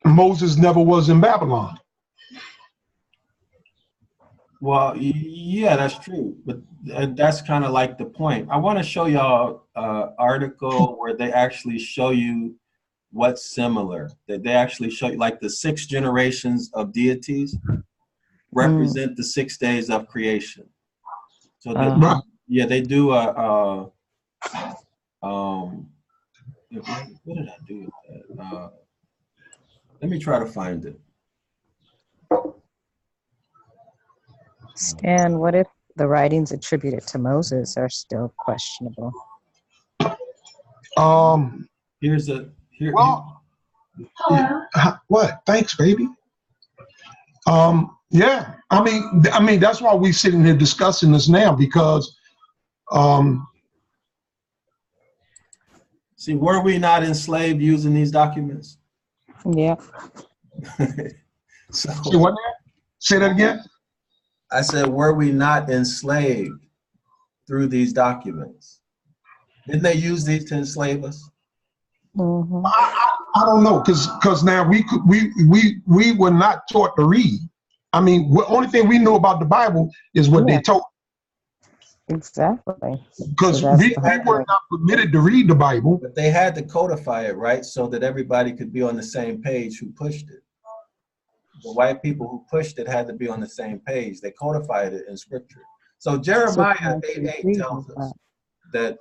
Moses never was in Babylon. Well, yeah, that's true. But that's kind of like the point. I want to show y'all an article where they actually show you what's similar. That they actually show you, like, the 6 generations of deities represent the 6 days of creation. So that, yeah, they do a what did I do with that? Let me try to find it. Stan, what if the writings attributed to Moses are still questionable? Here's a here. What? Thanks, baby. Yeah. I mean, that's why we're sitting here discussing this now, because see, were we not enslaved using these documents? Yeah. So what? Say that again. I said, were we not enslaved through these documents? Didn't they use these to enslave us? Mm-hmm. I don't know, because now we were not taught to read. I mean, the only thing we know about the Bible is what they told. Exactly. Because we were not permitted to read the Bible. But they had to codify it, right, so that everybody could be on the same page who pushed it. The white people who pushed it had to be on the same page. They codified it in Scripture. So Jeremiah 8:8 tells us that,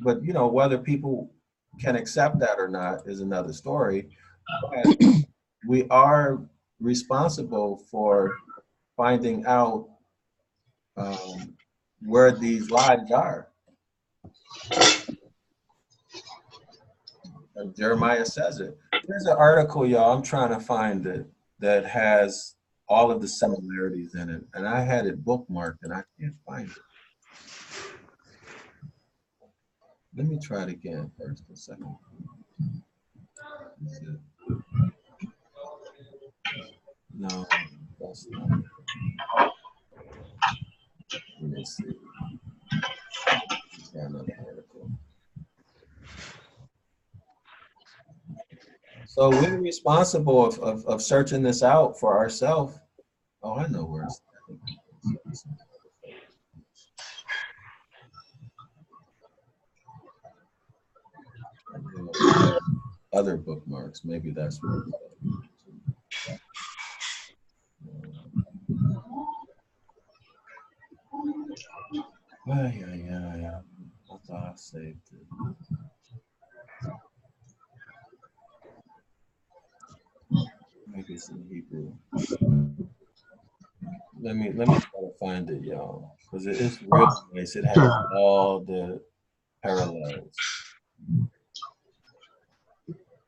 but you know, whether people can accept that or not is another story. But we are responsible for finding out where these lies are. And Jeremiah says it. There's an article, y'all, I'm trying to find it, that has all of the similarities in it. And I had it bookmarked and I can't find it. Let me try it again first, a second. No, that's not it. Let me see. Try another article. So we're responsible of searching this out for ourselves. Oh, I know where it's at. Other bookmarks, maybe that's where it's at. Yeah. I thought I saved it. Maybe it's in Hebrew. Let me try to find it, y'all, because it is real nice. It has all the parallels.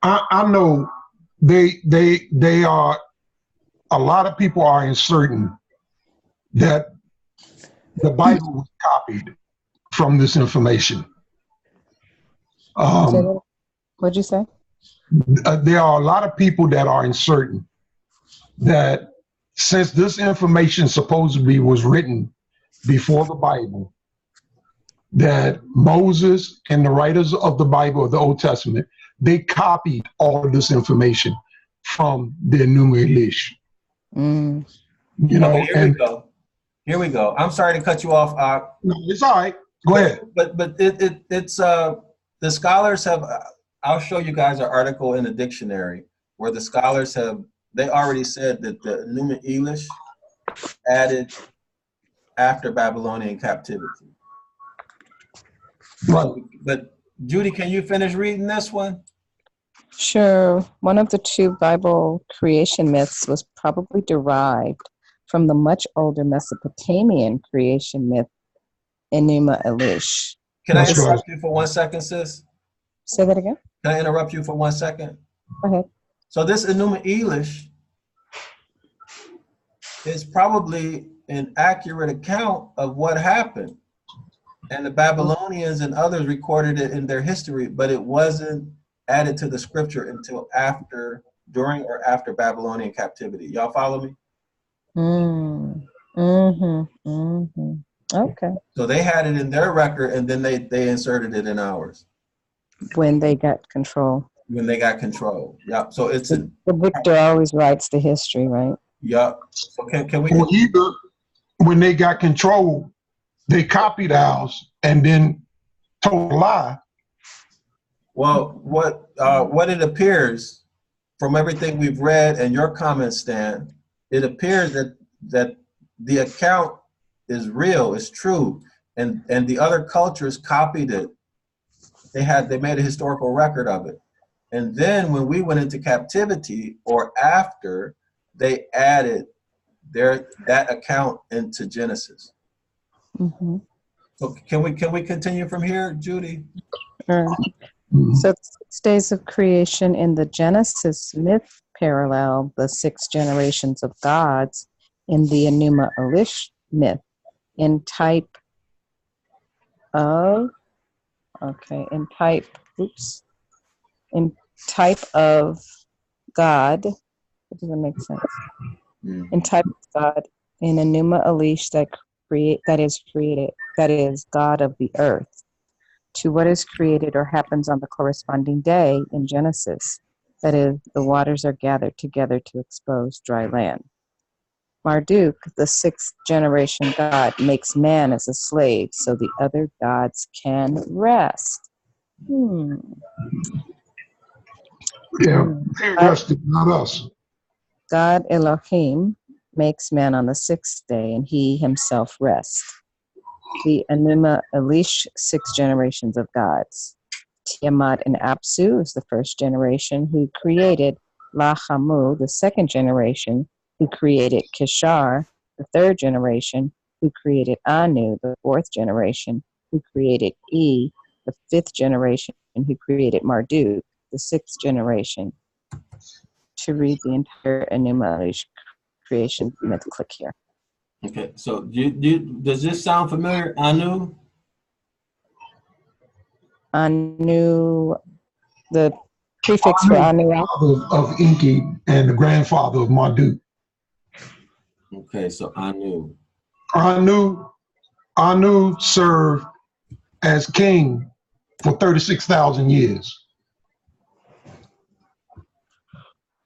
I know they are, a lot of people are uncertain that the Bible was copied from this information. What'd you say? There are a lot of people that are uncertain that since this information supposedly was written before the Bible, that Moses and the writers of the Bible, of the Old Testament, they copied all of this information from the Enuma Elish. Mm. You know, okay, here we go. Here we go. I'm sorry to cut you off. No, it's all right. Go ahead. But it's the scholars have. I'll show you guys an article in the dictionary where the scholars have. They already said that the Enuma Elish added after Babylonian captivity. Right. But Judy, can you finish reading this one? Sure. One of the two Bible creation myths was probably derived from the much older Mesopotamian creation myth, Enuma Elish. Can I interrupt you for 1 second, sis? Say that again? Can I interrupt you for 1 second? Go ahead. So this Enuma Elish is probably an accurate account of what happened. And the Babylonians and others recorded it in their history, but it wasn't added to the scripture until after, during or after Babylonian captivity. Y'all follow me? Okay. So they had it in their record, and then they inserted it in ours. When they got control. When they got control. Yep. So it's the victor always writes the history, right? Yep. So can we? Or either when they got control, they copied ours and then told a lie. Well, what it appears from everything we've read and your comments, Stan, it appears that the account is real, it's true, and the other cultures copied it. They made a historical record of it, and then when we went into captivity or after, they added that account into Genesis. Mm-hmm. So can we continue from here, Judy? Sure. So 6 days of creation in the Genesis myth parallel the 6 generations of gods in the Enuma Elish myth in type of God. That doesn't make sense. In type of God in Enuma Elish that is God of the earth, to what is created or happens on the corresponding day in Genesis, that is, the waters are gathered together to expose dry land. Marduk, the 6th generation god, makes man as a slave so the other gods can rest. Yeah, they rested, not us. God Elohim makes man on the 6th day, and he himself rests. The Enuma Elish 6 generations of gods. Tiamat and Apsu is the 1st generation who created Lahamu, the 2nd generation who created Kishar, the 3rd generation who created Anu, the 4th generation who created E, the 5th generation who created Marduk, the 6th generation. To read the entire Enuma Elish creation myth, click here. Okay, so does this sound familiar, Anu? Anu, the prefix for Anu. Of Enki and the grandfather of Marduk. Okay, so Anu. Anu served as king for 36,000 years.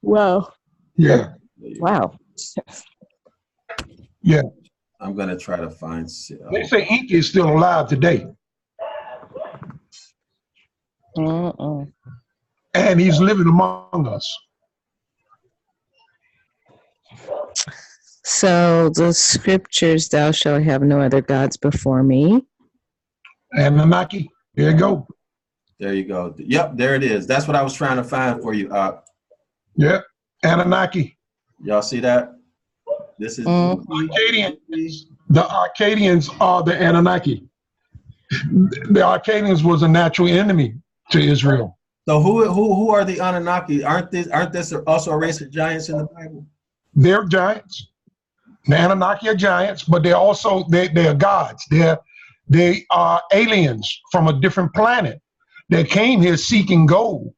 Wow. Yeah. Wow. Yeah. I'm gonna try to find. They say Enki is still alive today. And he's living among us. So the scriptures, thou shalt have no other gods before me. Anunnaki, there you go. There you go. Yep, there it is. That's what I was trying to find for you. Yep, Anunnaki. Y'all see that? This is Akkadians. The Akkadians are the Anunnaki. The Akkadians was a natural enemy to Israel. So who are the Anunnaki? Aren't this also a race of giants in the Bible? They're giants. The Anunnaki are giants, but they're also they're gods. They are aliens from a different planet that came here seeking gold,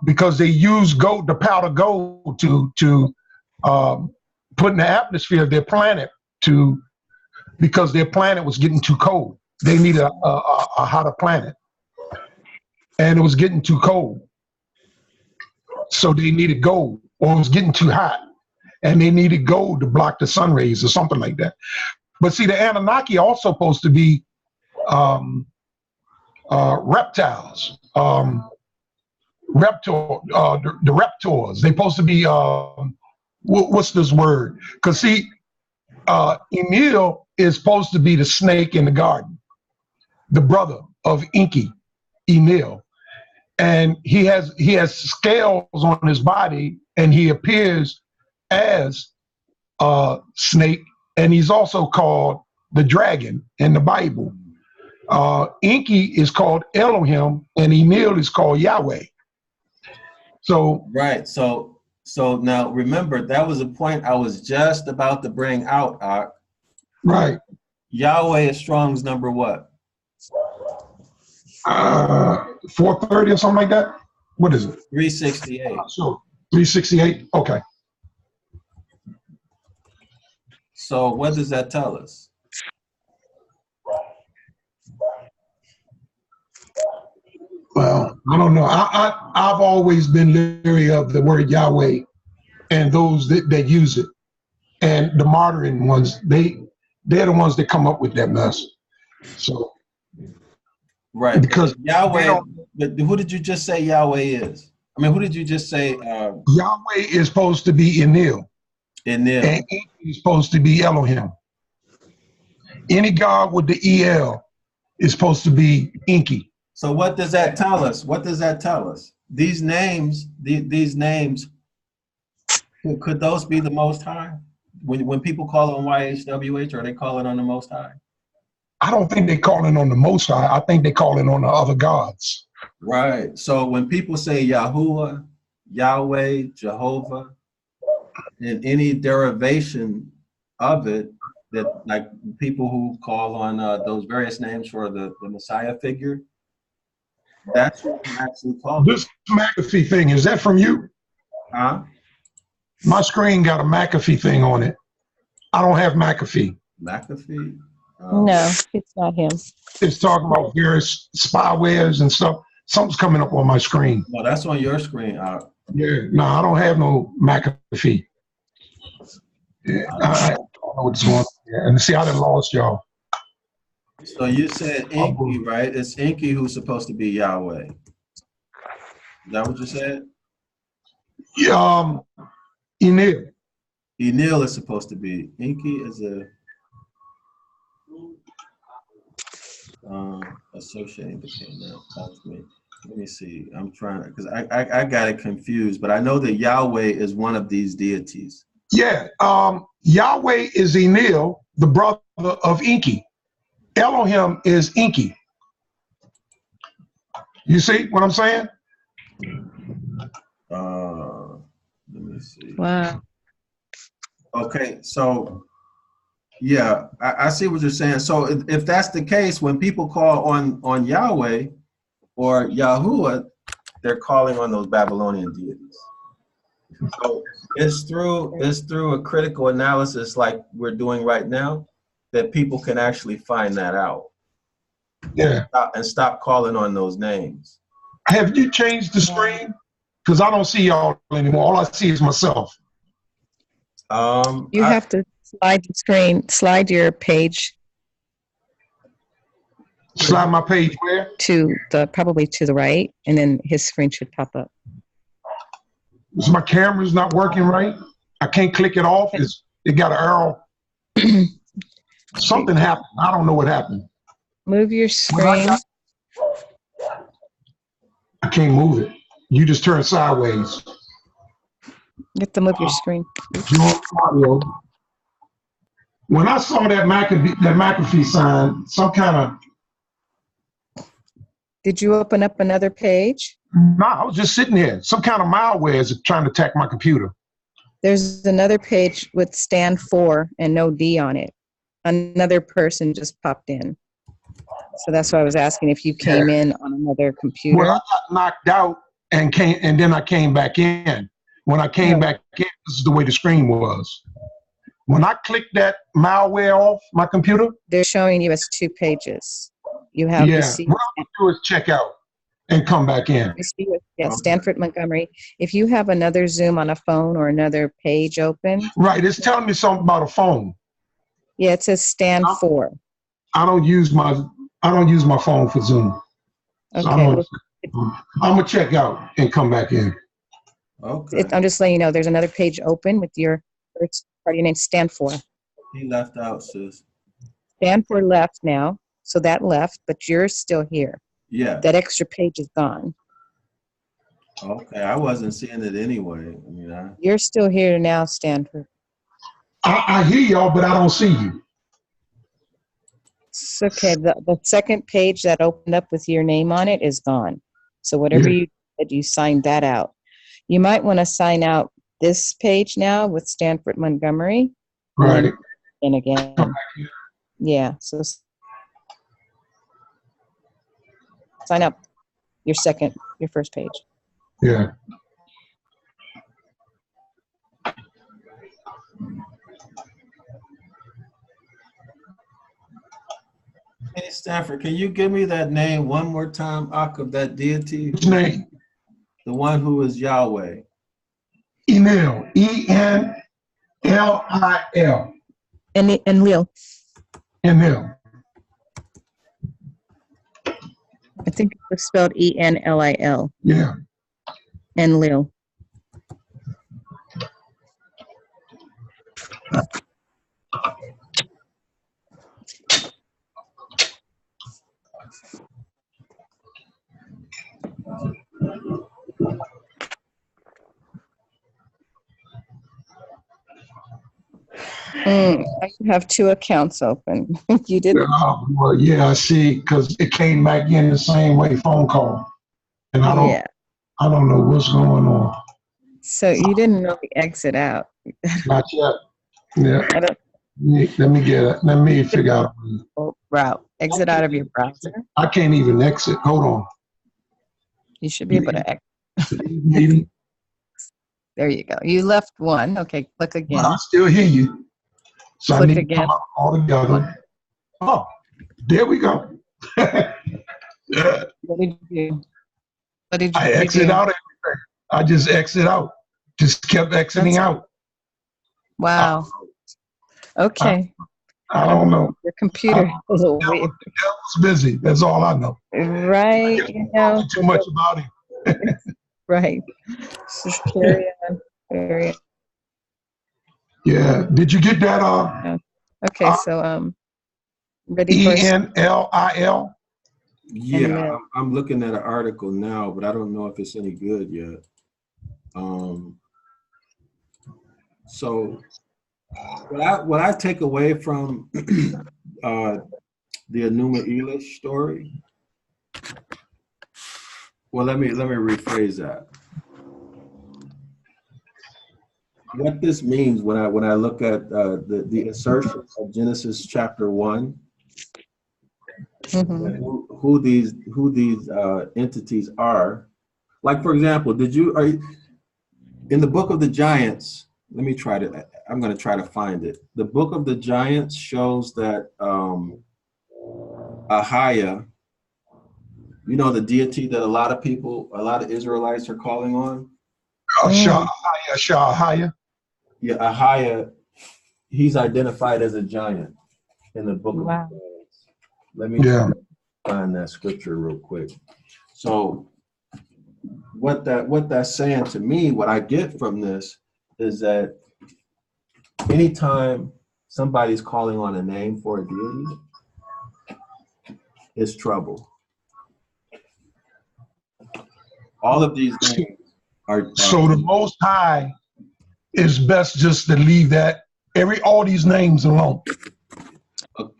because they use gold, the powder gold, to put in the atmosphere of their planet because their planet was getting too cold. They needed a hotter planet, and it was getting too cold. So they needed gold, or it was getting too hot, and they needed gold to block the sun rays or something like that. But see, the Anunnaki are also supposed to be reptiles, the reptors. They're supposed to be, what's this word? Because see, Emil is supposed to be the snake in the garden, the brother of Enki, Emil. And he has scales on his body, and he appears as a snake, and he's also called the dragon in the Bible. Enki is called Elohim, and Emil is called Yahweh. So right. So now remember, that was a point I was just about to bring out. Right. Yahweh is Strong's number what? 430 or something like that. What is it? 368. So 368. Okay. So what does that tell us? Well, I don't know. I've always been leery of the word Yahweh and those that use it, and the modern ones. They're the ones that come up with that mess. So. Right, because Yahweh. But who did you just say Yahweh is? I mean, who did you just say? Yahweh is supposed to be Enlil. Enlil. And Enki is supposed to be Elohim. Any god with the El is supposed to be Enki. So what does that tell us? What does that tell us? These names, these names, could those be the Most High? When people call on YHWH, are they calling on the Most High? I don't think they're calling on the Most High. I think they're calling on the other gods. Right. So when people say Yahuwah, Yahweh, Jehovah, and any derivation of it, that like people who call on those various names for the Messiah figure, that's what we actually call it. This McAfee thing, is that from you? Huh? My screen got a McAfee thing on it. I don't have McAfee. McAfee? No, it's not him. It's talking about various spywares and stuff. Something's coming up on my screen. No, that's on your screen. Yeah, no, I don't have no McAfee. Yeah, I don't know what's going on. Yeah, and see, I done lost y'all. So you said Enki, right? It's Enki who's supposed to be Yahweh. Is that what you said? Enlil. Enlil is supposed to be. Enki is a associating became that ultimate. Let me see. I'm trying to, because I got it confused, but I know that Yahweh is one of these deities. Yeah, Yahweh is Enlil, the brother of Enki. Elohim is Enki. You see what I'm saying? Let me see. Wow. Okay, so yeah, I see what you're saying. So if that's the case, when people call on Yahweh or Yahuwah, they're calling on those Babylonian deities. So it's through a critical analysis like we're doing right now that people can actually find that out. Yeah. And stop calling on those names. Have you changed the screen? Because I don't see y'all anymore. All I see is myself. You have to slide the screen, slide your page. Slide my page where? Probably to the right, and then his screen should pop up. Is my camera's not working right? I can't click it off. It got an arrow. Something happened. I don't know what happened. Move your screen. I can't move it. You just turn sideways. You have to move your screen. Audio. When I saw that McAfee sign, some kind of... Did you open up another page? No, I was just sitting here. Some kind of malware is trying to attack my computer. There's another page with stand for and no D on it. Another person just popped in. So that's why I was asking if you came in on another computer. Well, I got knocked out and then I came back in. When I came back in, this is the way the screen was. When I clicked that malware off my computer, they're showing you as 2 pages. You have yeah, you see, what I'm gonna do is check out and come back in. you see Stanford Montgomery. If you have another Zoom on a phone or another page open, Right, it's telling me something about a phone. yeah, it says stand for. I don't use my phone for Zoom. So Okay, I'm gonna check out and come back in. Okay. I'm just letting you know there's another page open with your first part of your name, stand for. He left out, sis. Stand for left now, so that left, but you're still here. Yeah. That extra page is gone. Okay, I wasn't seeing it anyway. I mean, You're still here now, Stanford. I hear y'all, but I don't see you. It's okay. The second page that opened up with your name on it is gone. So whatever you did, you signed that out. You might want to sign out this page now with Stanford Montgomery. Right. And again. Yeah. So sign up your first page. Yeah. hey, Stanford, can you give me that name one more time, Ak, of that deity? Which name? The one who is Yahweh. Enlil. E-N-L-I-L. Enlil. Enlil. I think it was spelled E-N-L-I-L. Yeah. Enlil. I have 2 accounts open. You didn't? Well, yeah, I see, because it came back in the same way, phone call. And I don't know what's going on. So you didn't really exit out. Not yet. Yeah. Let me figure out. Route. Exit out of your browser. I can't even exit. Hold on. You should be able to exit. There you go. You left one. Okay, click again. But I still hear you. So Click I need again. to come out all together. Oh, there we go. What did you do? I exit out everything. I just exit out. Just kept exiting out. Wow. Okay. I don't know. Your computer is a little weird. The devil's busy. That's all I know. Right. You know. Too much about him. Right. Just carry on. Carry on. Yeah. Did you get that? Okay. So ready for E-N-L-I-L? Yeah, I'm looking at an article now, but I don't know if it's any good yet. So what I take away from the Enuma Elish story. Well, let me rephrase that. What this means when I look at the insertion of Genesis chapter 1, who these entities are. Like, for example, in the book of the Giants? I'm going to try to find it. The book of the Giants shows that Ahaya, you know, the deity that a lot of Israelites are calling on. Shahaya. Yeah, Ahaya, he's identified as a giant in the book of the Giants. Let me try to find that scripture real quick. So what that's saying to me, what I get from this is that anytime somebody's calling on a name for a deity, it's trouble. All of these names are so the Most High is best just to leave all these names alone.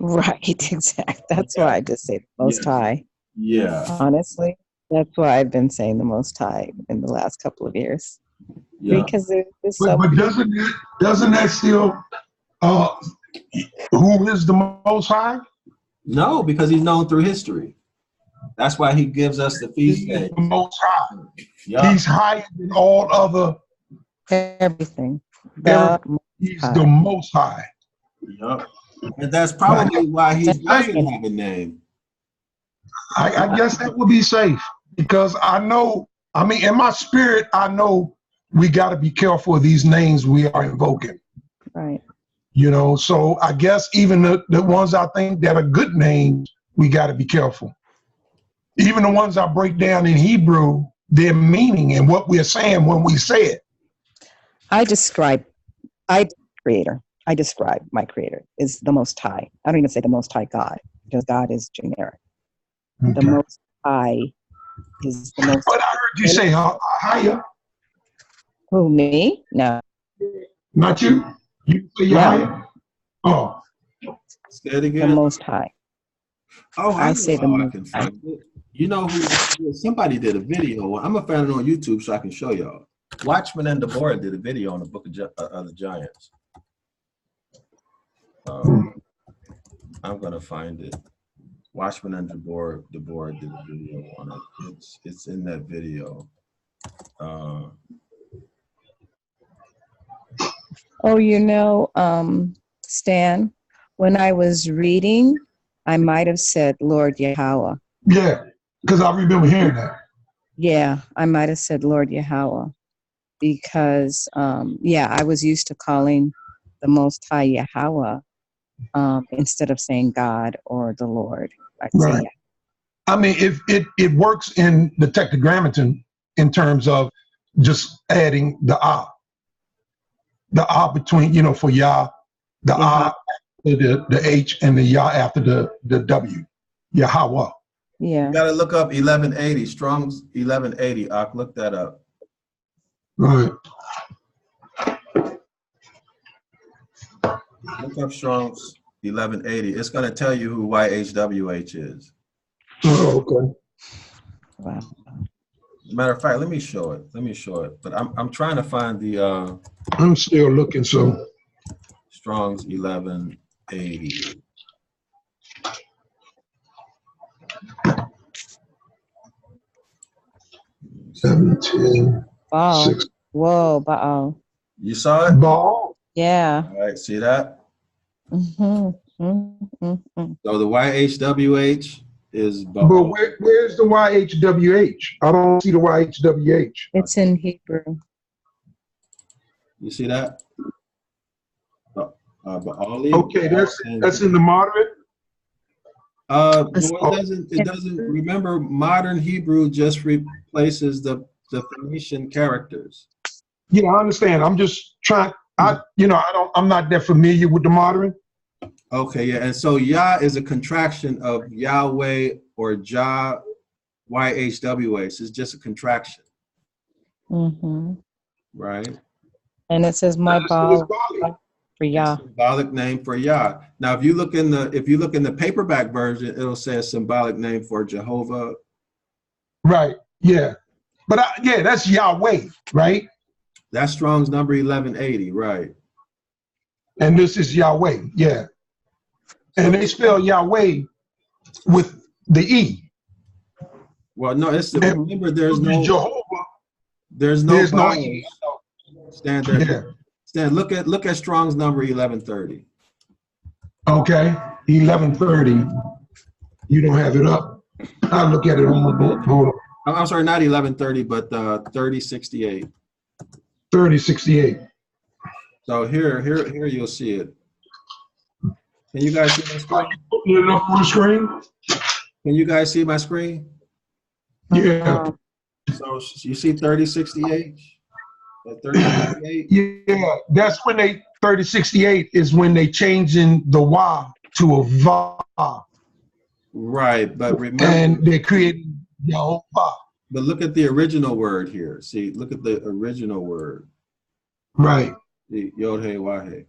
Right, exactly. That's why I just say the Most High. Yeah. Honestly, that's why I've been saying the Most High in the last couple of years. Yeah. Because there's so. But doesn't that still who is the Most High? No, because he's known through history. That's why he gives us the feast days. The Most High. Yeah. He's higher than all other Everything. He's the Most High. Yep. And that's probably why he doesn't have a name. I guess that would be safe, because I know, I mean, in my spirit, I know we got to be careful of these names we are invoking. Right. You know, so I guess even the ones I think that are good names, we got to be careful. Even the ones I break down in Hebrew, their meaning and what we're saying when we say it. I describe my creator is the Most High. I don't even say the Most High God, because God is generic. Okay. The Most High is the most. But I heard you say higher. Who, me? No. Not you. You say you're higher. Oh. Say it again. The Most High. Oh, I say the I can find it. You know who? Somebody did a video. I'm gonna find it on YouTube so I can show y'all. Watchman and Deborah did a video on the Book of the Giants. I'm gonna find it. Watchman and Deborah did a video on it. It's in that video. Oh, you know, Stan, when I was reading, I might have said Lord Yahweh. Yeah, because I remember hearing that. Yeah, I might have said Lord Yahweh, because, I was used to calling the Most High Yahweh instead of saying God or the Lord. Right. I mean, it works in the Tetragrammaton in terms of just adding the between, you know, for Yah, the after the H, and the Yah after the W, Yahweh. Yeah. You gotta look up 1180, Strong's 1180. I'll look that up. Right. Look up Strong's 1180. It's gonna tell you who YHWH is. Oh, okay. Wow. Matter of fact, let me show it. But I'm trying to find the I'm still looking, so Strong's 1180. Wow. 6. Whoa, wow. You saw it? Ball. Yeah. All right, see that? Mm-hmm. Mm-hmm. So the YHWH is But where's the YHWH? I don't see the YHWH. It's in Hebrew. You see that? Okay, that's in the moderate. Well, it doesn't. Remember, modern Hebrew just replaces the Phoenician characters. Yeah, I understand. I'm just trying. I'm not that familiar with the modern. Okay, yeah, and so Yah is a contraction of Yahweh or Jah, YHWH. It's just a contraction. Mm-hmm. Right. And it says my ball for Yah. Symbolic name for Yah. Now, if you look in the paperback version, it'll say a symbolic name for Jehovah. Right. Yeah. But that's Yahweh, right? That's Strong's number 1180, right? And this is Yahweh, yeah. And they spell Yahweh with the E. Well, no, remember there's no Jehovah. There's no E. Stand there. Yeah. Stan, look at Strong's number 1130. Okay, 1130. You don't have it up. I'll look at it on my book. Hold on. I'm sorry, not 1130, but 3068. 3068. So here you'll see it. Can you guys see my screen? Are you putting it up on the screen? Can you guys see my screen? Yeah. So you see 3068? 3068? Yeah, that's when 3068 is when they changing the Y to a Va. Right, but remember. And they're creating Jehovah. But look at the original word here. See, look at the original word. Right. The Yod-Heh Wah-Heh.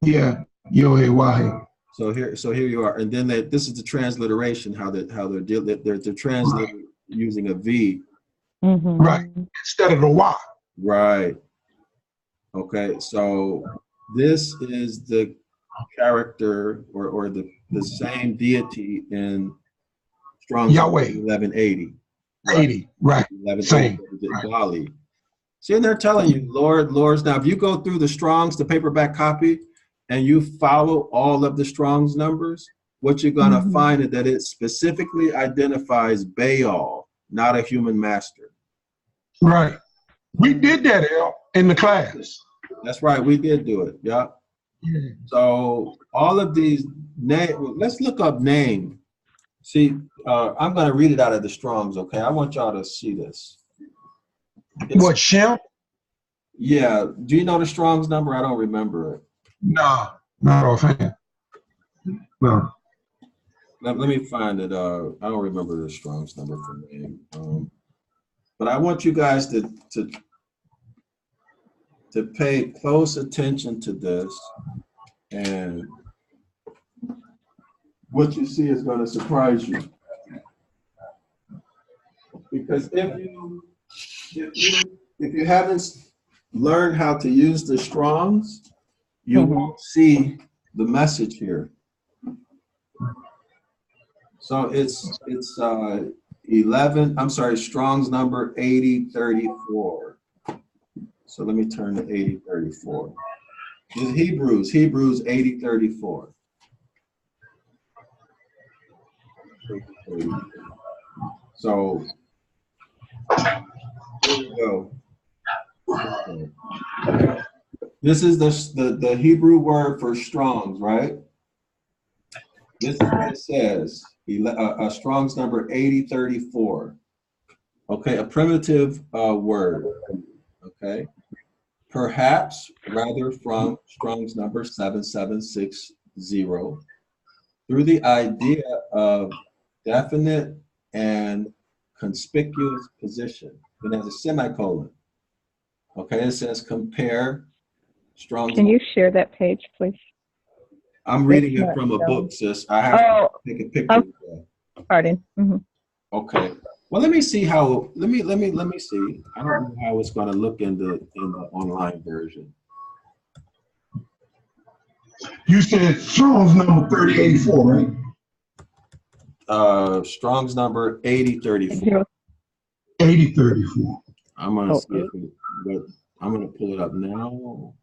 Yeah, Yod-Heh Wah-Heh. So here you are, and then this is the transliteration. How they're translating using a V. Mm-hmm. Right, instead of the Y. Right. Okay, so this is the character or the same deity in Strong's Yahweh. 1180. Right. 80, right. 1180 Same. Bali. See, and they're telling you, Lord, Lords. Now, if you go through the Strong's, the paperback copy, and you follow all of the Strong's numbers, what you're going to find is that it specifically identifies Baal, not a human master. Right. We did that, Al, in the class. That's right. We did do it. Yeah. So all of these names, let's look up name. See, I'm going to read it out of the Strong's, okay? I want y'all to see this. What, Shem? Yeah. Do you know the Strong's number? I don't remember it. No, not offhand. No. Let me find it. I don't remember the Strong's number for name. But I want you guys to pay close attention to this, and what you see is going to surprise you. Because if you haven't learned how to use the Strong's, you won't see the message here. So it's 11. I'm sorry, Strong's number 8034. So let me turn to 8034. This is Hebrews 8034. So here we go. This is the Hebrew word for Strong's, right? This is what it says. Strong's number 8034. Okay, a primitive word. Okay, perhaps rather from Strong's number 7760, through the idea of definite and conspicuous position. It has a semicolon. Okay, it says compare Strong's. Can you share that page, please? I'm reading it from a book, sis. I have to take a picture. Pardon. Okay. Well, let me see how. Let me see. I don't know how it's going to look in the online version. You said Strong's number 3084, right? Strong's number 8034. 8034. I'm gonna see if but I'm gonna pull it up now.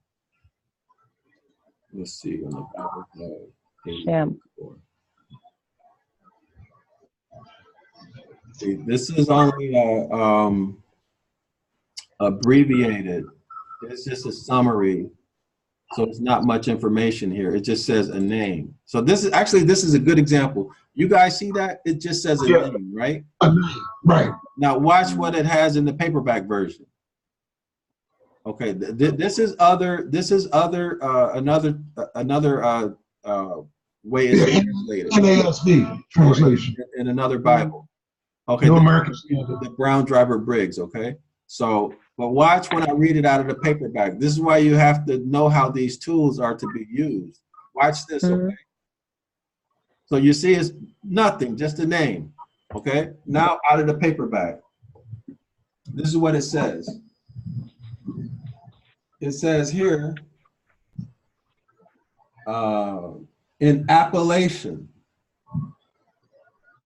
Let's see. See, this is only abbreviated. It's just a summary, so it's not much information here. It just says a name. So this is a good example. You guys see that? It just says a name, right? A name, right. Now watch what it has in the paperback version. Okay, this is another way it's translated. NASB translation. In another Bible. Okay, New American Standard. The Brown Driver Briggs, okay? So, but watch when I read it out of the paperback. This is why you have to know how these tools are to be used. Watch this, okay? So you see it's nothing, just a name, okay? Now out of the paperback. This is what it says. It says here, in appellation.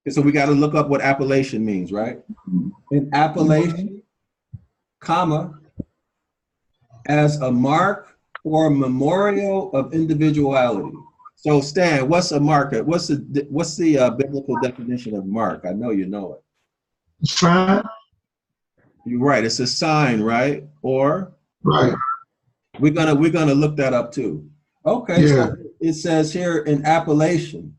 So we got to look up what appellation means, right? In appellation, comma, as a mark or memorial of individuality. So Stan, what's a mark? What's the biblical definition of mark? I know you know it. Sign. You're right. It's a sign, right? Or right. We're gonna look that up too. Okay. Yeah. So it says here in appellation,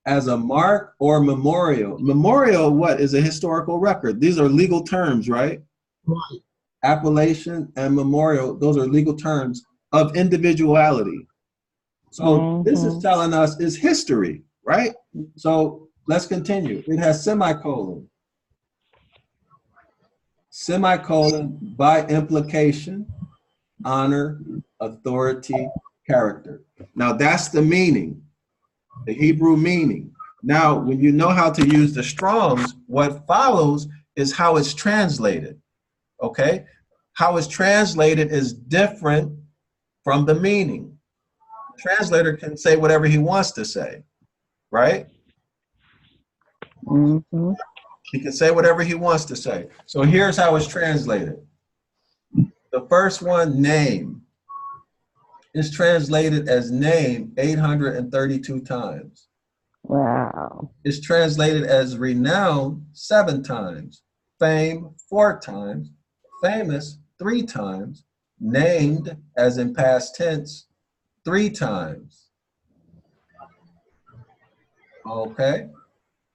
as a mark or memorial. Memorial, what is a historical record? These are legal terms, right? Right. Appellation and memorial, those are legal terms of individuality. So this is telling us is history, right? So let's continue. It has semicolon. Semicolon, by implication, honor, authority, character. Now that's the meaning. The Hebrew meaning. Now, when you know how to use the Strong's, what follows is how it's translated, okay? How it's translated is different from the meaning. The translator can say whatever he wants to say, right? He can say whatever he wants to say. So here's how it's translated. The first one, name, is translated as name 832 times. Wow. It's translated as renown 7 times, fame 4 times, famous 3 times, named as in past tense 3 times. Okay.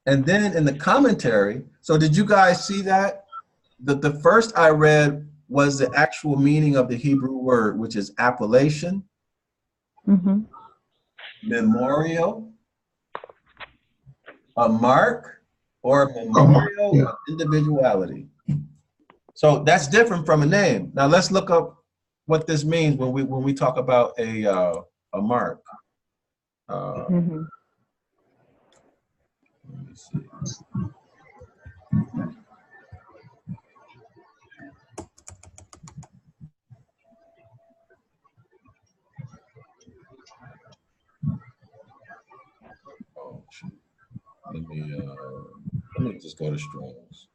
And then in the commentary, so did you guys see that? The first I read was the actual meaning of the Hebrew word, which is appellation, memorial, a mark, or a memorial of individuality. So that's different from a name. Now let's look up what this means when we talk about a mark. Let me see. Oh, shoot. Let me just go to Strong's.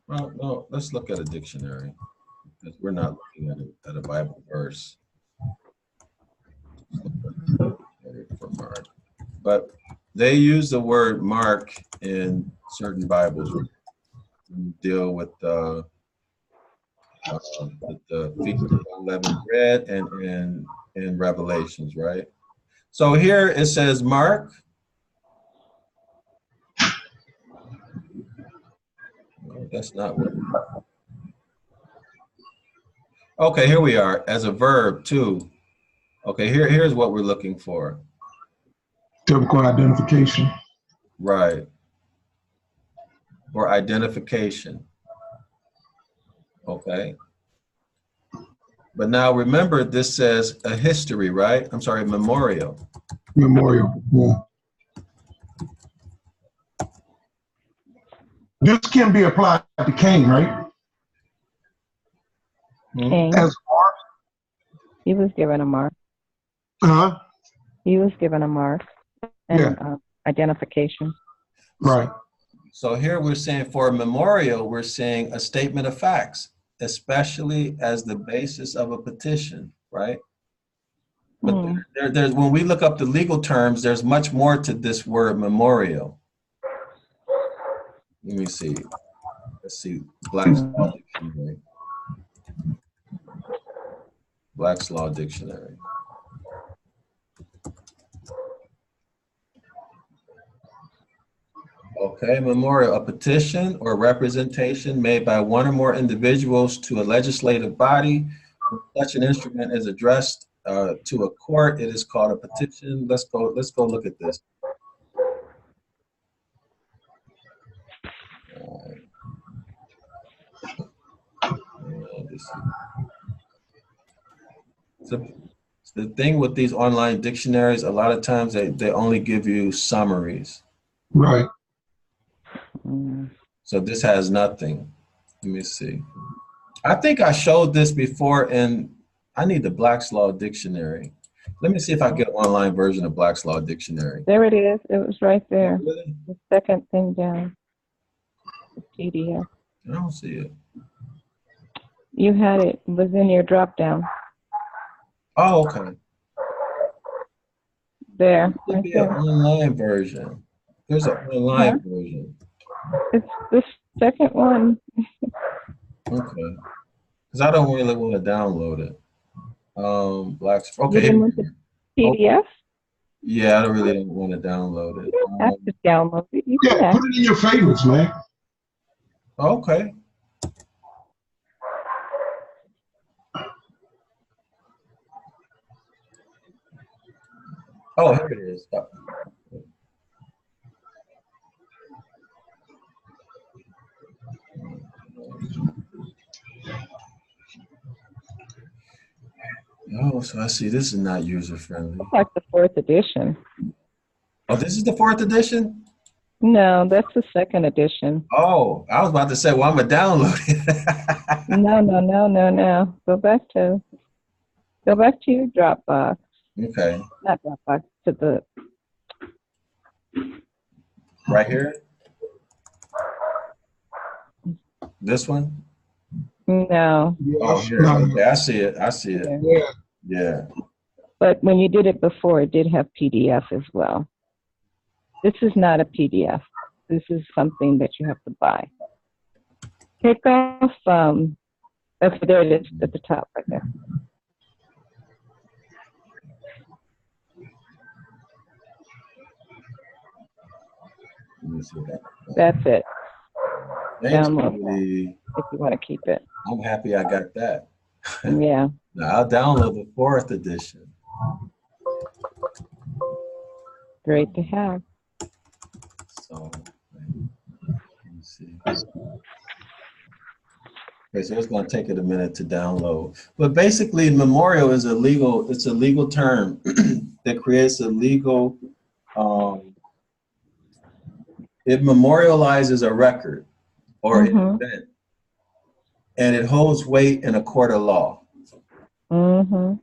Well, no, let's look at a dictionary because we're not looking at a Bible verse. For mark, but they use the word mark in certain Bibles. Deal with the Feast of Unleavened Bread and in Revelations, right? So here it says mark. No, that's not what. Okay, here we are as a verb too. Okay, here's what we're looking for. Typical identification. Right. Or identification. Okay. But now remember, this says a history, right? I'm sorry, memorial. Memorial. Yeah. This can be applied to Cain, right? Cain. As mark. He was given a mark. Uh-huh. He was given a mark and identification. Right. So here we're saying for a memorial, we're saying a statement of facts, especially as the basis of a petition, right? But there's when we look up the legal terms, there's much more to this word memorial. Let me see. Let's see. Black's Law Dictionary. Black's Law Dictionary. Okay, memorial, a petition or representation made by one or more individuals to a legislative body. When such an instrument is addressed to a court, it is called a petition. Let's go look at this. So the thing with these online dictionaries, a lot of times they only give you summaries. Right. So this has nothing. Let me see. I think I showed this before, and I need the Black's Law Dictionary. Let me see if I get an online version of Black's Law Dictionary. There it is. It was right there. Oh, really? The second thing down. The PDF. I don't see it. You had it. It was in your drop down. Oh, okay. There. There Right be there. an online version. There's an online version. It's the second one. Okay. Because I don't really want to download it. Black's. Okay. You didn't want the PDF? Yeah, I really don't want to download it. You don't have to download it. You Yeah, can. put it in your favorites, man. Okay. Oh, here it is. Oh, so I see this is not user friendly. It's like the 4th edition. Oh, this is the 4th edition? No, that's the 2nd edition. Oh, I was about to say, well, I'm going to download it. No. Go back to your Dropbox. Okay. Not Dropbox, to the... Right here? This one? No. Oh, here. No. Okay, I see it. I see it. Yeah. Yeah. But when you did it before, it did have PDF as well. This is not a PDF. This is something that you have to buy. Take off, okay, there it is at the top right there. Let me see that. That's it. Thank Download you. if you want to keep it. I'm happy I got that. Yeah. Now I'll download the 4th edition. Great to have. So let me see. Okay, so it's going to take it a minute to download. But basically, memorial is it's a legal term that creates a legal, it memorializes a record or an event, and it holds weight in a court of law. Mm-hmm.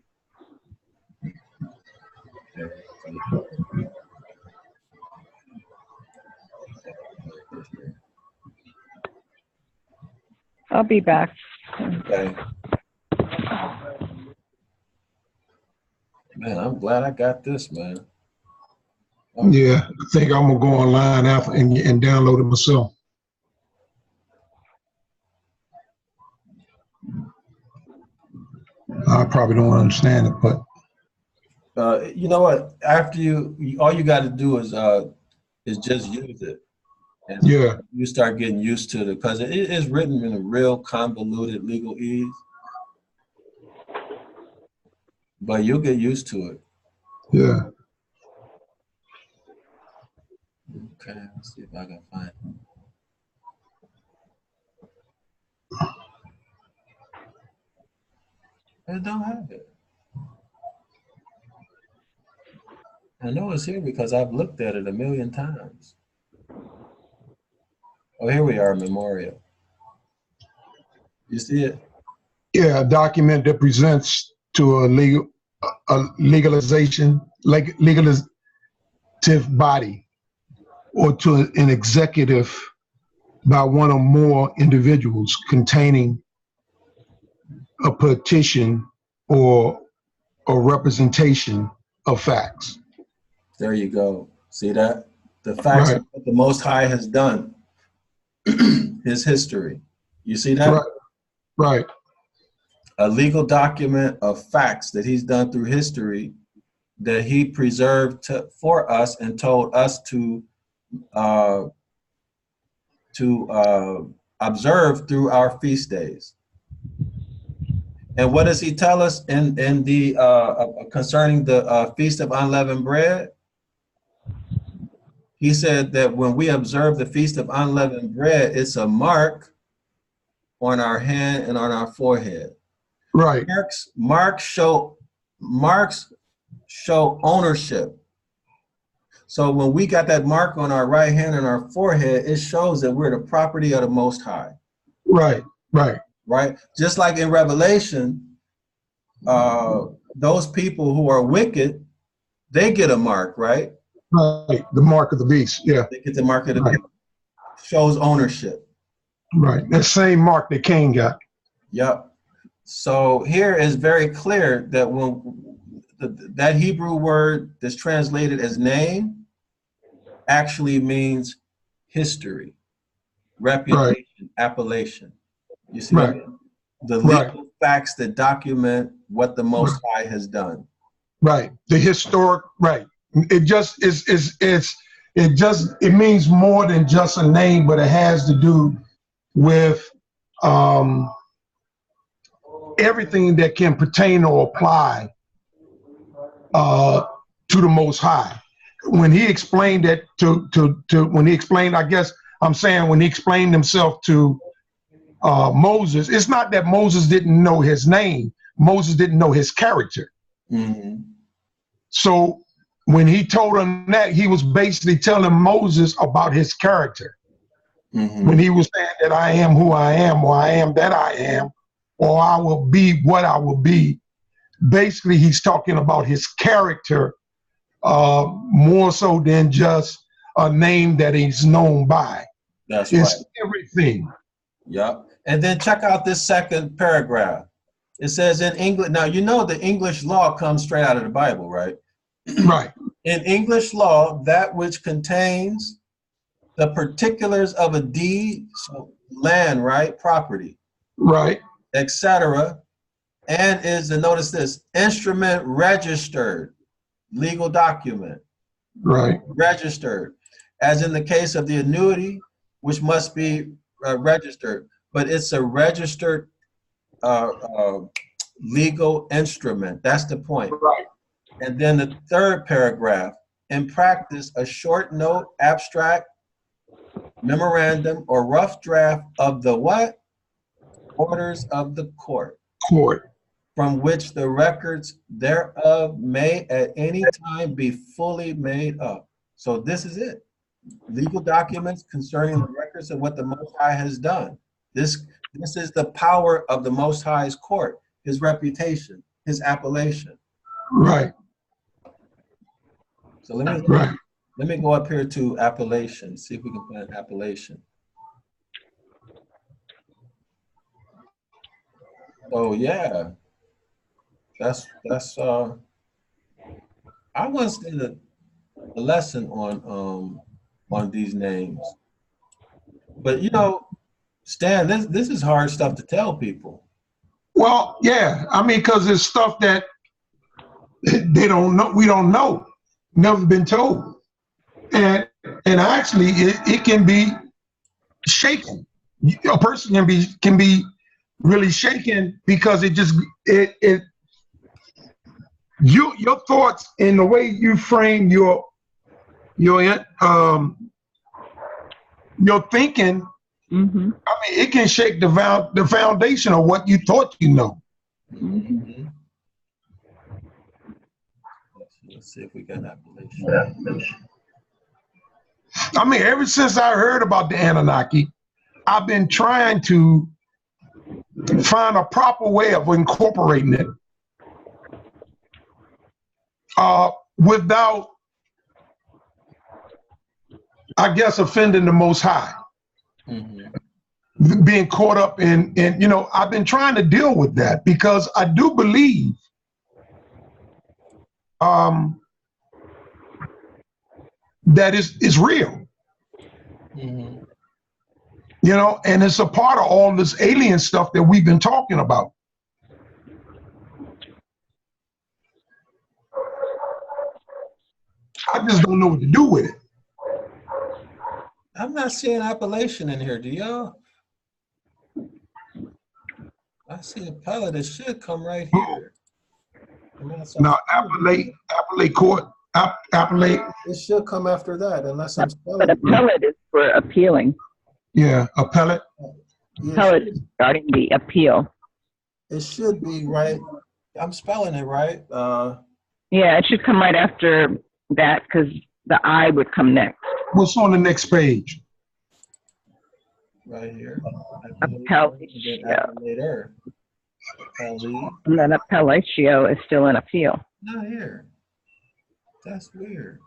I'll be back. Okay. Man, I'm glad I got this, man. Oh. Yeah, I think I'm gonna go online after and download it myself. I probably don't understand it, but you know what? After all you got to do is just use it, and yeah, you start getting used to it because it is written in a real convoluted legalese. But you'll get used to it. yeah. Okay, let's see if I can find it. I don't have it. I know it's here because I've looked at it a million times. Oh, here we are, memorial. You see it? Yeah, a document that presents to a legalization, like legalizative body, or to an executive by one or more individuals containing a petition or a representation of facts. There you go. See that? The facts of what the Most High has done, his history. You see that? Right, right. A legal document of facts that he's done through history that he preserved for us and told us to observe through our feast days. And what does he tell us in the concerning the Feast of Unleavened Bread? He said that when we observe the Feast of Unleavened Bread, it's a mark on our hand and on our forehead. Right. Marks show ownership. So when we got that mark on our right hand and our forehead, it shows that we're the property of the Most High. Right, right. Right? Just like in Revelation, those people who are wicked, they get a mark, right? Right, the mark of the beast, yeah. They get the mark of the beast. Shows ownership. Right, that same mark that Cain got. Yep. So here is very clear that when that Hebrew word that's translated as name actually means history, reputation, appellation. You see what I mean? The legal facts that document what the Most High has done. Right. The historic, right. It just it means more than just a name, but it has to do with everything that can pertain or apply to the Most High. When he explained that when he explained, I guess I'm saying when he explained himself to Moses, it's not that Moses didn't know his name. Moses didn't know his character. Mm-hmm. So when he told him that, he was basically telling Moses about his character. Mm-hmm. When he was saying that I am who I am, or I am that I am, or I will be what I will be. Basically, he's talking about his character more so than just a name that he's known by. That's it's right. Everything. Yep. And then check out this second paragraph. It says in English, now you know the English law comes straight out of the Bible, right? Right. In English law, that which contains the particulars of a deed, so land, right, property, Right. etc., and is, and notice this, instrument registered, legal document, Right. registered, as in the case of the annuity, which must be registered, but it's a registered legal instrument. That's the point. Right. And then the third paragraph, in practice, a short note, abstract, memorandum, or rough draft of the what? Orders of the court, Court. from which the records thereof may at any time be fully made up. So this is it. Legal documents concerning the records of what the Most High has done. This is the power of the Most High's court, his reputation, his appellation. Right. So let me go up here to appellation, see if we can find appellation. Oh yeah, that's I once did a lesson on these names, but you know, Stan, this is hard stuff to tell people. Well, yeah. I mean, because it's stuff that they don't know. We don't know. Never been told. And actually, it can be shaken. A person can be really shaken because your thoughts and the way you frame your thinking. Mm-hmm. I mean, it can shake the foundation of what you thought you know. Mm-hmm. Let's see if we got appellation. I mean, ever since I heard about the Anunnaki, I've been trying to find a proper way of incorporating it without, I guess, offending the Most High. Mm-hmm. Being caught up in, you know, I've been trying to deal with that because I do believe that it's real. Mm-hmm. You know, and it's a part of all this alien stuff that we've been talking about. I just don't know what to do with it. I'm not seeing appellation in here, do y'all? I see appellate, it should come right here. Now, appellate court, appellate. It should come after that, unless I'm spelling. But appellate is for appealing. Yeah, appellate. Appellate is regarding the appeal. It should be right. I'm spelling it right. Yeah, it should come right after that because the I would come next. What's on the next page? Right here. Appellatio. And then appellatio is still an appeal. Not here. That's weird.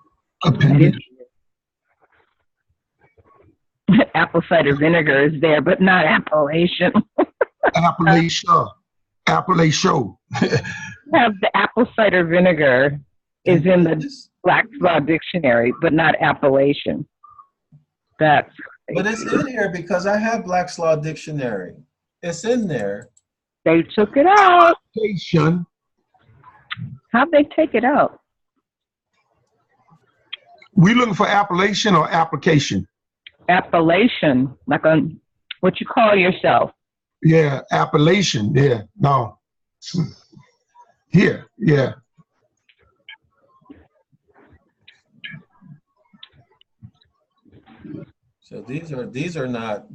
Apple cider vinegar is there, but not appellation. Appellation. Appellation. Have the apple cider vinegar is in the Black's Law Dictionary, but not appellation. That's crazy. But it's in here because I have Black's Law Dictionary. It's in there. They took it out. Appellation. How'd they take it out? We looking for appellation or application? Appellation, like on what you call yourself. Yeah, appellation. Yeah, no. Here, yeah. So these are not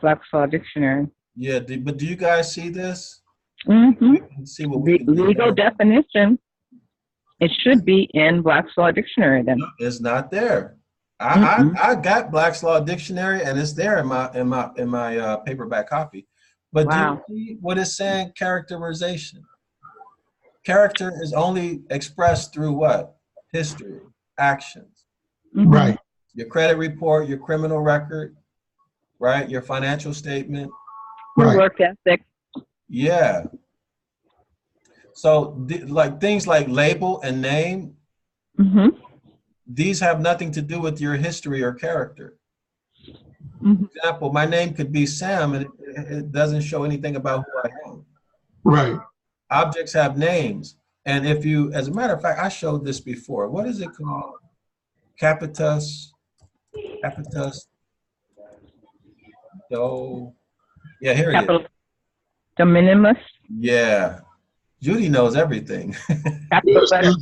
Black's Law Dictionary. Yeah, but do you guys see this? Mm-hmm. See what we can legal definition. It should be in Black's Law Dictionary then. No, it's not there. I got Black's Law Dictionary and it's there in my paperback copy. But wow. Do you see what it's saying? Characterization. Character is only expressed through what? History, actions. Right. Your credit report, your criminal record, right? Your financial statement. Your work ethic. Yeah. So like things like label and name, these have nothing to do with your history or character. For example, my name could be Sam and it doesn't show anything about who I am. Right. Objects have names. And if you, as a matter of fact, I showed this before. What is it called? Capitus. Do. Yeah, here it is. De minimis. Yeah. Judy knows everything. Capital letter.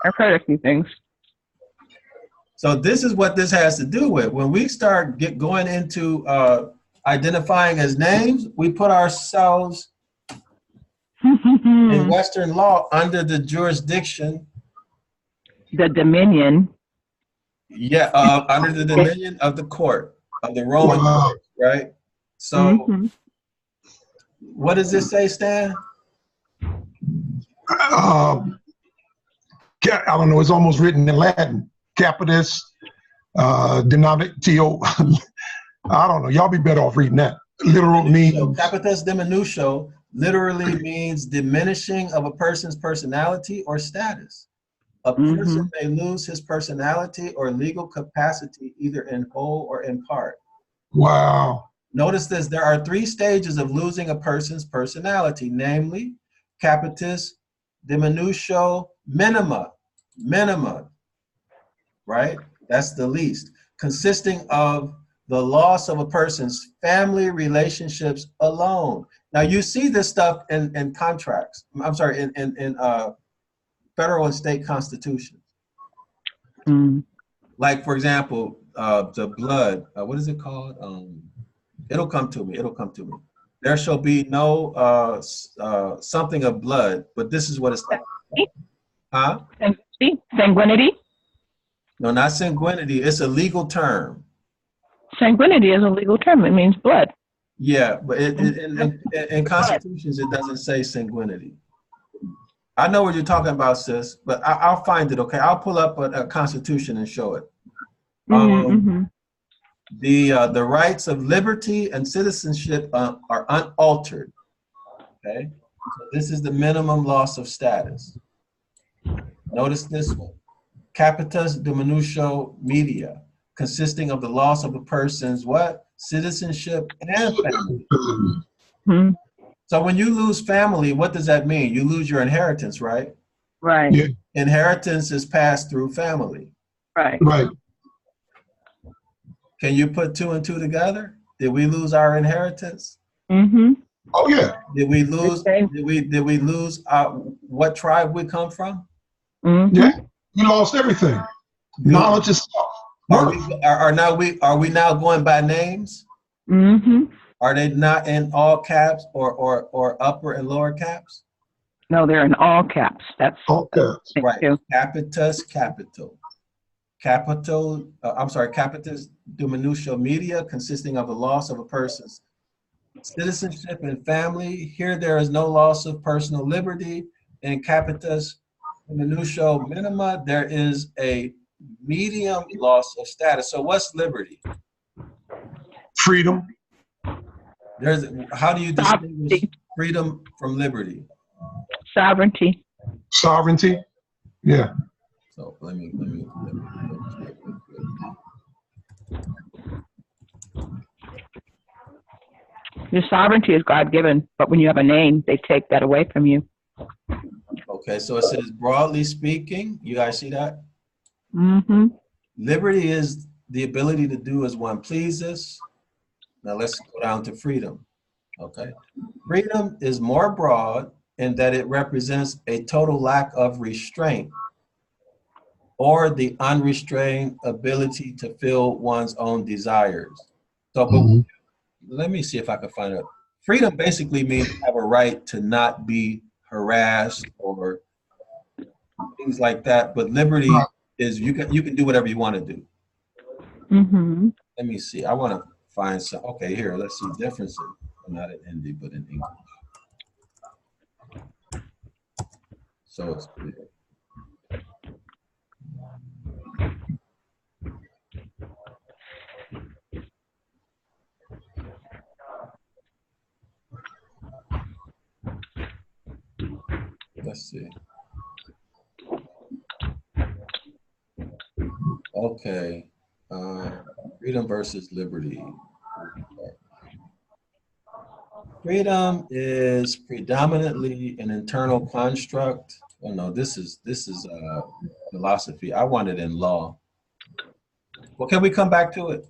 I've heard a few things. So this is what this has to do with. When we start going into identifying as names, we put ourselves in Western law under the jurisdiction. The dominion. Yeah, under the dominion of the court, of the Roman court, right? So what does this say, Stan? I don't know, it's almost written in Latin. Capitis, denominatio. I don't know. Y'all be better off reading that. Literal means. Capitis diminutio literally means diminishing of a person's personality or status. A person may lose his personality or legal capacity either in whole or in part. Wow. Notice this, there are 3 stages of losing a person's personality, namely capitis diminutio minima, right? That's the least, consisting of the loss of a person's family relationships alone. Now you see this stuff in contracts, I'm sorry, in federal and state constitutions. Like for example, the blood, what is it called? It'll come to me, There shall be no something of blood, but this is what it's like. Huh? Sanguinity? No, not sanguinity, it's a legal term. Sanguinity is a legal term, it means blood. Yeah, but in constitutions, it doesn't say sanguinity. I know what you're talking about, sis, but I'll find it, okay? I'll pull up a constitution and show it. The rights of liberty and citizenship are unaltered, okay? So this is the minimum loss of status. Notice this one. Capitis diminutio media, consisting of the loss of a person's what? Citizenship and family. So when you lose family, what does that mean? You lose your inheritance, right? Right. Yeah. Inheritance is passed through family. Right. Right. Can you put 2 and 2 together? Did we lose our inheritance? Oh yeah. Did we lose? Did we lose what tribe we come from? Yeah. You lost everything. Knowledge is self. Are we now going by names? Are they not in all caps or upper and lower caps? No, they're in all caps. That's all caps. Right. Capitis capital. Capitis diminutio media, consisting of the loss of a person's citizenship and family. Here there is no loss of personal liberty. In capitis diminutio minima, there is a medium loss of status. So what's liberty? Freedom. How do you distinguish freedom from liberty? Sovereignty. Sovereignty. Yeah. So let me Your sovereignty is God-given, but when you have a name, they take that away from you. Okay, so it says broadly speaking, you guys see that? Liberty is the ability to do as one pleases. Now let's go down to freedom. Okay. Freedom is more broad in that it represents a total lack of restraint or the unrestrained ability to fill one's own desires. So let me see if I can find out. Freedom basically means you have a right to not be harassed or things like that. But liberty is you can do whatever you want to do. Let me see. I want to find some. Okay, here. Let's see differences. Not in Hindi, but in English. So it's clear. Let's see. Okay. Freedom versus liberty. Freedom is predominantly an internal construct. Oh no, this is philosophy. I want it in law. Well, can we come back to it?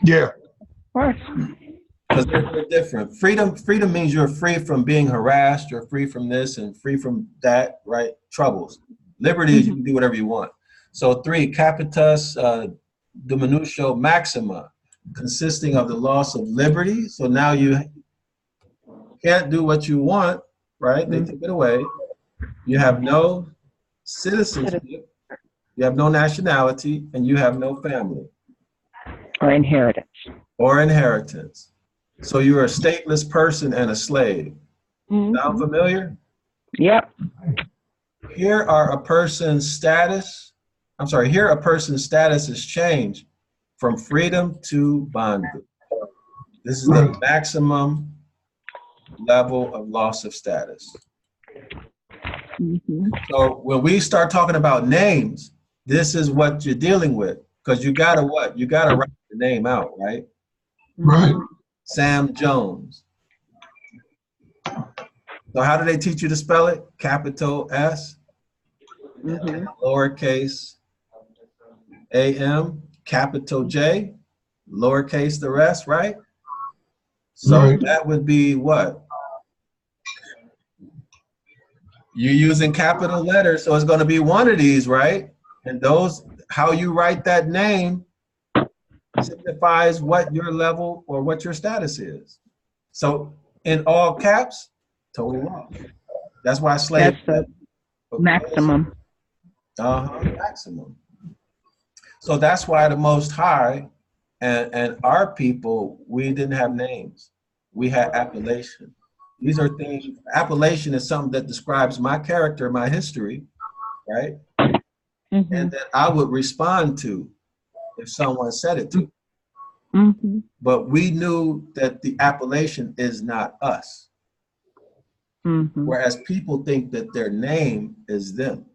Yeah. Of course. Because they're different. Freedom means you're free from being harassed, you're free from this and free from that, right? Troubles. Liberty is you can do whatever you want. So 3, capitis diminutio maxima, consisting of the loss of liberty. So now you can't do what you want, right? They took it away. You have no citizenship, you have no nationality, and you have no family. Or inheritance. Or inheritance. So you're a stateless person and a slave. Sound familiar? Yep. Here a person's status is changed from freedom to bondage. This is the maximum level of loss of status. So when we start talking about names, this is what you're dealing with. Because you gotta what? You gotta write the name out, right? Right. Sam Jones. So how do they teach you to spell it? Capital S, lowercase a-m, capital J, lowercase the rest, right? So that would be what? You're using capital letters, so it's going to be one of these, right? And those, how you write that name signifies what your level or what your status is. So in all caps, total loss. That's why slave. That's the maximum. Maximum. So that's why the Most High and our people, we didn't have names. We had appellation. These are things, appellation is something that describes my character, my history, right? And that I would respond to if someone said it to me. But we knew that the appellation is not us. Whereas people think that their name is them.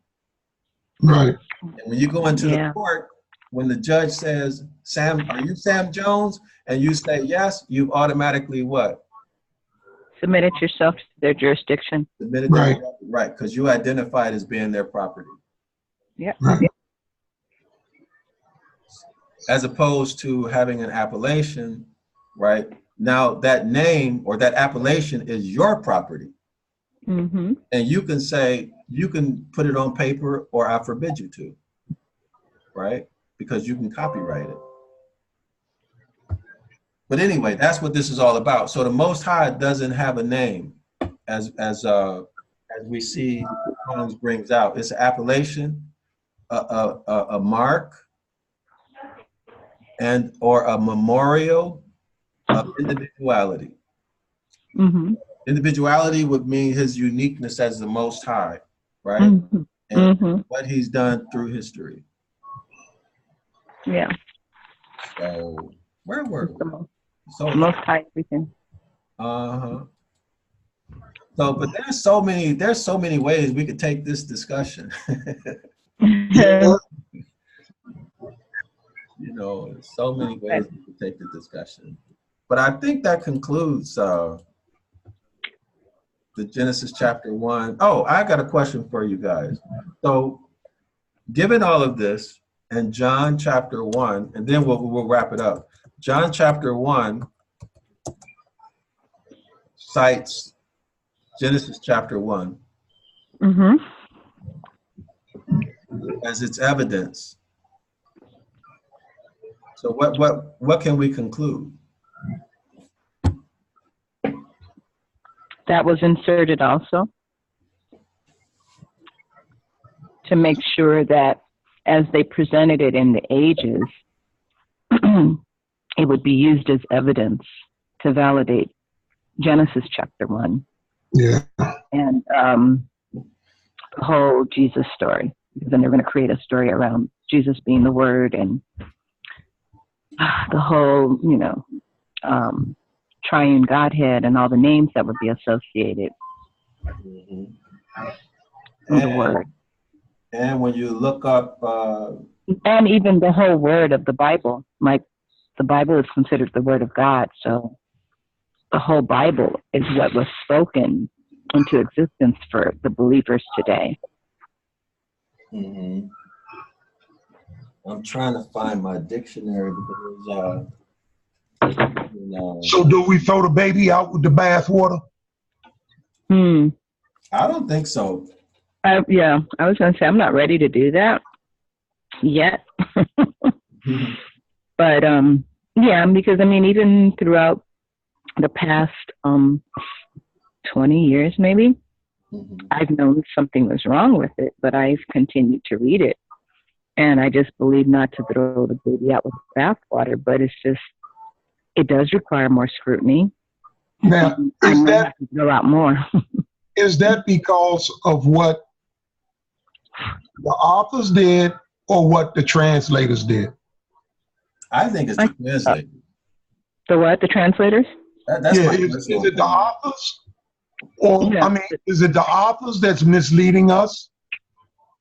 Right. And when you go into the court, when the judge says, Sam, are you Sam Jones? And you say yes, you've automatically what? Submitted yourself to their jurisdiction. Submitted right, because you identified as being their property. Yeah. Right. As opposed to having an appellation, right? Now that name or that appellation is your property. And you can say, you can put it on paper or I forbid you to, right? Because you can copyright it. But anyway, that's what this is all about. So the Most High doesn't have a name, as we see Holmes brings out. It's an appellation, a mark, and or a memorial of individuality. Individuality would mean his uniqueness as the Most High, right? And what he's done through history. Yeah. So where were we? So Most High everything. So, but there's so many ways we could take this discussion. You know, so many ways we could take the discussion. But I think that concludes the Genesis chapter 1. Oh, I got a question for you guys. So, given all of this, and John chapter 1, and then we'll wrap it up. John chapter 1 cites Genesis chapter 1 as its evidence. So what can we conclude? That was inserted also to make sure that as they presented it in the ages, it would be used as evidence to validate Genesis chapter 1. Yeah. And the whole Jesus story. Because then they're going to create a story around Jesus being the Word and the whole, you know, triune Godhead and all the names that would be associated. the word. And when you look up, and even the whole word of the Bible, like the Bible is considered the word of God. So the whole Bible is what was spoken into existence for the believers today. I'm trying to find my dictionary because So do we throw the baby out with the bath water? I don't think so. Yeah, I was going to say I'm not ready to do that yet. But yeah, because I mean, even throughout the past 20 years, maybe, I've known something was wrong with it, but I've continued to read it. And I just believe not to throw the baby out with bathwater, but it's just, it does require more scrutiny. Now, is that a lot more? Is that because of what the authors did or what the translators did? I think it's the translators. The what? The translators? That's is it the authors? Or, I mean, is it the authors that's misleading us?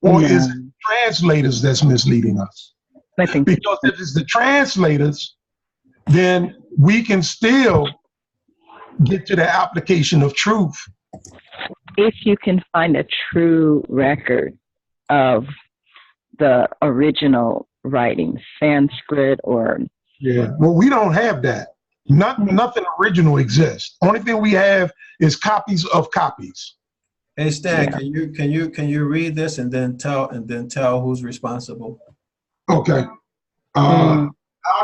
Or is it translators that's misleading us? I think because if it's the translators, then we can still get to the application of truth. If you can find a true record of the original writings, Sanskrit or... Yeah, well, we don't have that. Nothing original exists. Only thing we have is copies of copies. Hey Stan, can you read this and then tell who's responsible? Okay. How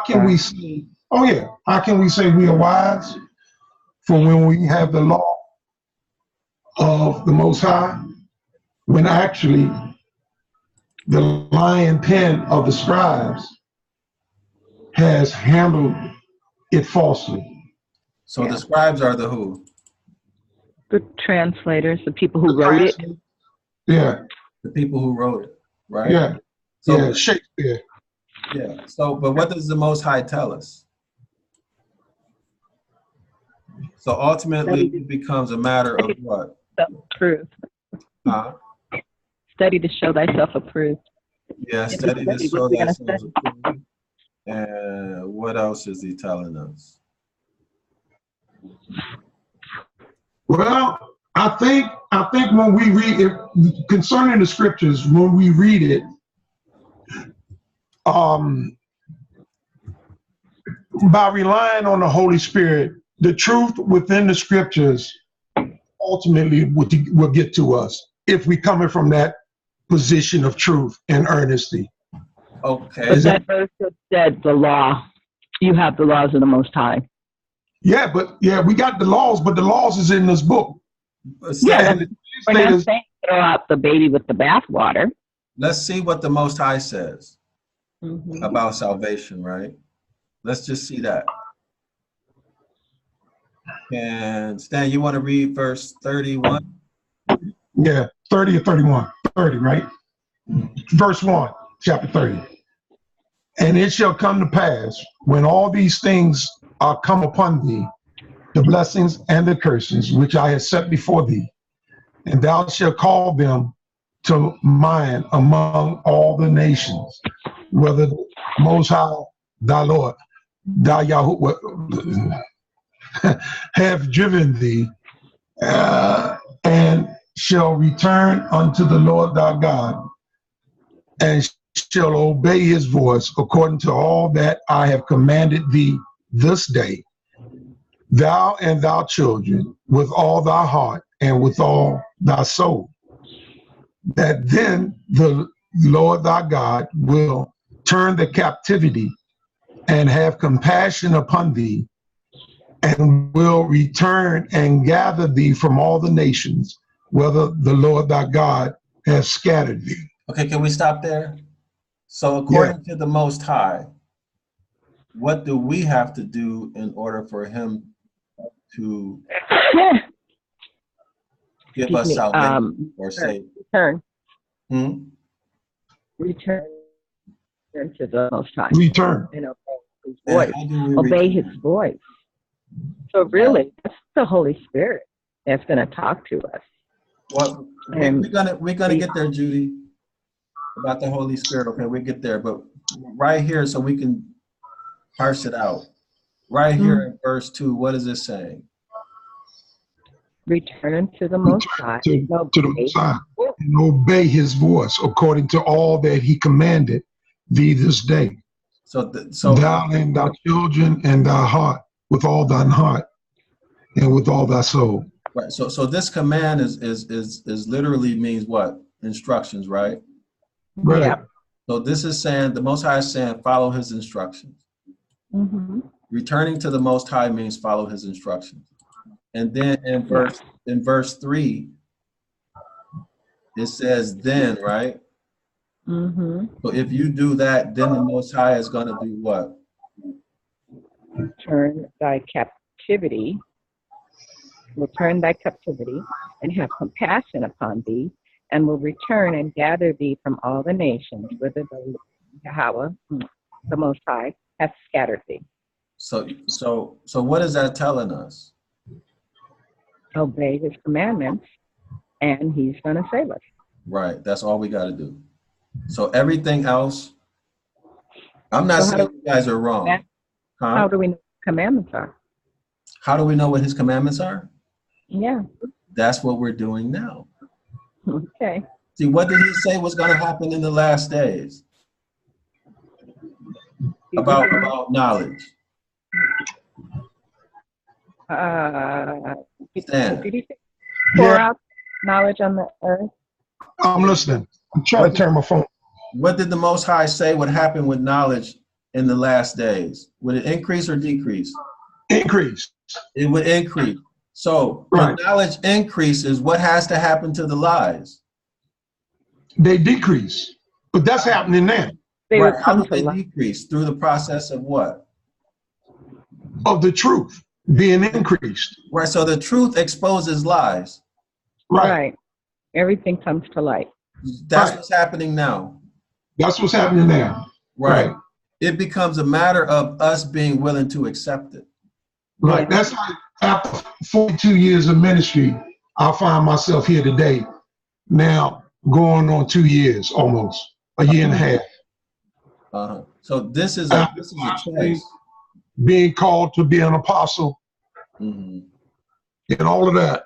can we see? Oh yeah. How can we say we are wise for when we have the law of the Most High, when actually the lion pen of the scribes has handled it falsely? So the scribes are the who? The translators, the people who wrote it. Yeah. The people who wrote it, right? Yeah. So, Shakespeare. Yeah. So, but what does the Most High tell us? So ultimately, it becomes a matter of what? Self-approved. Study to show thyself approved. Yeah, study to show thyself approved. And what else is he telling us? Well, I think when we read it, concerning the scriptures, when we read it, by relying on the Holy Spirit, the truth within the scriptures ultimately will get to us if we coming from that position of truth and earnesty. Okay. But that verse said the law. You have the laws of the Most High. Yeah, but we got the laws, but the laws is in this book. Yeah, we're not saying throw out the baby with the bathwater. Let's see what the Most High says about salvation, right? Let's just see that. And Stan, you want to read verse 31? Yeah, 30 or 31. 30, right? Verse 1, chapter 30. And it shall come to pass, when all these things are come upon thee, the blessings and the curses which I have set before thee, and thou shalt call them to mind among all the nations, whether the Most High, thy Lord, thy Yahweh, have driven thee, and shall return unto the Lord thy God, and shall obey his voice according to all that I have commanded thee this day, thou and thy children, with all thy heart and with all thy soul, that then the Lord thy God will turn the captivity and have compassion upon thee, and will return and gather thee from all the nations, whether the Lord thy God has scattered thee. Okay, can we stop there? So according to the Most High, what do we have to do in order for him to give us salvation or save? Return. Return to the Most High. Return. And obey his voice. Obey his voice. So really, that's the Holy Spirit that's going to talk to us. Well, we're gonna get there, Judy, about the Holy Spirit. Okay, we get there, but right here, so we can parse it out. Right here in verse 2, what is it saying? Return to the Most High. To the Most High, and obey his voice according to all that he commanded thee this day. So thou and thy children and thy heart with all thine heart and with all thy soul. Right. So this command is literally means what? Instructions, right? Right. Yeah. So this is saying the Most High is saying follow his instructions. Mm-hmm. Returning to the Most High means follow his instructions. And then in verse 3, it says then, right? Mm-hmm. So if you do that, then the Most High is going to do what? Return thy captivity and have compassion upon thee, and will return and gather thee from all the nations whither the Yahweh, the Most High, hath scattered thee. So what is that telling us? Obey his commandments, and he's going to save us. Right. That's all we got to do. So everything else, I'm not saying you guys are wrong. Huh? How do we know what commandments are? How do we know what his commandments are? Yeah. That's what we're doing now. Okay. See, what did he say was going to happen in the last days? About knowledge. Did he say pour out knowledge on the earth? I'm listening. I'm trying to turn my phone. What did the Most High say would happen with knowledge in the last days? Would it increase or decrease? Increase. It would increase. So when knowledge increases, what has to happen to the lies? They decrease. But that's happening now. How do they decrease? Through the process of what? Of the truth being increased. Right. So the truth exposes lies. Right. Everything comes to light. That's what's happening now. That's what's happening now. Right. It becomes a matter of us being willing to accept it. Right. That's like after 42 years of ministry, I find myself here today. Now going on 2 years, almost a year and a half. So this is a choice. Being called to be an apostle and all of that,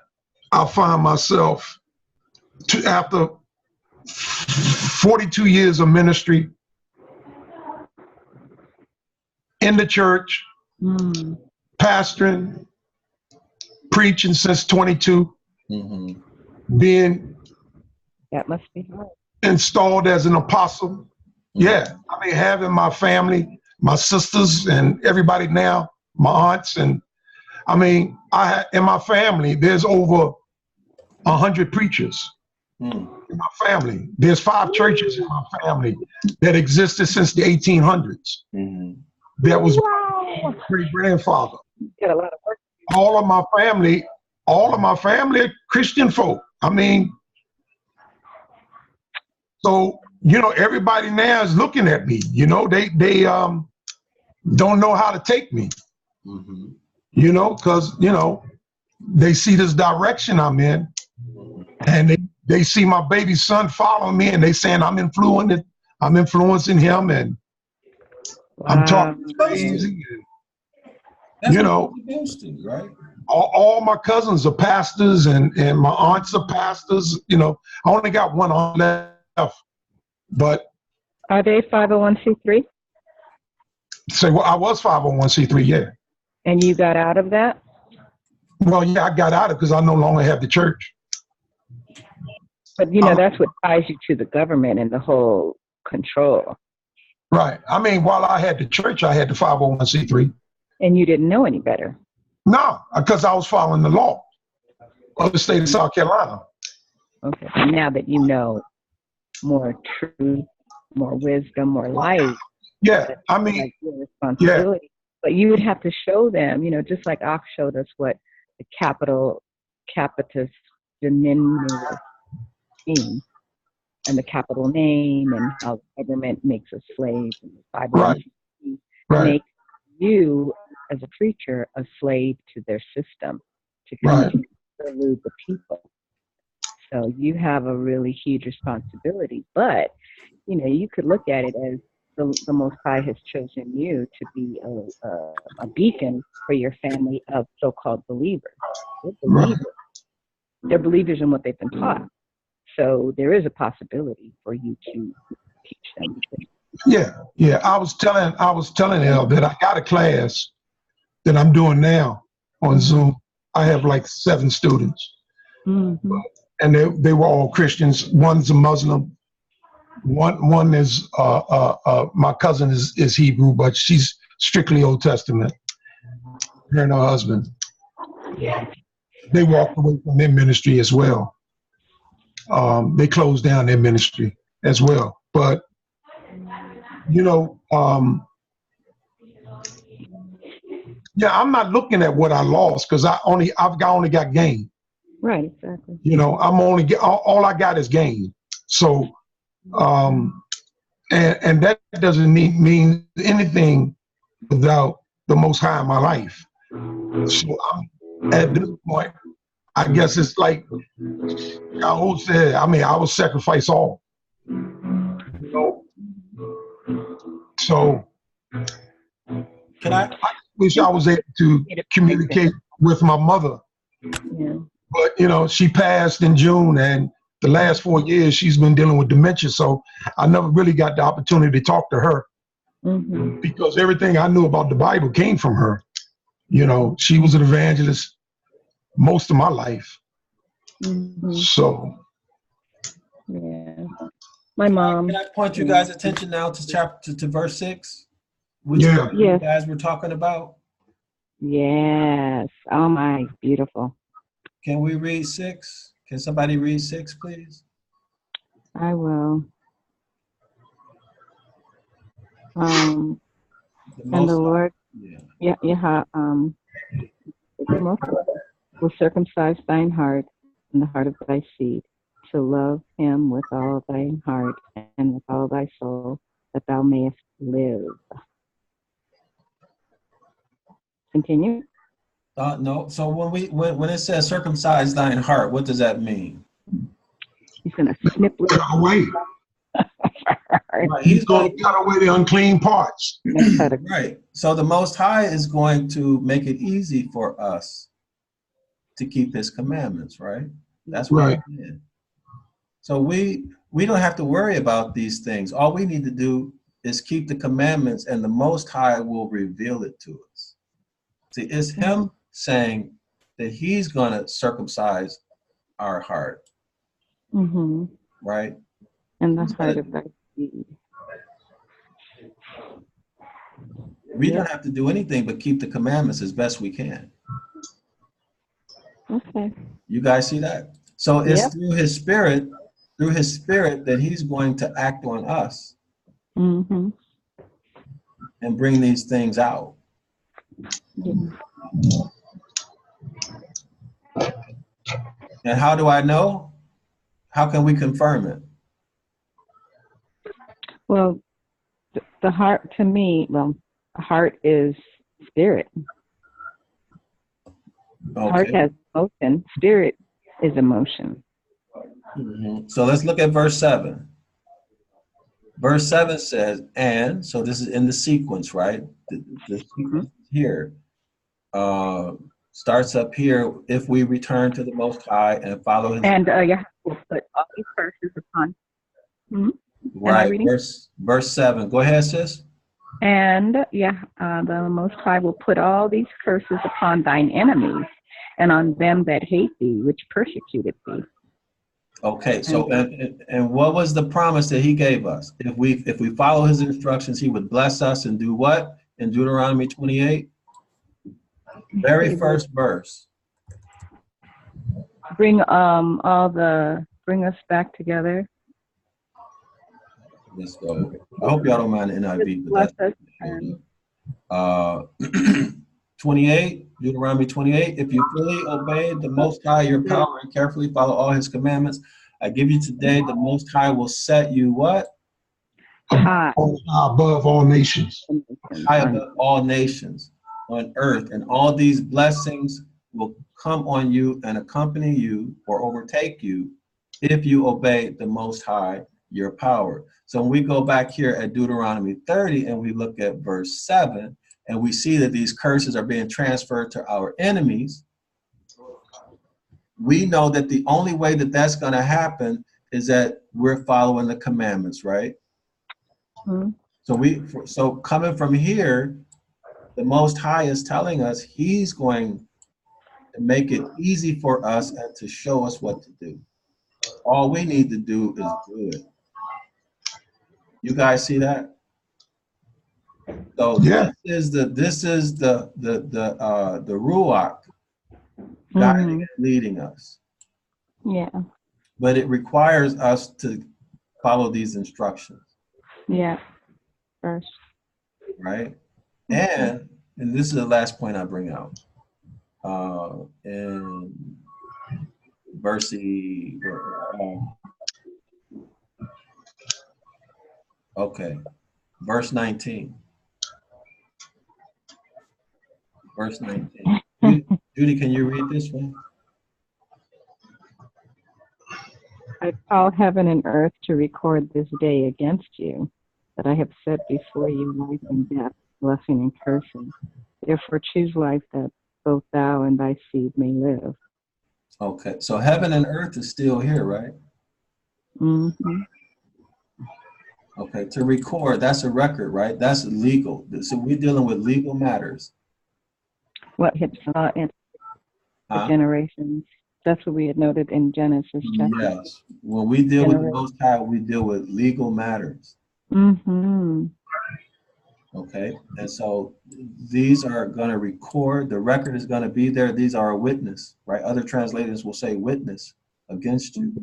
I find myself after 42 years of ministry in the church, pastoring, preaching since 22, being that must be hard. Installed as an apostle. Yeah, I mean, having my family, my sisters and everybody now, my aunts, and I mean, in my family, there's over 100 preachers in my family. There's 5 churches in my family that existed since the 1800s. That was my great grandfather. Got a lot of work. All of my family are Christian folk. I mean, so everybody now is looking at me. They don't know how to take me. Because they see this direction I'm in, and they see my baby son following me, and they saying I'm influencing him, and I'm talking crazy. Right? All my cousins are pastors, and my aunts are pastors. I only got one aunt left, but are they 501c3? Well, I was 501c3, yeah. And you got out of that? Well, yeah, I got out of it because I no longer have the church. But that's what ties you to the government and the whole control. Right. I mean, while I had the church, I had the 501c3. And you didn't know any better? No, because I was following the law of the state of South Carolina. Okay. And now that you know more truth, more wisdom, more light. Yeah. I mean, like your responsibility. Yeah. But you would have to show them, just like Ox showed us what the capitis diminutive means, and the capital name, and how the government makes us slaves, and the Bible makes you as a preacher a slave to their system to continue to elude the people. So you have a really huge responsibility. But, you know, you could look at it as the Most High has chosen you to be a beacon for your family of so-called believers. They're believers. They're believers in what they've been taught. So there is a possibility for you to teach them. Yeah. I was telling Elle that I got a class that I'm doing now on Zoom. I have like 7 students, and they were all Christians. One's a Muslim. One is my cousin is Hebrew, but she's strictly Old Testament. Her and her husband. They walked away from their ministry as well. They closed down their ministry as well. But you know, yeah, I'm not looking at what I lost because I've only got gain. Right, exactly. You know, all I got is gain. So, and that doesn't mean anything without the Most High in my life. So at this point, I guess it's like Yahoo said. I mean, I will sacrifice all. You know. So, I wish I was able to communicate with my mother. Yeah. But you know, she passed in June, and the last 4 years she's been dealing with dementia. So I never really got the opportunity to talk to her because everything I knew about the Bible came from her. You know, she was an evangelist most of my life. So, yeah, my mom. Can I point you guys' attention now to verse 6, which you guys were talking about? Yes. Oh my, beautiful. Can we read 6? Can somebody read 6, please? I will. And the Lord, the Most High will circumcise thine heart and the heart of thy seed, to love him with all thine heart and with all thy soul, that thou mayest live. Continue. No. So when it says circumcise thine heart, what does that mean? He's going to snip it away. Right. He's going to cut away the unclean parts. Right. So the Most High is going to make it easy for us to keep his commandments, right? That's what I'm saying. So we don't have to worry about these things. All we need to do is keep the commandments, and the Most High will reveal it to us. See, it's him saying that he's going to circumcise our heart, right? And the heart of thy seed. We don't have to do anything but keep the commandments as best we can. Okay. You guys see that? So it's through his spirit that he's going to act on us and bring these things out. And how do I know? How can we confirm it? Well, the heart, to me, heart is spirit. Heart has emotion. Spirit is emotion. So let's look at verse 7. Verse 7 says, and, so this is in the sequence, right? The sequence here starts up here, if we return to the Most High and follow his... And we'll put all these curses upon... Right, verse 7. Go ahead, sis. And the Most High will put all these curses upon thine enemies and on them that hate thee, which persecuted thee. Okay, so and what was the promise that he gave us? If we follow his instructions, he would bless us and do what? In Deuteronomy 28, very first verse. Bring us back together. Let's go. I hope y'all don't mind the NIV, but that's 28, Deuteronomy 28. If you fully obey the Most High, your power, and carefully follow all his commandments, I give you today, the Most High will set you what? High. Above all nations. High above all nations on earth. And all these blessings will come on you and accompany you or overtake you if you obey the Most High, your power. So when we go back here at Deuteronomy 30 and we look at verse 7, and we see that these curses are being transferred to our enemies, we know that the only way that that's going to happen is that we're following the commandments, right? Mm-hmm. So coming from here, the Most High is telling us he's going to make it easy for us and to show us what to do. All we need to do is do it. You guys see that? So Yeah. this is the Ruach guiding and leading us. Yeah. But it requires us to follow these instructions. Yeah. First. Right? And this is the last point I bring out. In verse verse 19. Verse 19. Judy, can you read this one? I call heaven and earth to record this day against you, that I have set before you life and death, blessing and cursing. Therefore choose life, that both thou and thy seed may live. Okay, so heaven and earth is still here, right? Mm-hmm. Okay, to record, that's a record, right? That's legal. So we're dealing with legal matters. What hits in the generations? That's what we had noted in Genesis chapter. Yes. When we deal with the Most High, we deal with legal matters. Mm-hmm. Okay, and so these are going to record. The record is going to be there. These are a witness, right? Other translators will say witness against you,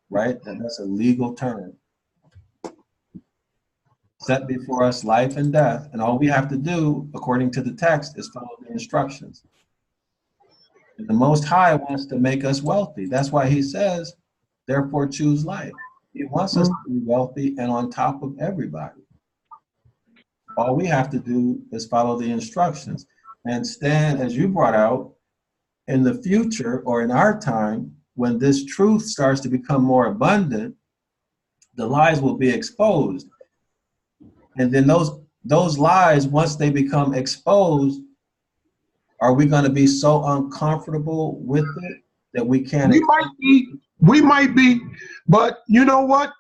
right? And that's a legal term. Set before us life and death, and all we have to do, according to the text, is follow the instructions. And the Most High wants to make us wealthy. That's why he says, therefore choose life. He wants us to be wealthy and on top of everybody. All we have to do is follow the instructions and stand, as you brought out, in the future or in our time, when this truth starts to become more abundant, the lies will be exposed. And then those lies, once they become exposed, are we going to be so uncomfortable with it that we can't? We might be, but you know what?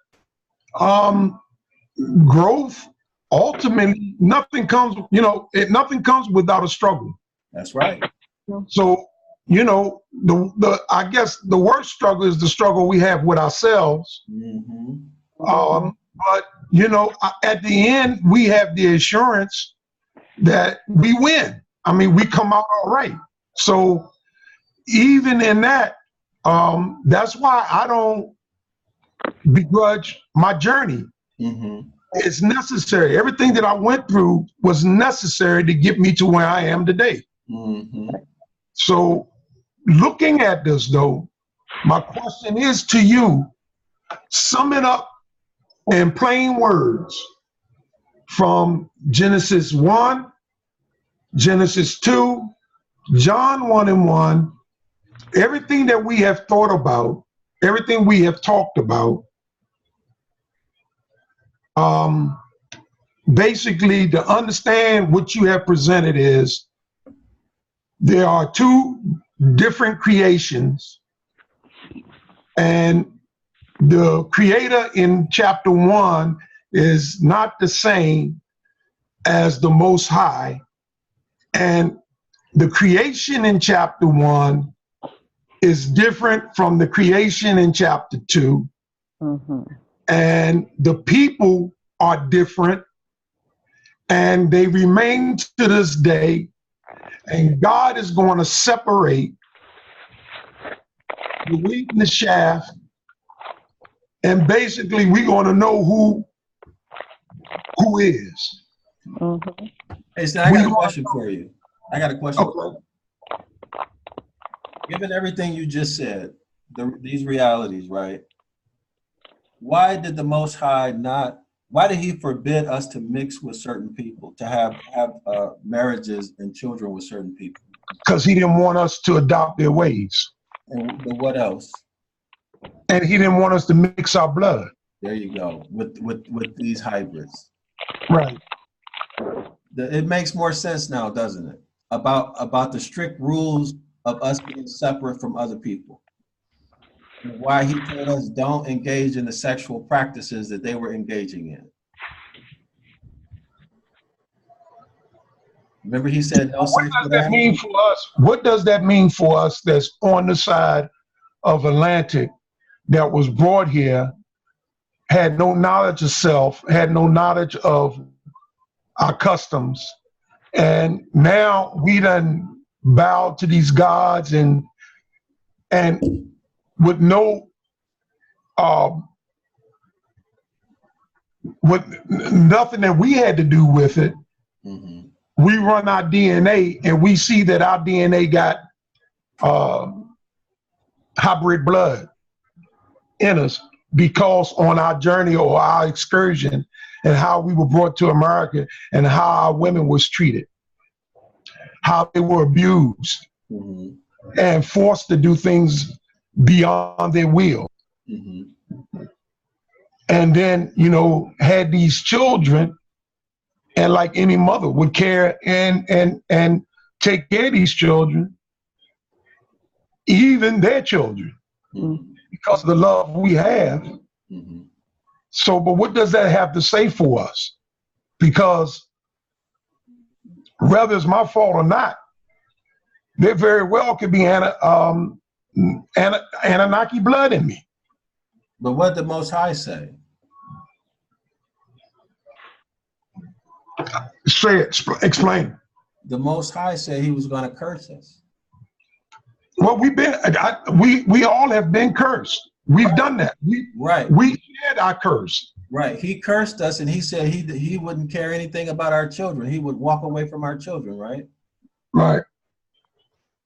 Growth, ultimately, nothing comes without a struggle. That's right. So, I guess the worst struggle is the struggle we have with ourselves. Mm-hmm. But at the end, we have the assurance that we win. I mean, we come out all right. So even in that, that's why I don't begrudge my journey. Mm-hmm. It's necessary. Everything that I went through was necessary to get me to where I am today. Mm-hmm. So looking at this, though, my question is to you, sum it up in plain words from Genesis 1, Genesis 2, John 1 and 1, everything that we have thought about, everything we have talked about, basically to understand what you have presented is there are two different creations, and the creator in chapter 1 is not the same as the Most High, and the creation in chapter 1 is different from the creation in chapter 2. Mm-hmm. And the people are different, and they remain to this day, and God is going to separate the wheat and the chaff, and basically we're going to know who is. Mm-hmm. Hey, Stan, I got a question for you. Okay. Given everything you just said, these realities, right? Why did the Most High why did he forbid us to mix with certain people, to have marriages and children with certain people? Because he didn't want us to adopt their ways. And what else? And he didn't want us to mix our blood. There you go. With these hybrids. Right. It makes more sense now, doesn't it? About the strict rules of us being separate from other people. And why he told us don't engage in the sexual practices that they were engaging in. Remember he said no sex with that mean for us? What does that mean for us that's on the side of Atlantic that was brought here, had no knowledge of self, had no knowledge of our customs, and now we done bow to these gods and with no with nothing that we had to do with it. Mm-hmm. We run our DNA and we see that our DNA got hybrid blood in us because on our journey or our excursion and how we were brought to America and how our women was treated, how they were abused Mm-hmm. and forced to do things beyond their will. Mm-hmm. And then, you know, had these children, and like any mother would care and take care of these children, even their children, Mm-hmm. because of the love we have. Mm-hmm. So, but what does that have to say for us? Because whether it's my fault or not, there very well could be Anunnaki blood in me. But what did the Most High say? Say it, explain. The Most High said he was going to curse us. Well, we all have been cursed. We've done that. We shared our curse. Right. He cursed us, and he said he wouldn't care anything about our children. He would walk away from our children. Right. Right.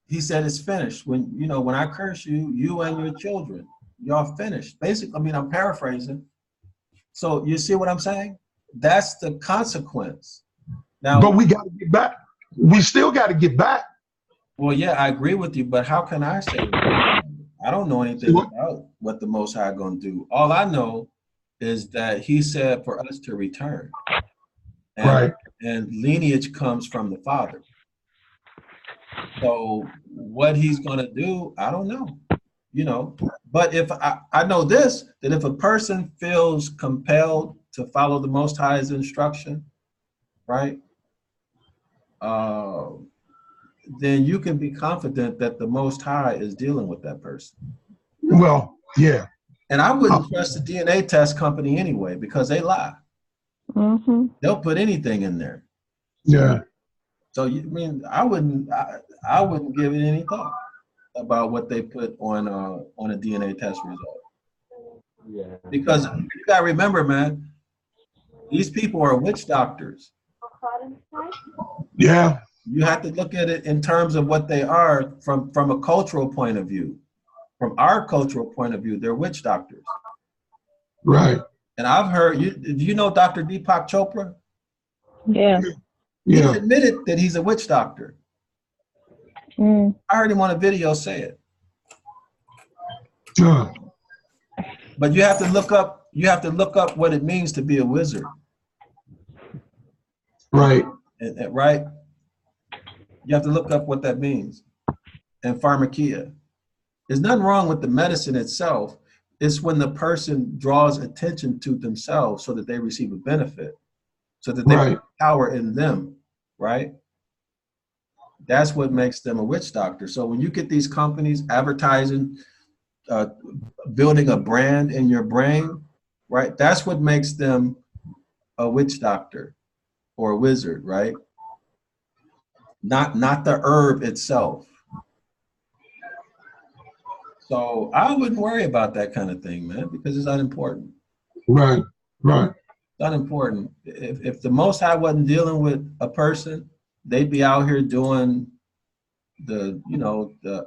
He said it's finished. When I curse you, you and your children, y'all finished. Basically, I mean, I'm paraphrasing. So you see what I'm saying? That's the consequence. Now, but we got to get back. We still got to get back. Well, yeah, I agree with you, but how can I say that? I don't know anything about what the Most High going to do. All I know is that he said for us to return. And, right. And lineage comes from the Father. So what he's going to do, I don't know. But if I know this, that if a person feels compelled to follow the Most High's instruction, right, then you can be confident that the Most High is dealing with that person. Well, yeah. And I wouldn't trust the DNA test company anyway, because they lie. Mm-hmm. They'll put anything in there. Yeah. So I wouldn't give it any thought about what they put on a DNA test result. Yeah. Because you gotta remember, man, these people are witch doctors. Yeah. You have to look at it in terms of what they are from a cultural point of view. From our cultural point of view, they're witch doctors. Right. And I've heard, do you know Dr. Deepak Chopra? Yeah. He admitted that he's a witch doctor. Mm. I heard him on a video say it. Yeah. But you have to look up what it means to be a wizard. Right. Right? You have to look up what that means. And pharmakia. There's nothing wrong with the medicine itself. It's when the person draws attention to themselves so that they receive a benefit, so that they have power in them, right? That's what makes them a witch doctor. So when you get these companies advertising, building a brand in your brain, right? That's what makes them a witch doctor or a wizard, right? Not the herb itself. So I wouldn't worry about that kind of thing, man, because it's unimportant. Right, right. It's unimportant. If the Most High wasn't dealing with a person, they'd be out here doing the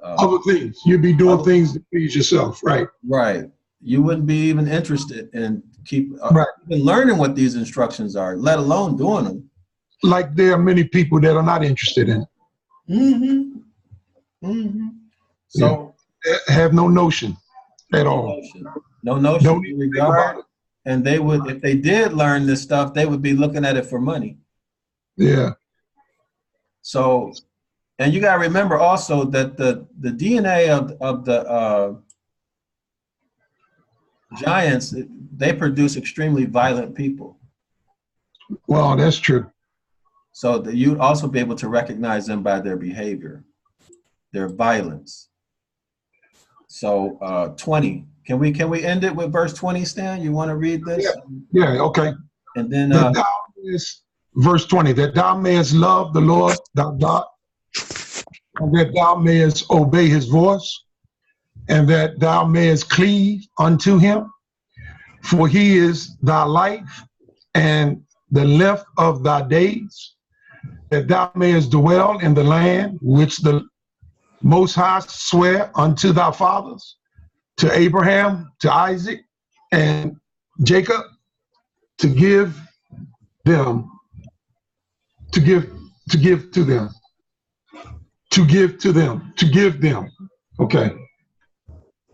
other things. You'd be doing things to please yourself, right? Right. You wouldn't be even interested in even learning what these instructions are, let alone doing them. Like there are many people that are not interested in it. Mm-hmm. Mm-hmm. So. Have no notion. at all. No notion, Don't in even think about regard. it. And they would, if they did learn this stuff, they would be looking at it for money. Yeah. So, and you got to remember also that the DNA of the giants, they produce extremely violent people. Well, that's true. So that you'd also be able to recognize them by their behavior, their violence. So 20. Can we end it with verse 20, Stan? You want to read this? Yeah, okay. And then That thou mayest, verse 20, that thou mayest love the Lord thy God, and that thou mayest obey his voice, and that thou mayest cleave unto him, for he is thy life and the length of thy days, that thou mayest dwell in the land which the Most High swear unto thy fathers, to Abraham, to Isaac, and Jacob, to give them, to give to them, to give to them, to give them. Okay.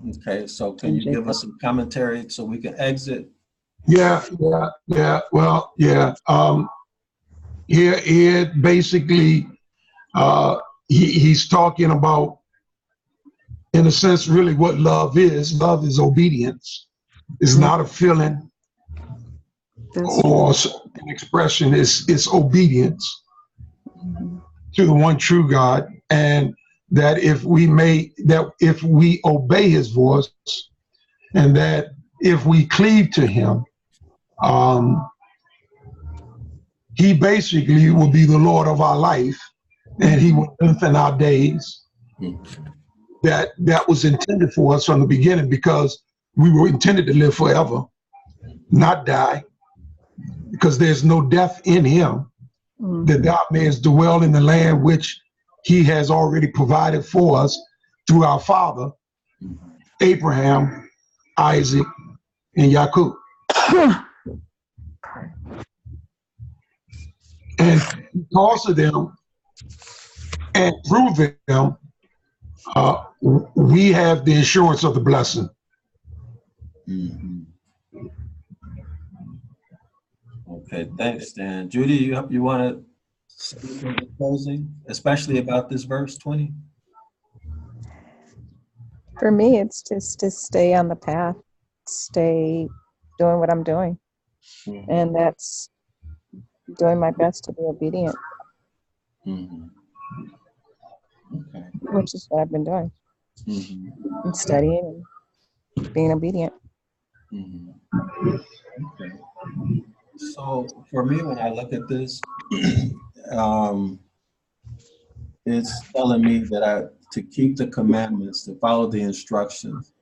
Okay, so can you give us some commentary so we can exit? Yeah. Well, yeah. Here basically, he's talking about, in a sense, really what love is. Love is obedience. It's not a feeling or an expression. It's obedience to the one true God, and that if we obey his voice, and that if we cleave to him, he basically will be the Lord of our life, and he will lengthen our days. That was intended for us from the beginning, because we were intended to live forever, not die, because there's no death in him, that thou mayest dwell in the land which he has already provided for us through our father, Abraham, Isaac, and Jacob. And because of them and through them, we have the assurance of the blessing. Okay, thanks, Stan. Judy, you want to speak in closing, especially about this verse 20? For me, it's just to stay on the path, stay doing what I'm doing. And that's doing my best to be obedient, Okay. which is what I've been doing. And studying and being obedient. Okay. So for me, when I look at this, it's telling me that to keep the commandments, to follow the instructions,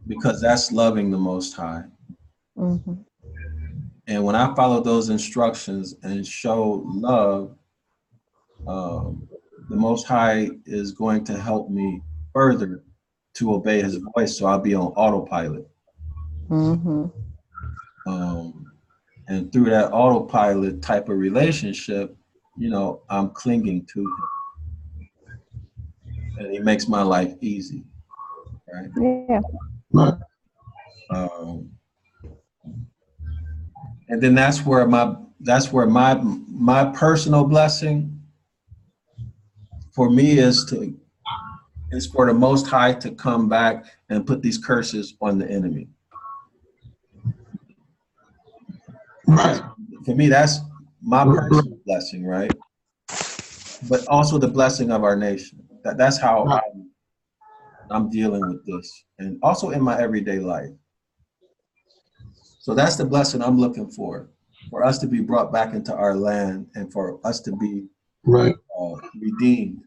because that's loving the Most High. And when I follow those instructions and show love, the Most High is going to help me further to obey his voice, so I'll be on autopilot. And through that autopilot type of relationship, I'm clinging to him. And he makes my life easy, right? Yeah. And then that's where my personal blessing for me is for the Most High to come back and put these curses on the enemy. Right. For me, that's my personal blessing, right? But also the blessing of our nation. That's how I'm dealing with this, and also in my everyday life. So that's the blessing I'm looking for us to be brought back into our land, and for us to be redeemed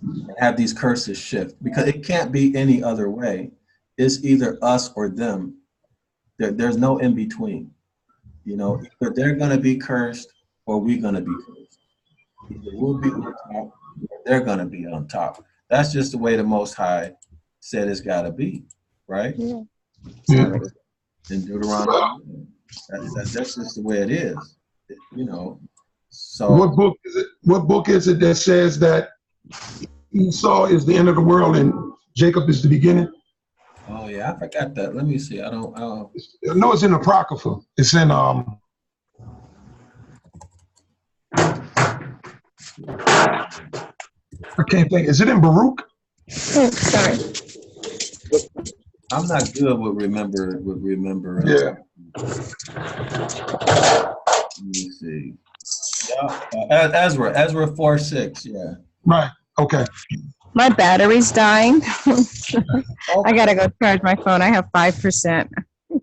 and have these curses shift, because it can't be any other way. It's either us or them. There's no in between. Either they're going to be cursed or we're going to be cursed. Either we'll be on top or they're going to be on top. That's just the way the Most High said it's got to be, right? Yeah. In Deuteronomy, that's just the way it is, So what book is it? What book is it that says that Esau is the end of the world and Jacob is the beginning. Oh yeah, I forgot that. Let me see. I know it's in Apocrypha. It's in I can't think. Is it in Baruch? Oh, sorry. I'm not good with remember. Yeah. Let me see. Yeah, Ezra 4:6. Yeah. Right. Okay. My battery's dying. Okay. I gotta go charge my phone. I have 5%.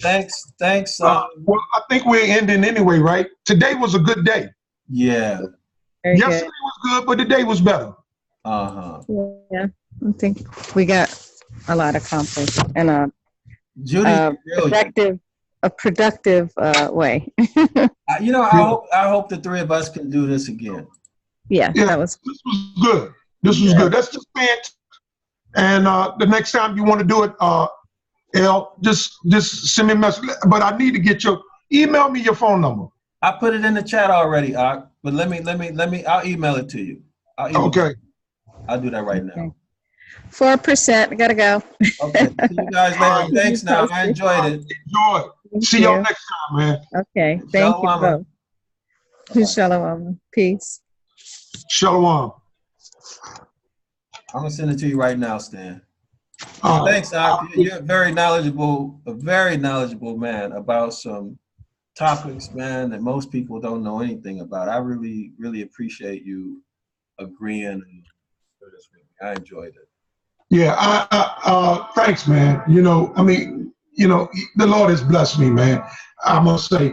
Thanks. Well, I think we're ending anyway, right? Today was a good day. Yeah. Very Yesterday was good, but today was better. Uh-huh. Yeah, I think we got a lot accomplished in a productive way. I hope the 3 of us can do this again. Yeah, This was good. This was good. That's just fantastic. And the next time you want to do it, El, just send me a message. But I need to get email me your phone number. I put it in the chat already, but let me. I'll email it to you. Okay. I'll do that right now. 4%. I gotta go. Okay. See you guys later. Thanks. Now I enjoyed it. Enjoy. See y'all next time, man. Okay. Thank you both. Shalom. Peace. Shalom. I'm gonna send it to you right now, Stan. Thanks, Doc. You're a very knowledgeable man about some topics, man, that most people don't know anything about. I really, really appreciate you agreeing for this with me. I enjoyed it. Yeah, thanks, man. The Lord has blessed me, man. I must say,